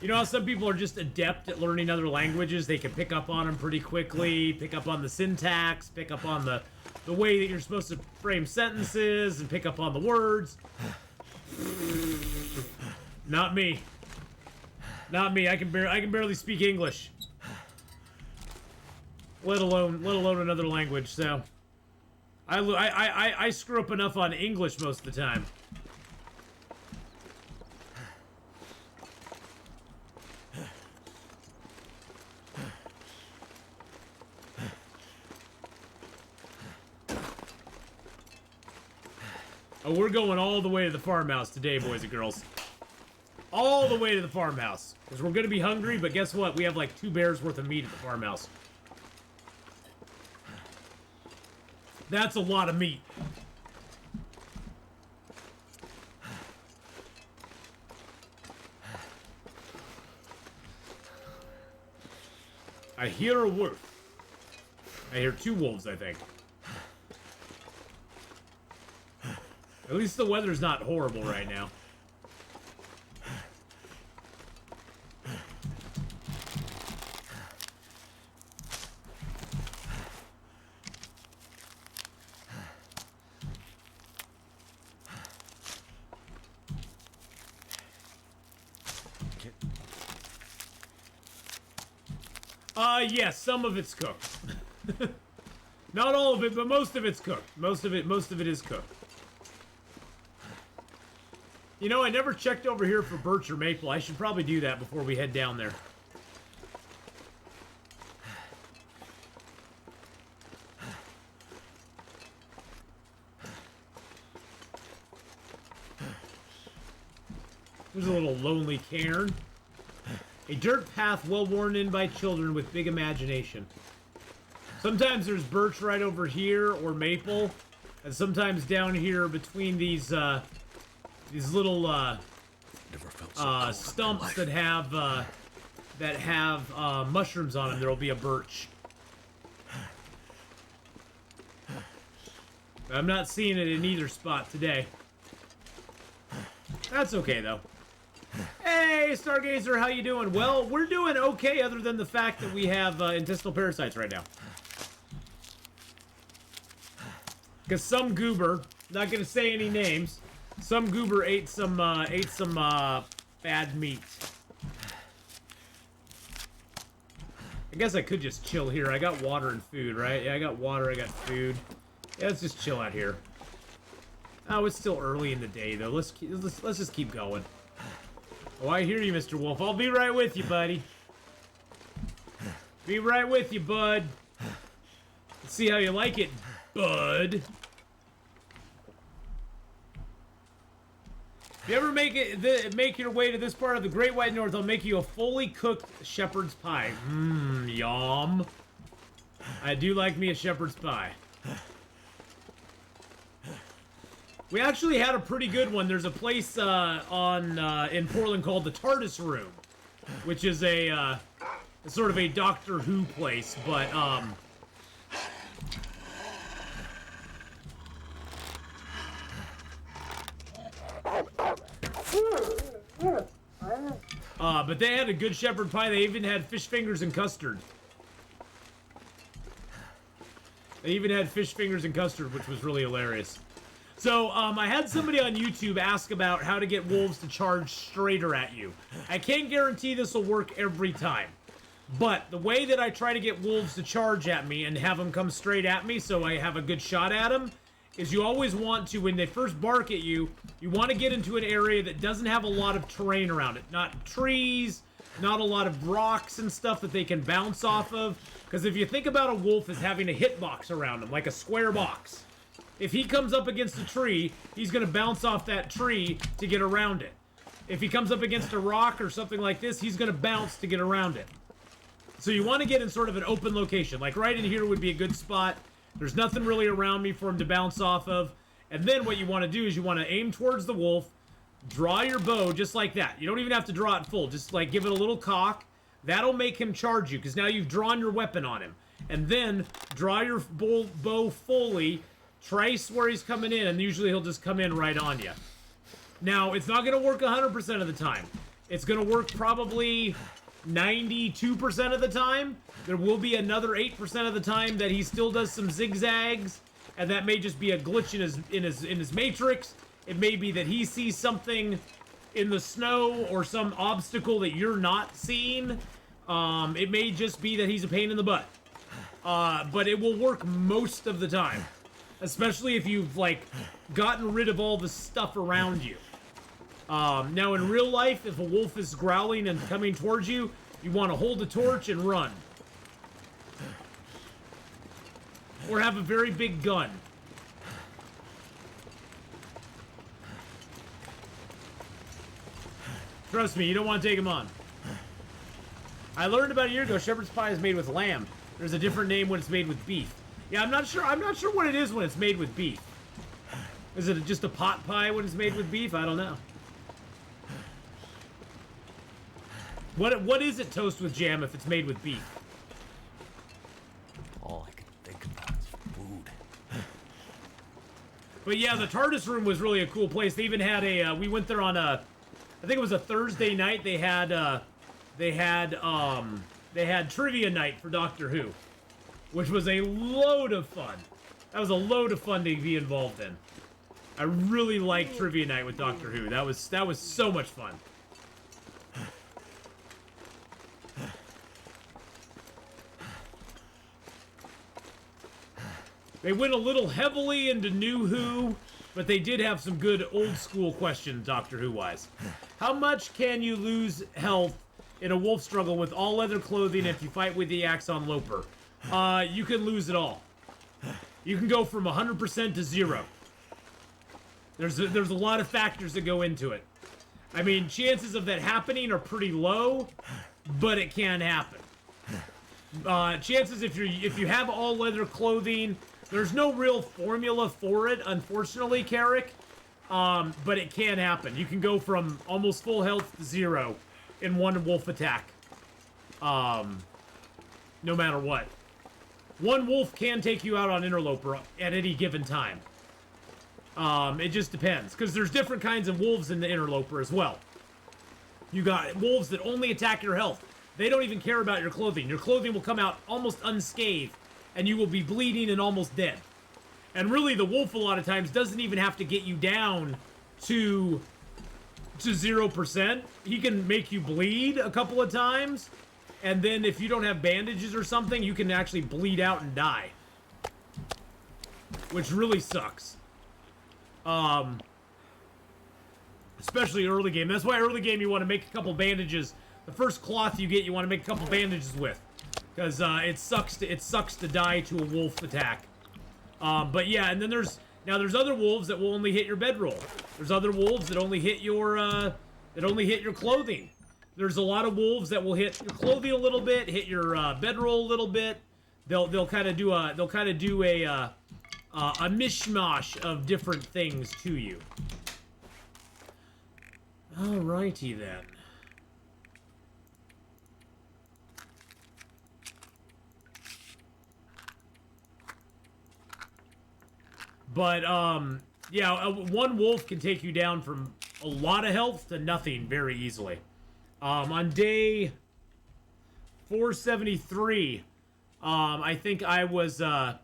you know how some people are just adept at learning other languages? They can pick up on them pretty quickly, pick up on the syntax, pick up on the way that you're supposed to frame sentences, and pick up on the words. Not me. Not me. I can barely speak English. Let alone another language, so I screw up enough on English most of the time. Oh, we're going all the way to the farmhouse today, boys and girls. All the way to the farmhouse. Because we're going to be hungry, but guess what? We have like 2 bears worth of meat at the farmhouse. That's a lot of meat. I hear a wolf. I hear 2 wolves, I think. At least the weather's not horrible right now. Yes, some of it's cooked. Not all of it, but most of it's cooked. Most of it is cooked. You know, I never checked over here for birch or maple. I should probably do that before we head down there. There's a little lonely cairn. A dirt path well worn in by children with big imagination. Sometimes there's birch right over here, or maple, and sometimes down here between these little stumps that have mushrooms on them, there'll be a birch. I'm not seeing it in either spot today. That's okay though. Hey, Stargazer, how you doing? Well, we're doing okay other than the fact that we have intestinal parasites right now. Because some goober, not gonna say any names, some goober ate some bad meat. I guess I could just chill here. I got water and food, right? Yeah, I got water, I got food. Yeah, let's just chill out here. Oh, it's still early in the day though. Let's just keep going. Oh, I hear you, Mr. Wolf. I'll be right with you, buddy. Be right with you, bud. Let's see how you like it, bud. If you ever make your way to this part of the Great White North, I'll make you a fully cooked shepherd's pie. Mmm, yum. I do like me a shepherd's pie. We actually had a pretty good one. There's a place in Portland called the TARDIS Room, which is a sort of a Doctor Who place, but but they had a good shepherd pie. They even had fish fingers and custard. They even had fish fingers and custard, which was really hilarious. So, I had somebody on YouTube ask about how to get wolves to charge straighter at you. I can't guarantee this will work every time. But the way that I try to get wolves to charge at me and have them come straight at me so I have a good shot at them is you always want to, when they first bark at you, you want to get into an area that doesn't have a lot of terrain around it. Not trees, not a lot of rocks and stuff that they can bounce off of. Because if you think about a wolf as having a hitbox around him, like a square box, if he comes up against a tree, he's going to bounce off that tree to get around it. If he comes up against a rock or something like this, he's going to bounce to get around it. So you want to get in sort of an open location. Like right in here would be a good spot. There's nothing really around me for him to bounce off of. And then what you want to do is you want to aim towards the wolf, draw your bow just like that. You don't even have to draw it full. Just like give it a little cock. That'll make him charge you because now you've drawn your weapon on him. And then draw your bow fully. Trace where he's coming in, and usually he'll just come in right on you. Now, it's not going to work 100% of the time. It's going to work probably 92% of the time. There will be another 8% of the time that he still does some zigzags, and that may just be a glitch in his matrix. It may be that he sees something in the snow or some obstacle that you're not seeing. It may just be that he's a pain in the butt. But it will work most of the time. Especially if you've, like, gotten rid of all the stuff around you. Now, in real life, if a wolf is growling and coming towards you, you want to hold a torch and run. Or have a very big gun. Trust me, you don't want to take him on. I learned about a year ago, shepherd's pie is made with lamb. There's a different name when it's made with beef. Yeah, I'm not sure what it is when it's made with beef. Is it just a pot pie when it's made with beef? I don't know. What is it, toast with jam, if it's made with beef? All I can think about is food. But yeah, the TARDIS room was really a cool place. They even had a, we went there on a, I think it was a Thursday night. They had trivia night for Doctor Who, which was a load of fun. That was a load of fun to be involved in. I really liked trivia night with Doctor Who. That was so much fun. They went a little heavily into New Who, but they did have some good old school questions, Doctor Who-wise. How much can you lose health in a wolf struggle with all leather clothing if you fight with the Interloper? You can lose it all. You can go from 100% to 0. There's a lot of factors that go into it. I mean, chances of that happening are pretty low, but it can happen. Chances if you have all leather clothing, there's no real formula for it, unfortunately, Carrick. But it can happen. You can go from almost full health to 0 in one wolf attack. No matter what. One wolf can take you out on Interloper at any given time. It just depends, because there's different kinds of wolves in the Interloper as well. You got wolves that only attack your health. They don't even care about your clothing. Your clothing will come out almost unscathed, and you will be bleeding and almost dead. And really, the wolf a lot of times doesn't even have to get you down to 0%. He can make you bleed a couple of times, and then if you don't have bandages or something, you can actually bleed out and die. Which really sucks. Especially early game. That's why early game you want to make a couple bandages. The first cloth you get, you want to make a couple bandages with. Because it sucks to die to a wolf attack. But yeah, and then there's other wolves that will only hit your bedroll. There's other wolves that only hit your clothing. There's a lot of wolves that will hit your clothing a little bit, hit your bedroll a little bit. They'll kind of do a mishmash of different things to you. Alrighty then. But, yeah, one wolf can take you down from a lot of health to nothing very easily. On day 473, I think I was, I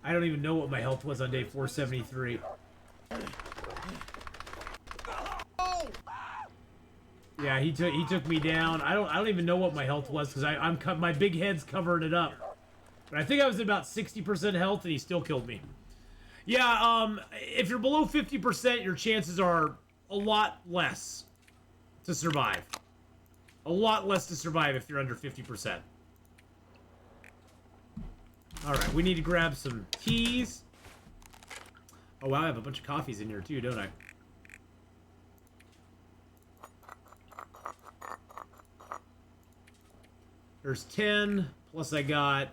don't even know what my health was on day 473. Yeah, he took me down. I don't even know what my health was, because my big head's covering it up. But I think I was at about 60% health, and he still killed me. Yeah, if you're below 50%, your chances are a lot less to survive. A lot less to survive if you're under 50%. Alright, we need to grab some teas. Oh wow, I have a bunch of coffees in here too, don't I? There's 10, plus I got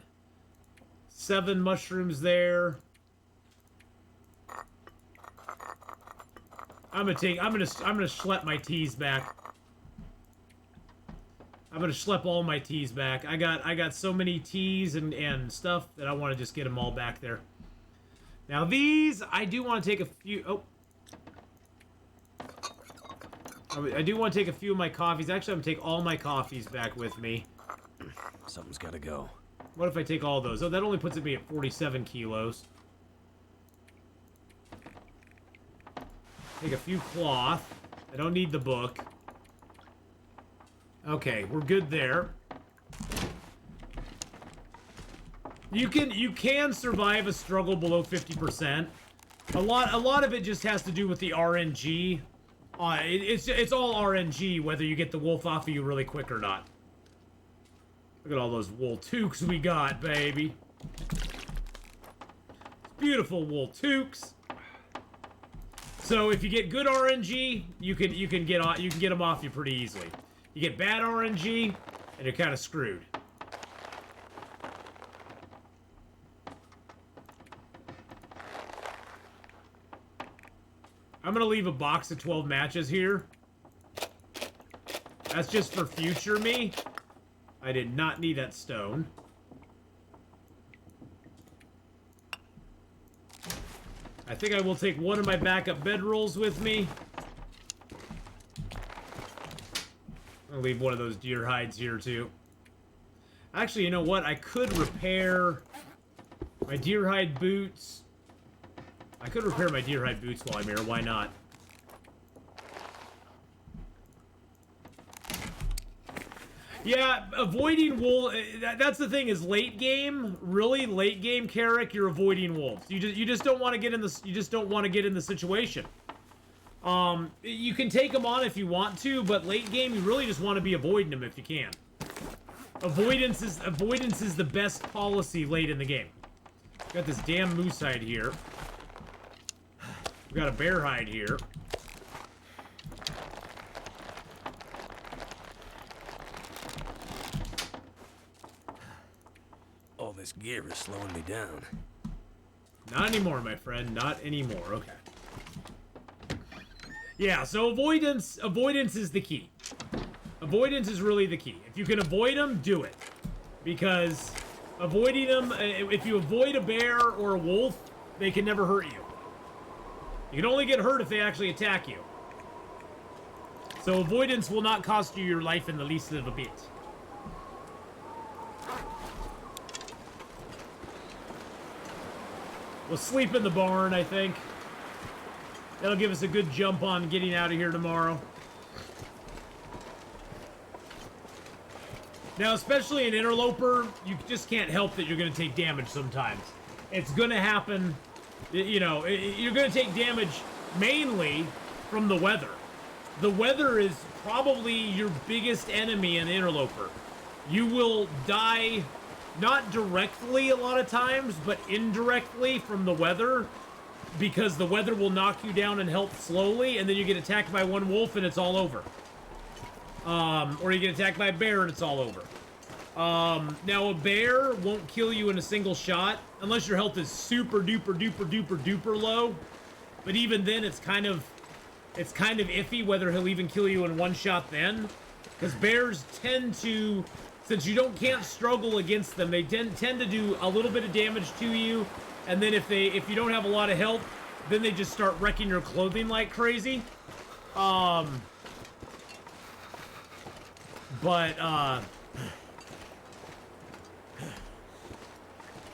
7 mushrooms there. I'm gonna schlep my teas back. I'm gonna schlep all my teas back. I got so many teas and stuff that I want to just get them all back there. Now these, I do want to take a few... Oh. I do want to take a few of my coffees. Actually, I'm going to take all my coffees back with me. Something's gotta go. What if I take all those? Oh, that only puts me at 47 kilos. Take a few cloth. I don't need the book. Okay, we're good there. You can survive a struggle below 50%. A lot of it just has to do with the RNG. It's all RNG whether you get the wolf off of you really quick or not. Look at all those wool toques we got, baby. Beautiful wool toques. So if you get good RNG, you can get them off you pretty easily. You get bad RNG, and you're kind of screwed. I'm gonna leave a box of 12 matches here. That's just for future me. I did not need that stone. I think I will take one of my backup bedrolls with me. I'll leave one of those deer hides here too. Actually, you know what? I could repair my deer hide boots. I could repair my deer hide boots while I'm here. Why not? Yeah, avoiding wolves. That's the thing. Is late game, really late game, Carrick? You're avoiding wolves. You just don't want to get in this. You just don't want to get in the situation. You can take them on if you want to, but late game, you really just want to be avoiding them if you can. Avoidance is the best policy late in the game. Got this damn moose hide here. We got a bear hide here. All this gear is slowing me down. Not anymore, my friend. Not anymore. Okay. Yeah, so avoidance is the key. Avoidance is really the key. If you can avoid them, do it. Because avoiding them, if you avoid a bear or a wolf, they can never hurt you. You can only get hurt if they actually attack you. So avoidance will not cost you your life in the least little bit. We'll sleep in the barn, I think. That'll give us a good jump on getting out of here tomorrow. Now, especially in Interloper, you just can't help that you're going to take damage sometimes. It's going to happen, you know, you're going to take damage mainly from the weather. The weather is probably your biggest enemy in Interloper. You will die, not directly a lot of times, but indirectly from the weather, because the weather will knock you down and help slowly, and then you get attacked by one wolf and it's all over. Or you get attacked by a bear and it's all over. Now a bear won't kill you in a single shot, unless your health is super duper duper duper duper low. But even then, it's kind of iffy whether he'll even kill you in one shot then. Because bears tend to, since you can't struggle against them, they tend to do a little bit of damage to you. And then if you don't have a lot of health, then they just start wrecking your clothing like crazy.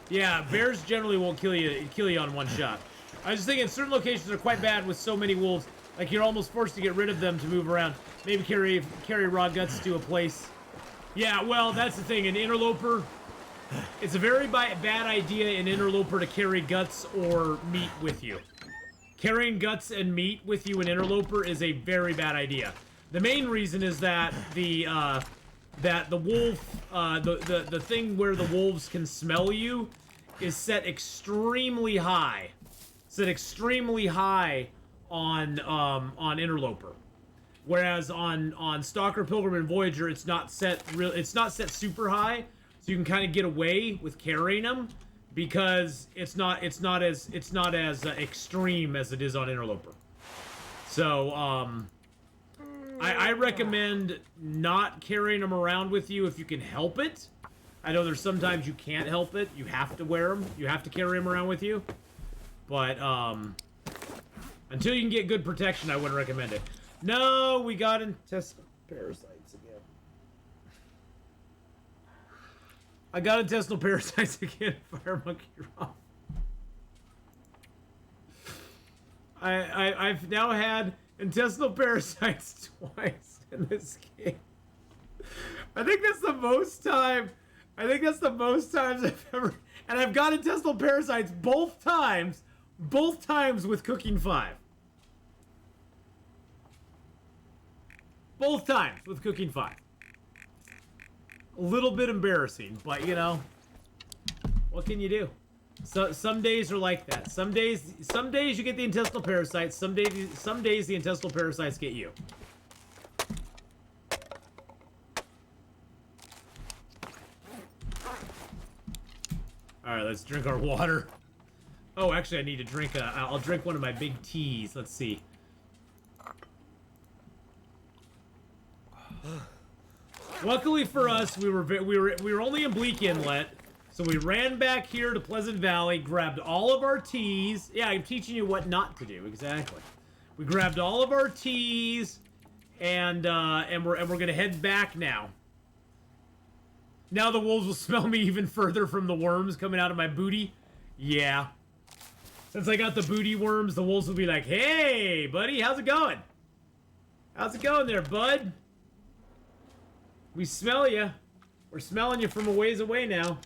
Yeah, bears generally won't kill you on one shot. I was just thinking certain locations are quite bad with so many wolves, like you're almost forced to get rid of them to move around. Maybe carry raw guts to a place. Yeah, well, that's the thing. In Interloper, it's a very bad idea in Interloper to carry guts or meat with you. Carrying guts and meat with you in Interloper is a very bad idea. The main reason is that the wolf, the thing where the wolves can smell you is set extremely high. Set extremely high on Interloper. Whereas on Stalker, Pilgrim, and Voyager, it's not set super high, so you can kind of get away with carrying them because it's not as extreme as it is on Interloper. So I recommend not carrying them around with you if you can help it. I know there's sometimes you can't help it. You have to wear them. You have to carry them around with you. But, until you can get good protection, I wouldn't recommend it. No, we got intestinal parasites again. I got intestinal parasites again, Fire Monkey Rock. I've now had intestinal parasites twice in this game. I think that's the most times I've ever... And I've got intestinal parasites both times with Cooking 5. Both times with Cooking 5. A little bit embarrassing, but you know, what can you do? So some days are like that. Some days you get the intestinal parasites. Some days the intestinal parasites get you. All right, let's drink our water. Oh, actually, I need to drink. I'll drink one of my big teas. Let's see. Luckily for us, we were only in Bleak Inlet, so we ran back here to Pleasant Valley, grabbed all of our teas. Yeah, I'm teaching you what not to do. Exactly. We grabbed all of our teas, and we're gonna head back now. Now the wolves will smell me even further from the worms coming out of my booty. Yeah. Since I got the booty worms, the wolves will be like, "Hey, buddy, how's it going? How's it going there, bud? We smell you. We're smelling you from a ways away now."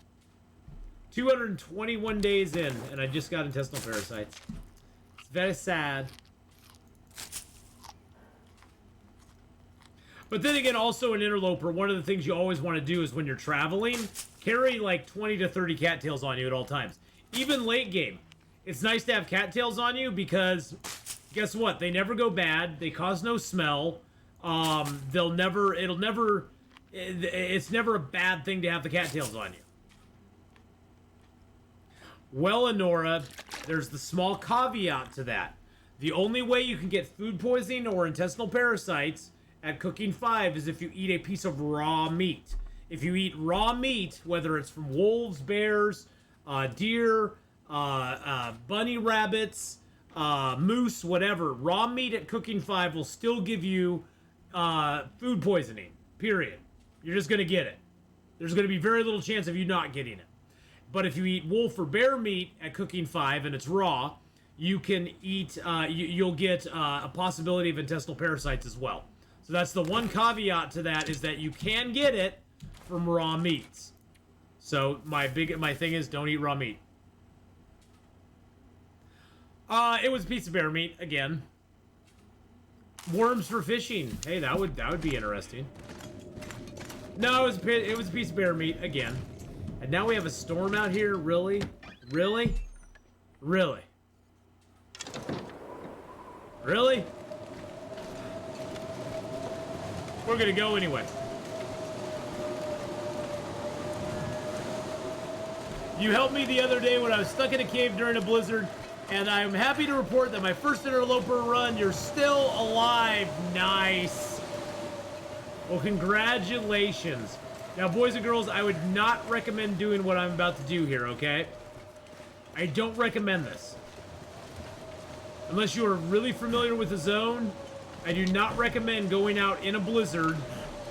221 days in, and I just got intestinal parasites. It's very sad. But then again, also in Interloper, one of the things you always want to do is when you're traveling, carry like 20 to 30 cattails on you at all times. Even late game, it's nice to have cattails on you because, guess what? They never go bad. They cause no smell. It's never a bad thing to have the cattails on you. Well, Honora, there's the small caveat to that. The only way you can get food poisoning or intestinal parasites at Cooking 5 is if you eat a piece of raw meat. If you eat raw meat, whether it's from wolves, bears, deer, bunny rabbits, moose, whatever, raw meat at Cooking 5 will still give you food poisoning, period. You're just going to get it. There's going to be very little chance of you not getting it. But if you eat wolf or bear meat at Cooking 5 and it's raw, you can eat, you'll get a possibility of intestinal parasites as well. So that's the one caveat to that, is that you can get it from raw meats. So my thing is, don't eat raw meat. It was a piece of bear meat again. Worms for fishing. Hey, that would be interesting. No, it was a piece of bear meat again. And now we have a storm out here. Really? Really? Really? Really? We're gonna go anyway. You helped me the other day when I was stuck in a cave during a blizzard, and I'm happy to report that my first Interloper run, you're still alive. Nice. Well, congratulations. Now, boys and girls, I would not recommend doing what I'm about to do here, okay? I don't recommend this. Unless you are really familiar with the zone, I do not recommend going out in a blizzard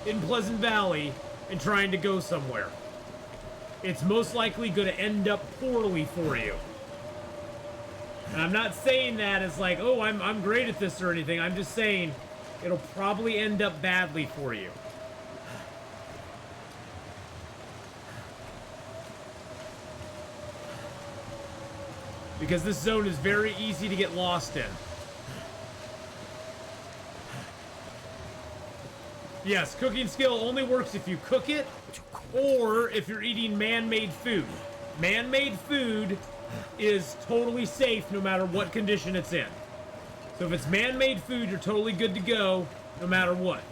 in Pleasant Valley and trying to go somewhere. It's most likely going to end up poorly for you. And I'm not saying that as like, oh, I'm great at this or anything. I'm just saying it'll probably end up badly for you. Because this zone is very easy to get lost in. Yes, cooking skill only works if you cook it or if you're eating man-made food. Man-made food is totally safe no matter what condition it's in. So if it's man-made food, you're totally good to go no matter what.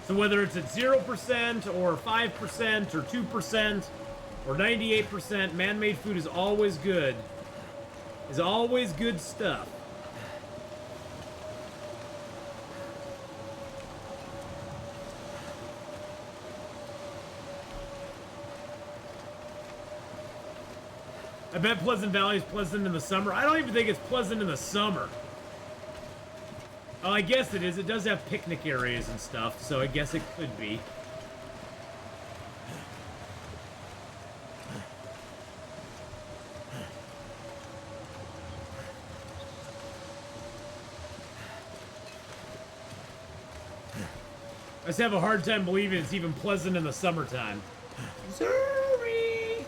So whether it's at 0% or 5% or 2% or 98%, man-made food is always good. Is always good stuff. I bet Pleasant Valley is pleasant in the summer. I don't even think it's pleasant in the summer. Oh, I guess it is. It does have picnic areas and stuff, so I guess it could be. I just have a hard time believing it's even pleasant in the summertime. Sorry.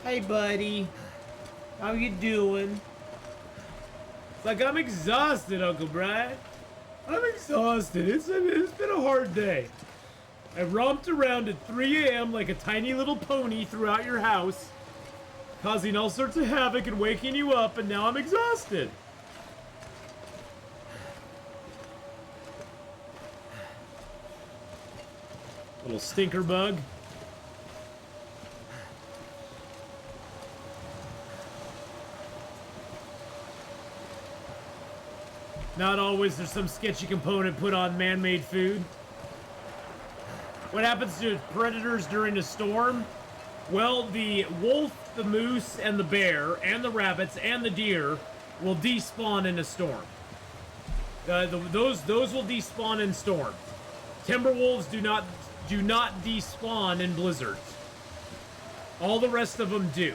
Hey, buddy. How you doing? It's like I'm exhausted, Uncle Brian. I'm exhausted. It's been a hard day. I romped around at 3 a.m. like a tiny little pony throughout your house, causing all sorts of havoc and waking you up, and now I'm exhausted. Little stinker bug. Not always. There's some sketchy component put on man-made food. What happens to predators during a storm? Well, the wolf, the moose, and the bear, and the rabbits, and the deer will despawn in a storm. Those will despawn in storms. Timberwolves do not despawn in blizzards. All the rest of them do.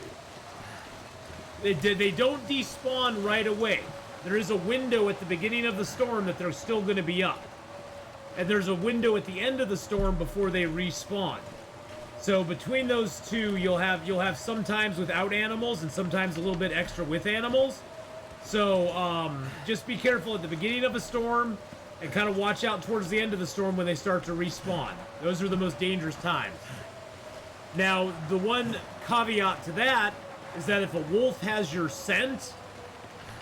They don't despawn right away. There is a window at the beginning of the storm that they're still going to be up. And there's a window at the end of the storm before they respawn. So between those two, you'll have sometimes without animals and sometimes a little bit extra with animals. So just be careful at the beginning of a storm and kind of watch out towards the end of the storm when they start to respawn. Those are the most dangerous times. Now, the one caveat to that is that if a wolf has your scent,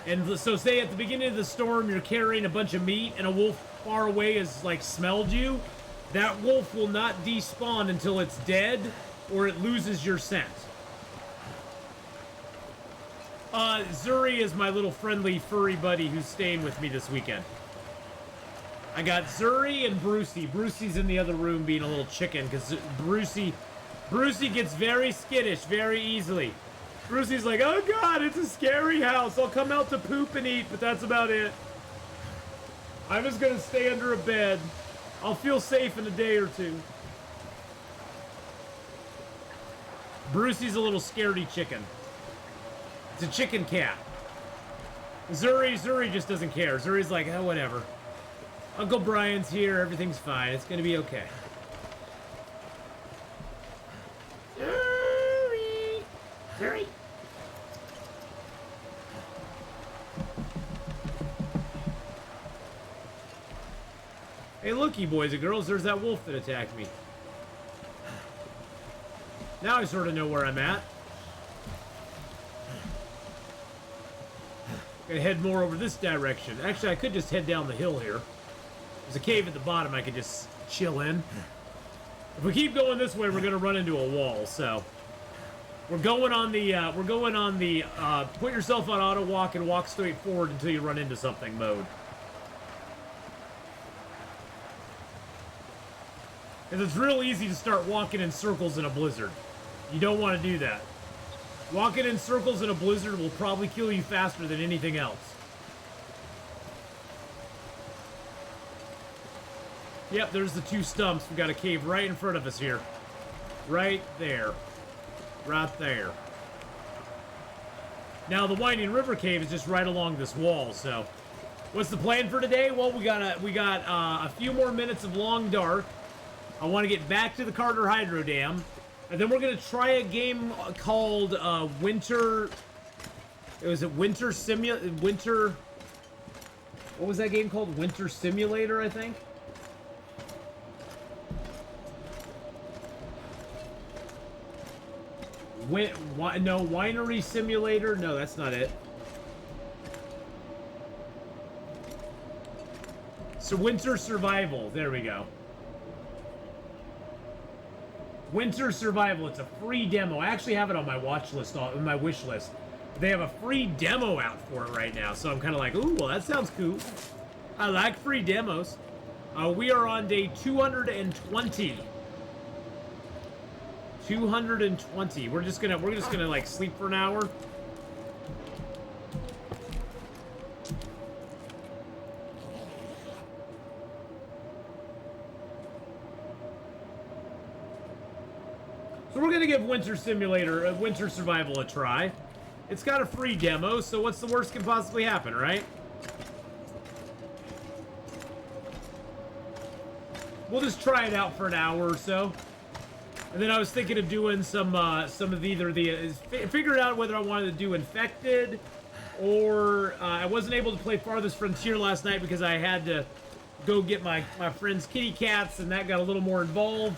and so say at the beginning of the storm you're carrying a bunch of meat and a wolf far away has like smelled you, that wolf will not despawn until it's dead or it loses your scent. Zuri is my little friendly furry buddy who's staying with me this weekend. I got Zuri and Brucey. Brucey's in the other room being a little chicken because Brucey gets very skittish very easily. Brucey's like, oh god, it's a scary house. I'll come out to poop and eat, but that's about it. I'm just gonna stay under a bed. I'll feel safe in a day or two. Brucey's a little scaredy chicken. It's a chicken cat. Zuri just doesn't care. Zuri's like, oh, whatever. Uncle Brian's here. Everything's fine. It's gonna be okay. Zuri! Hey, looky, boys and girls, there's that wolf that attacked me. Now I sort of know where I'm at. Gonna head more over this direction. Actually, I could just head down the hill here. There's a cave at the bottom I could just chill in. If we keep going this way, we're gonna run into a wall, so... We're going on the, put yourself on auto walk and walk straight forward until you run into something mode. Because it's real easy to start walking in circles in a blizzard. You don't want to do that. Walking in circles in a blizzard will probably kill you faster than anything else. Yep, there's the two stumps. We got a cave right in front of us here. Right there. Right there. Now, the Winding River Cave is just right along this wall, so... What's the plan for today? Well, we got a few more minutes of long dark. I want to get back to the Carter Hydro Dam. And then we're going to try a game called Winter... Was it Winter Winter... What was that game called? Winter Simulator, I think? No, Winery Simulator? No, that's not it. So Winter Survival. There we go. Winter Survival. It's a free demo. I actually have it on my watch list, on my wish list. They have a free demo out for it right now, so I'm kind of like, ooh, well, that sounds cool. I like free demos. We are on day 220. 220. We're just gonna like sleep for an hour. So we're gonna give Winter Survival a try. It's got a free demo, so what's the worst can possibly happen, right? We'll just try it out for an hour or so. And then I was thinking of doing some of either the figured out whether I wanted to do Infected or I wasn't able to play Farthest Frontier last night because I had to go get my friend's kitty cats, and that got a little more involved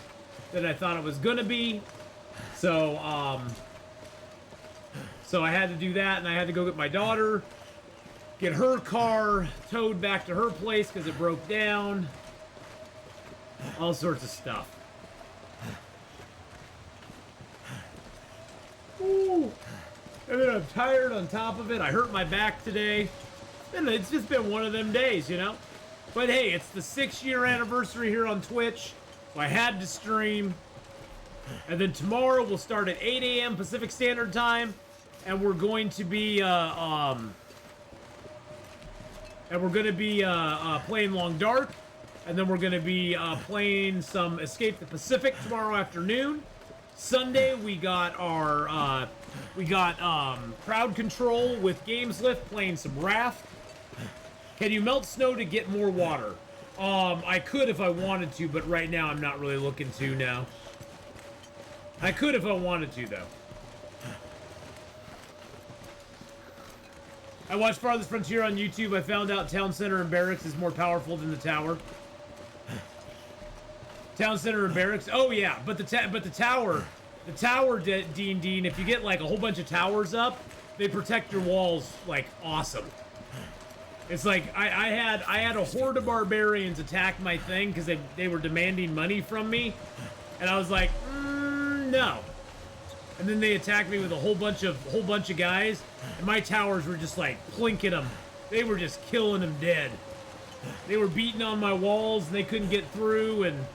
than I thought it was gonna be. So so I had to do that, and I had to go get my daughter, get her car towed back to her place because it broke down. All sorts of stuff. Ooh. And then I'm tired on top of it. I hurt my back today. And it's just been one of them days, you know? But hey, it's the 6-year anniversary here on Twitch, so I had to stream. And then tomorrow we'll start at 8 a.m. Pacific Standard Time, and we're going to be playing Long Dark. And then we're going to be playing some Escape the Pacific tomorrow afternoon. Sunday we got our crowd control with Gameslift playing some Raft. Can you melt snow to get more water? I could if I wanted to, but right now I'm not really looking to now. I could if I wanted to though. I watched Farthest Frontier on YouTube. I found out Town Center and Barracks is more powerful than the tower. Town Center and Barracks. Oh yeah, but the tower, Dean. If you get like a whole bunch of towers up, they protect your walls like awesome. It's like I had a horde of barbarians attack my thing because they were demanding money from me, and I was like, no. And then they attacked me with a whole bunch of guys, and my towers were just like plinking them. They were just killing them dead. They were beating on my walls, and they couldn't get through, and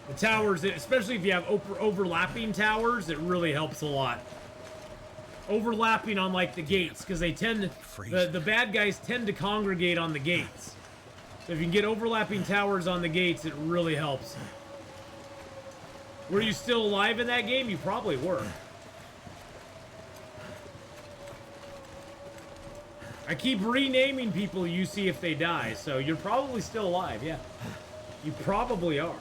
the towers, especially if you have overlapping towers, it really helps a lot. Overlapping on like the gates, because they tend to, the bad guys tend to congregate on the gates. So if you can get overlapping towers on the gates, it really helps. Were you still alive in that game? You probably were. I keep renaming people you see if they die, so you're probably still alive, yeah. You probably are.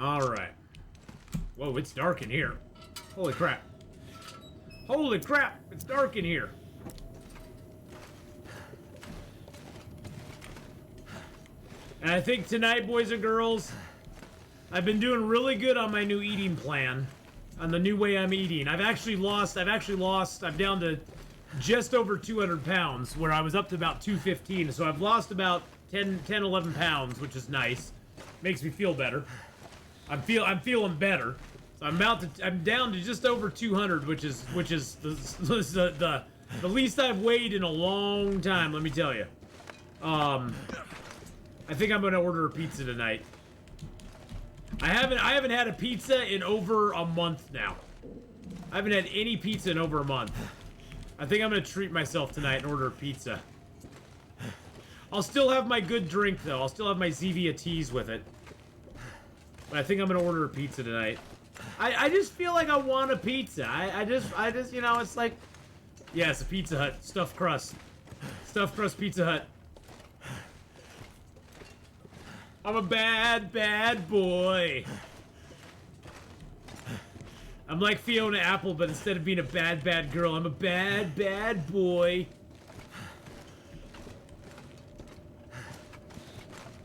Alright. Whoa, it's dark in here. Holy crap. Holy crap, it's dark in here. And I think tonight, boys and girls, I've been doing really good on my new eating plan. On the new way I'm eating. I'm down to just over 200 pounds, where I was up to about 215. So I've lost about 10, 11 pounds, which is nice. Makes me feel better. I'm feeling better. So I'm down to just over 200, which is the least I've weighed in a long time, let me tell you. I think I'm gonna order a pizza tonight. I haven't had a pizza in over a month now. I haven't had any pizza in over a month. I think I'm gonna treat myself tonight and order a pizza. I'll still have my good drink though. I'll still have my Zevia teas with it. But I think I'm gonna order a pizza tonight. I just feel like I want a pizza. I just, you know, it's like, yes, a Pizza Hut, stuffed crust Pizza Hut. I'm a bad, bad boy. I'm like Fiona Apple, but instead of being a bad, bad girl, I'm a bad, bad boy.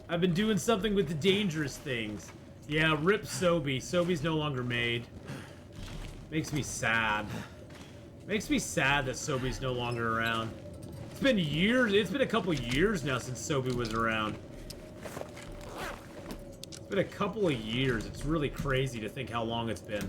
I've been doing something with the dangerous things. Yeah, rip Sobe. Sobe's no longer made. Makes me sad. Makes me sad that Sobe's no longer around. It's been years. It's been a couple years now since Sobe was around. It's been a couple of years. It's really crazy to think how long it's been.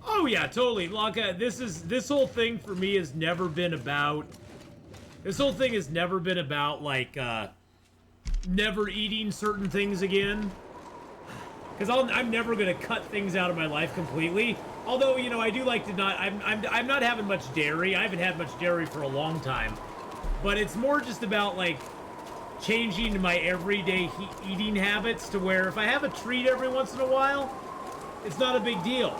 Oh yeah, totally. Laka, this whole thing for me has never been about. This whole thing has never been about like never eating certain things again. Because I'm never gonna cut things out of my life completely. Although, you know, I do like to not. I'm not having much dairy. I haven't had much dairy for a long time. But it's more just about like changing my everyday eating habits to where if I have a treat every once in a while, it's not a big deal.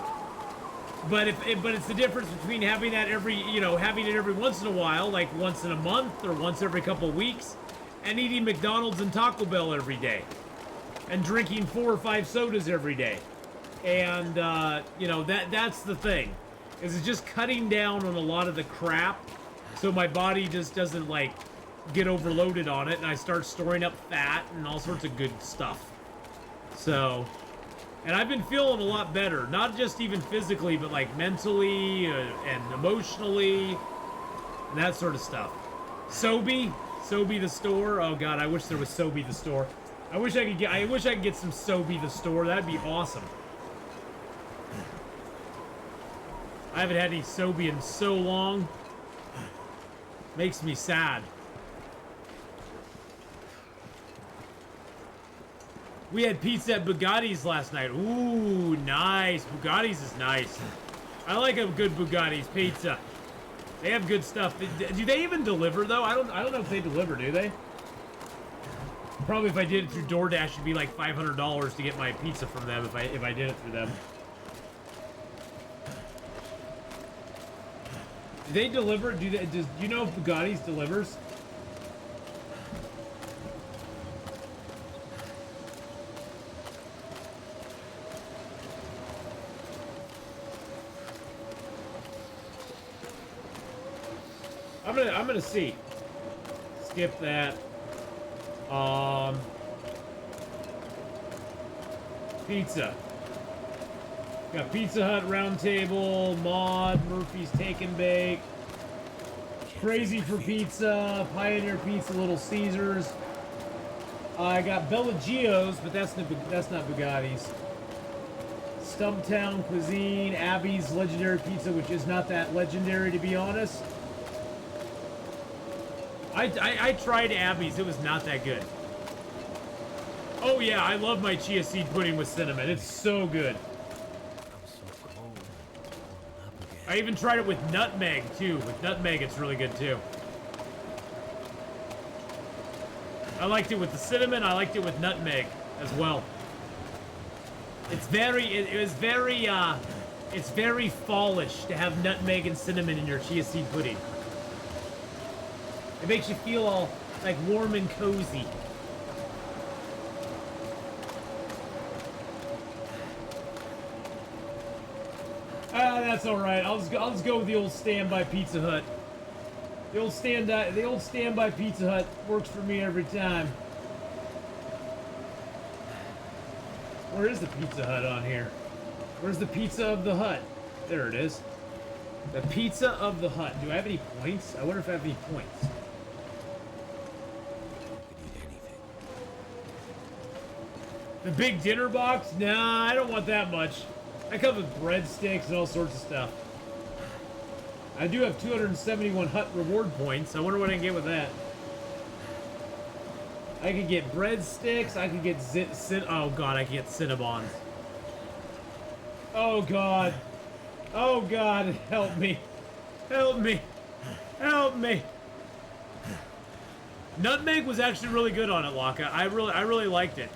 But it's the difference between having that having it every once in a while, like once in a month or once every couple of weeks, and eating McDonald's and Taco Bell every day, and drinking 4 or 5 sodas every day, and you know, that's the thing, is it's just cutting down on a lot of the crap, so my body just doesn't like get overloaded on it, and I start storing up fat and all sorts of good stuff. So. And I've been feeling a lot better, not just even physically, but like mentally and emotionally, and that sort of stuff. Sobe the store. Oh god, I wish there was Sobe the store. I wish I could get some Sobe the store. That'd be awesome. I haven't had any Sobe in so long. Makes me sad. We had pizza at Bugatti's last night. Ooh, nice. Bugatti's is nice. I like a good Bugatti's pizza. They have good stuff. Do they even deliver though? I don't know if they deliver, do they? Probably if I did it through DoorDash, it'd be like $500 to get my pizza from them if I did it through them. Do they deliver? Do you know if Bugatti's delivers? I'm gonna see. Skip that. Pizza. Got Pizza Hut, Round Table, Mod, Murphy's Take and Bake, Crazy for Pizza, Pioneer Pizza, Little Caesars. I got Bellagio's, but that's not Bugatti's. Stumptown Cuisine, Abby's Legendary Pizza, which is not that legendary to be honest. I tried Abby's. It was not that good. Oh yeah, I love my chia seed pudding with cinnamon. It's so good. I even tried it with nutmeg too. With nutmeg, it's really good too. I liked it with the cinnamon. I liked it with nutmeg as well. It's very fallish to have nutmeg and cinnamon in your chia seed pudding. It makes you feel all like warm and cozy. Ah, that's all right. I'll just go with the old standby Pizza Hut. The old standby Pizza Hut works for me every time. Where is the Pizza Hut on here? Where's the Pizza of the Hut? There it is. The Pizza of the Hut. Do I have any points? I wonder if I have any points. The big dinner box? Nah, I don't want that much. I come with breadsticks and all sorts of stuff. I do have 271 Hut reward points. I wonder what I can get with that. I could get breadsticks. I could get oh god, I could get Cinnabons. Oh god. Oh god, help me. Help me. Help me. Nutmeg was actually really good on it, Laka. I really liked it.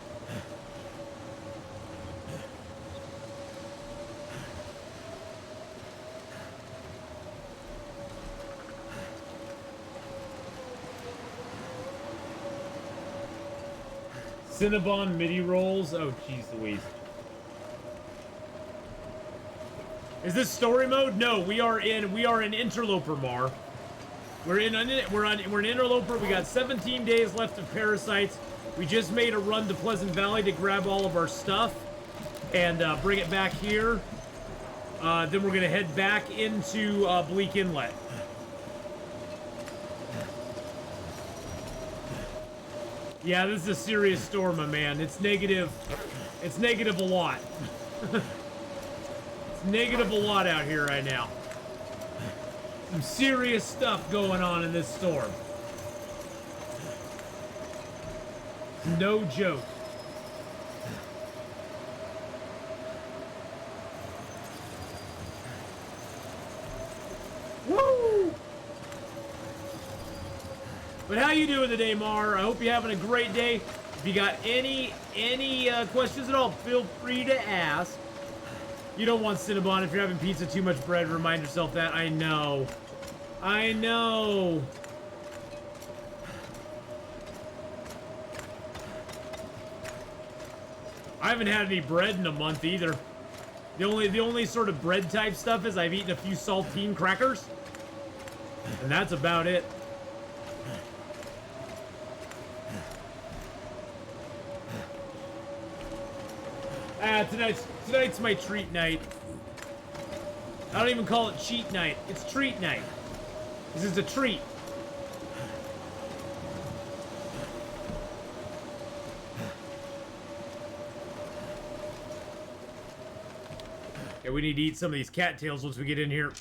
Cinnabon midi rolls. Oh, jeez Louise. Is this story mode? No, we are in Interloper, Mar. We're in Interloper. We got 17 days left of Parasites. We just made a run to Pleasant Valley to grab all of our stuff and bring it back here. Then we're gonna head back into Bleak Inlet. Yeah, this is a serious storm, my man. It's negative. It's negative a lot. It's negative a lot out here right now. Some serious stuff going on in this storm. No joke. Woo! But how you doing today, Mar? I hope you're having a great day. If you got any questions at all, feel free to ask. You don't want Cinnabon. If you're having pizza, too much bread, remind yourself that. I know. I know. I haven't had any bread in a month either. The only sort of bread type stuff is I've eaten a few saltine crackers. And that's about it. Tonight's my treat night. I don't even call it cheat night. It's treat night. This is a treat. Okay, we need to eat some of these cattails once we get in here.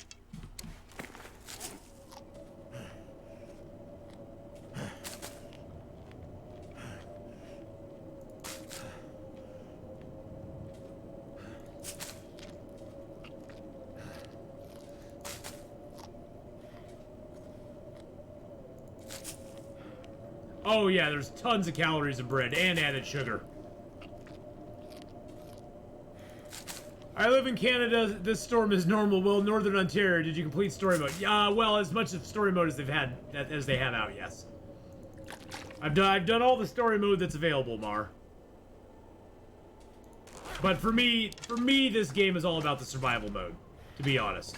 Oh yeah, there's tons of calories in bread and added sugar. I live in Canada. This storm is normal. Well, Northern Ontario, did you complete story mode? Yeah, well, as much of story mode as they have out, yes. I've done all the story mode that's available, Mar. But for me, this game is all about the survival mode, to be honest.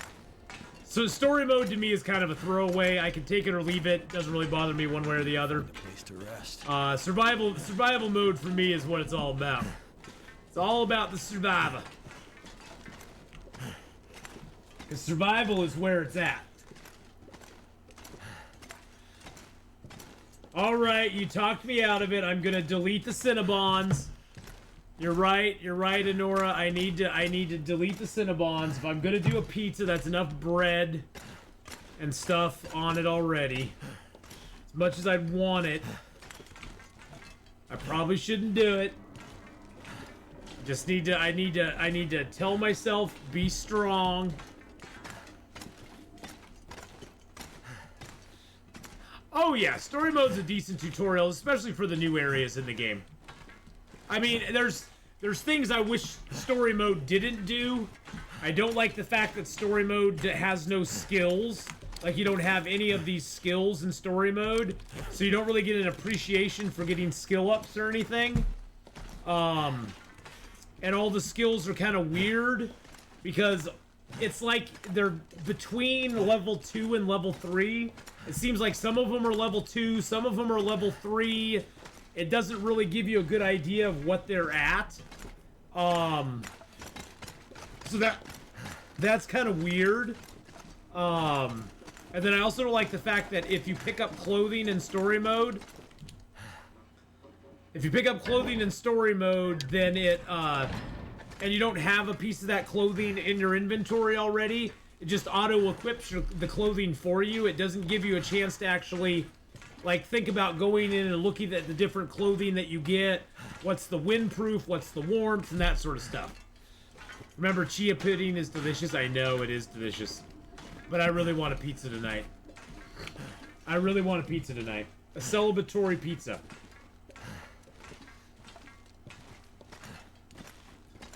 So story mode to me is kind of a throwaway. I can take it or leave it. Doesn't really bother me one way or the other. Place to rest. Survival mode for me is what it's all about. It's all about the survivor. Because survival is where it's at. Alright, you talked me out of it. I'm gonna delete the Cinnabons. You're right, Honora. I need to delete the Cinnabons. If I'm gonna do a pizza, that's enough bread and stuff on it already. As much as I'd want it. I probably shouldn't do it. I need to tell myself, be strong. Oh yeah, story mode's a decent tutorial, especially for the new areas in the game. I mean, there's things I wish story mode didn't do. I don't like the fact that story mode has no skills. Like, you don't have any of these skills in story mode, so you don't really get an appreciation for getting skill ups or anything. And all the skills are kind of weird, because it's like they're between level 2 and level 3. It seems like some of them are level 2, some of them are level 3. It doesn't really give you a good idea of what they're at. So that's kind of weird. And then I also don't like the fact that if you pick up clothing in story mode, then it, and you don't have a piece of that clothing in your inventory already, it just auto-equips the clothing for you. It doesn't give you a chance to actually, like, think about going in and looking at the different clothing that you get. What's the windproof, what's the warmth, and that sort of stuff. Remember, chia pudding is delicious. I know it is delicious. But I really want a pizza tonight. A celebratory pizza.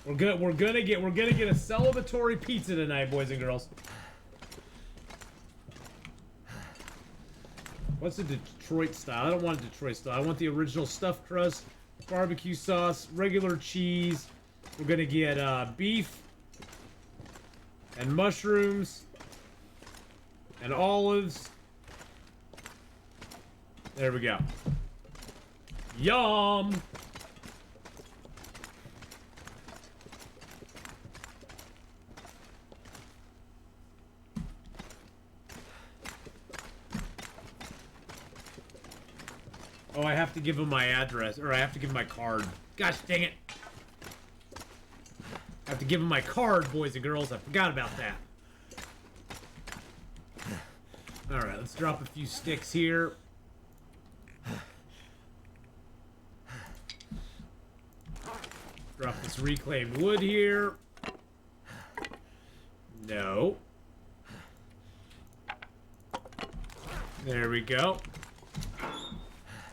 We're gonna get a celebratory pizza tonight, boys and girls. What's the Detroit style? I don't want a Detroit style. I want the original stuffed crust, barbecue sauce, regular cheese. We're gonna get beef and mushrooms and olives. There we go. Yum! Oh, I have to give him my address, or I have to give him my card. Gosh dang it. I have to give him my card, boys and girls. I forgot about that. Alright, let's drop a few sticks here. Drop this reclaimed wood here. No. There we go.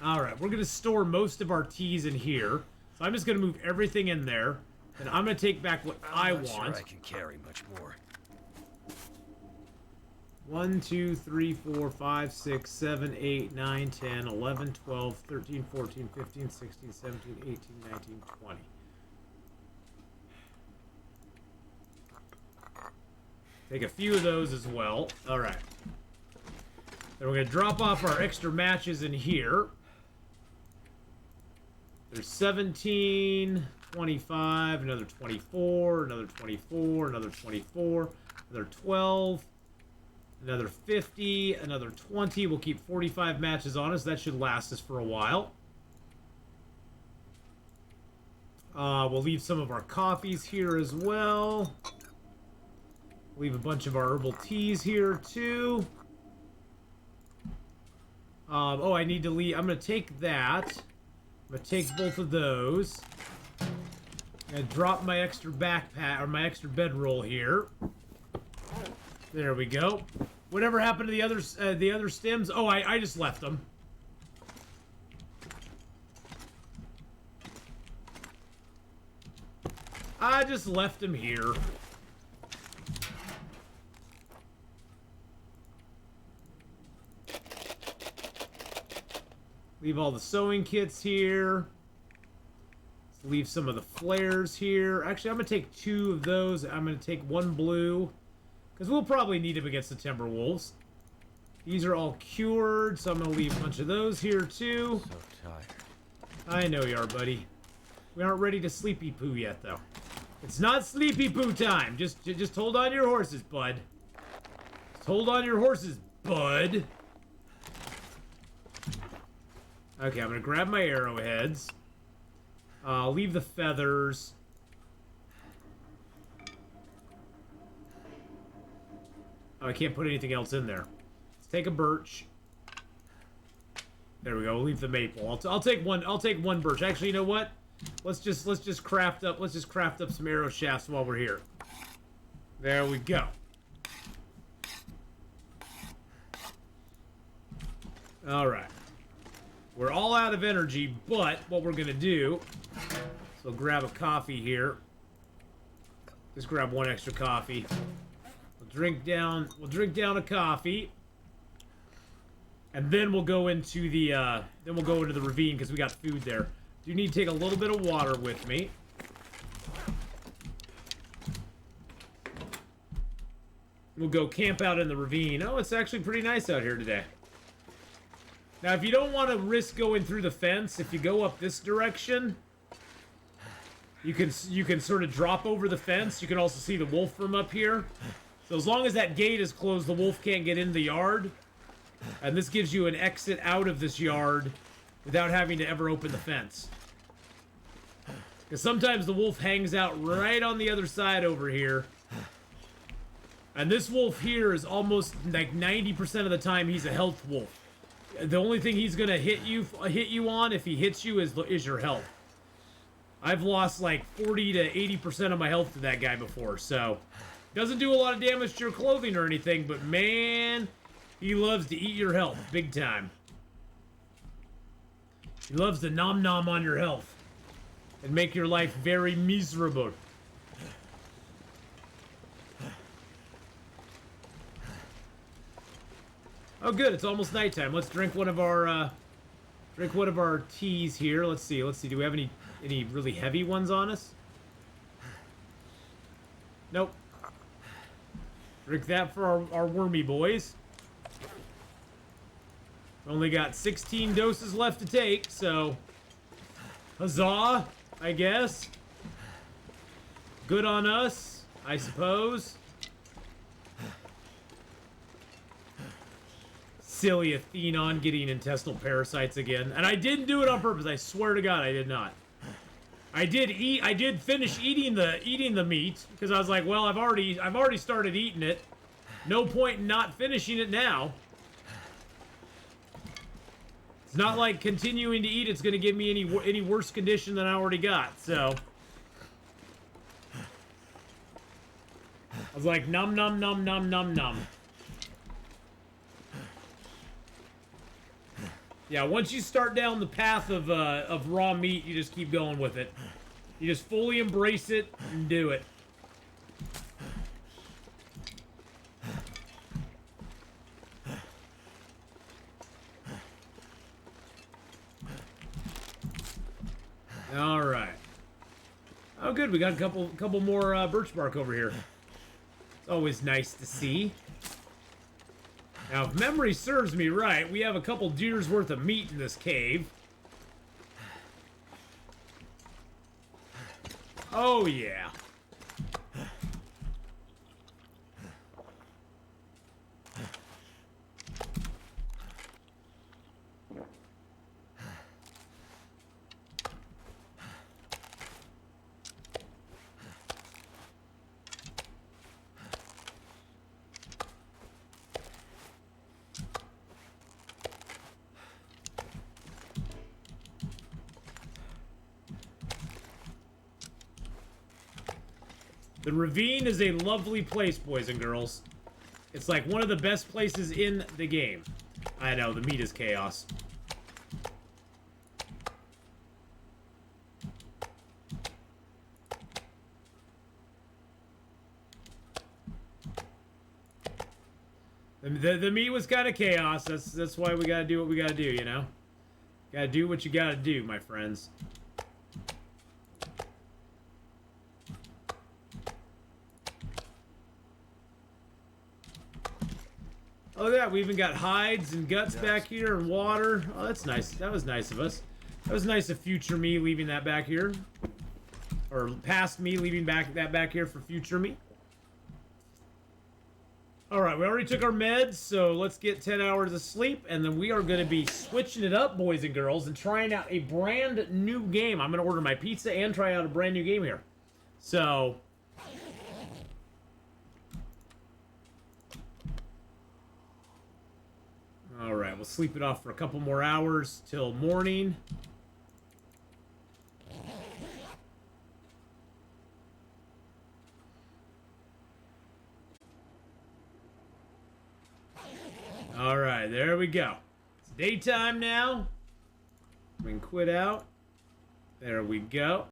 Alright, we're going to store most of our teas in here. So I'm just going to move everything in there. And I'm going to take back what I want. Sure I can carry much more. 1, 2, 3, 4, 5, 6, 7, 8, 9, 10, 11, 12, 13, 14, 15, 16, 17, 18, 19, 20. Take a few of those as well. Alright. Then we're going to drop off our extra matches in here. There's 17, 25, another 24, another 24, another 24, another 12, another 50, another 20. We'll keep 45 matches on us. That should last us for a while. We'll leave some of our coffees here as well. Leave a bunch of our herbal teas here too. Oh, I need to leave. I'm going to take that. I'm going to take both of those. I'm going to drop my extra backpack, or my extra bedroll here. There we go. Whatever happened to the other stems? Oh, I just left them. I just left them here. Leave all the sewing kits here. Let's leave some of the flares here. Actually, I'm going to take 2 of those. I'm going to take 1 blue. Because we'll probably need them against the Timberwolves. These are all cured, so I'm going to leave a bunch of those here too. So tired. I know you are, buddy. We aren't ready to sleepy poo yet, though. It's not sleepy poo time. Just hold on your horses, bud. Just hold on your horses, bud. Okay, I'm gonna grab my arrowheads. I'll leave the feathers. Oh, I can't put anything else in there. Let's take a birch. There we go. We'll leave the maple. I'll take one. I'll take 1 birch. Actually, you know what? Let's just craft up some arrow shafts while we're here. There we go. All right. We're all out of energy, but what we're gonna do, so grab a coffee here. Just grab 1 extra coffee. We'll drink down a coffee. And then we'll go into the ravine because we got food there. Do need to take a little bit of water with me. We'll go camp out in the ravine. Oh, it's actually pretty nice out here today. Now, if you don't want to risk going through the fence, if you go up this direction, you can sort of drop over the fence. You can also see the wolf from up here. So as long as that gate is closed, the wolf can't get in the yard. And this gives you an exit out of this yard without having to ever open the fence. Because sometimes the wolf hangs out right on the other side over here. And this wolf here is almost like 90% of the time he's a health wolf. The only thing he's gonna hit you on if he hits you is your health. I've lost like 40 to 80% of my health to that guy before, so doesn't do a lot of damage to your clothing or anything, but man, he loves to eat your health big time. He loves to nom nom on your health and make your life very miserable. Oh, good. It's almost nighttime. Let's drink one of our teas here. Let's see. Do we have any really heavy ones on us? Nope. Drink that for our wormy boys. Only got 16 doses left to take, so huzzah, I guess. Good on us, I suppose. Silly Atheenon getting intestinal parasites again. And I didn't do it on purpose. I swear to God, I did not. I did finish eating the meat because I was like, well, I've already started eating it. No point in not finishing it now. It's not like continuing to eat it's going to give me any worse condition than I already got. So I was like, num num num num num num. Yeah, once you start down the path of raw meat, you just keep going with it. You just fully embrace it and do it. All right. Oh, good. We got a couple more birch bark over here. It's always nice to see. Now, if memory serves me right, we have a couple deer's worth of meat in this cave. Oh, yeah. The ravine is a lovely place, boys and girls. It's like one of the best places in the game. I know, the meat is chaos. The meat was kind of chaos. That's why we gotta do what we gotta do, you know? Gotta do what you gotta do, my friends. Oh yeah, we even got hides and guts back here and water. Oh, that's nice. That was nice of us. That was nice of future me leaving that back here. Or past me leaving that back here for future me. Alright, we already took our meds, so let's get 10 hours of sleep, and then we are going to be switching it up, boys and girls, and trying out a brand new game. I'm going to order my pizza and try out a brand new game here. So... Alright, we'll sleep it off for a couple more hours till morning. Alright, there we go. It's daytime now. We can quit out. There we go.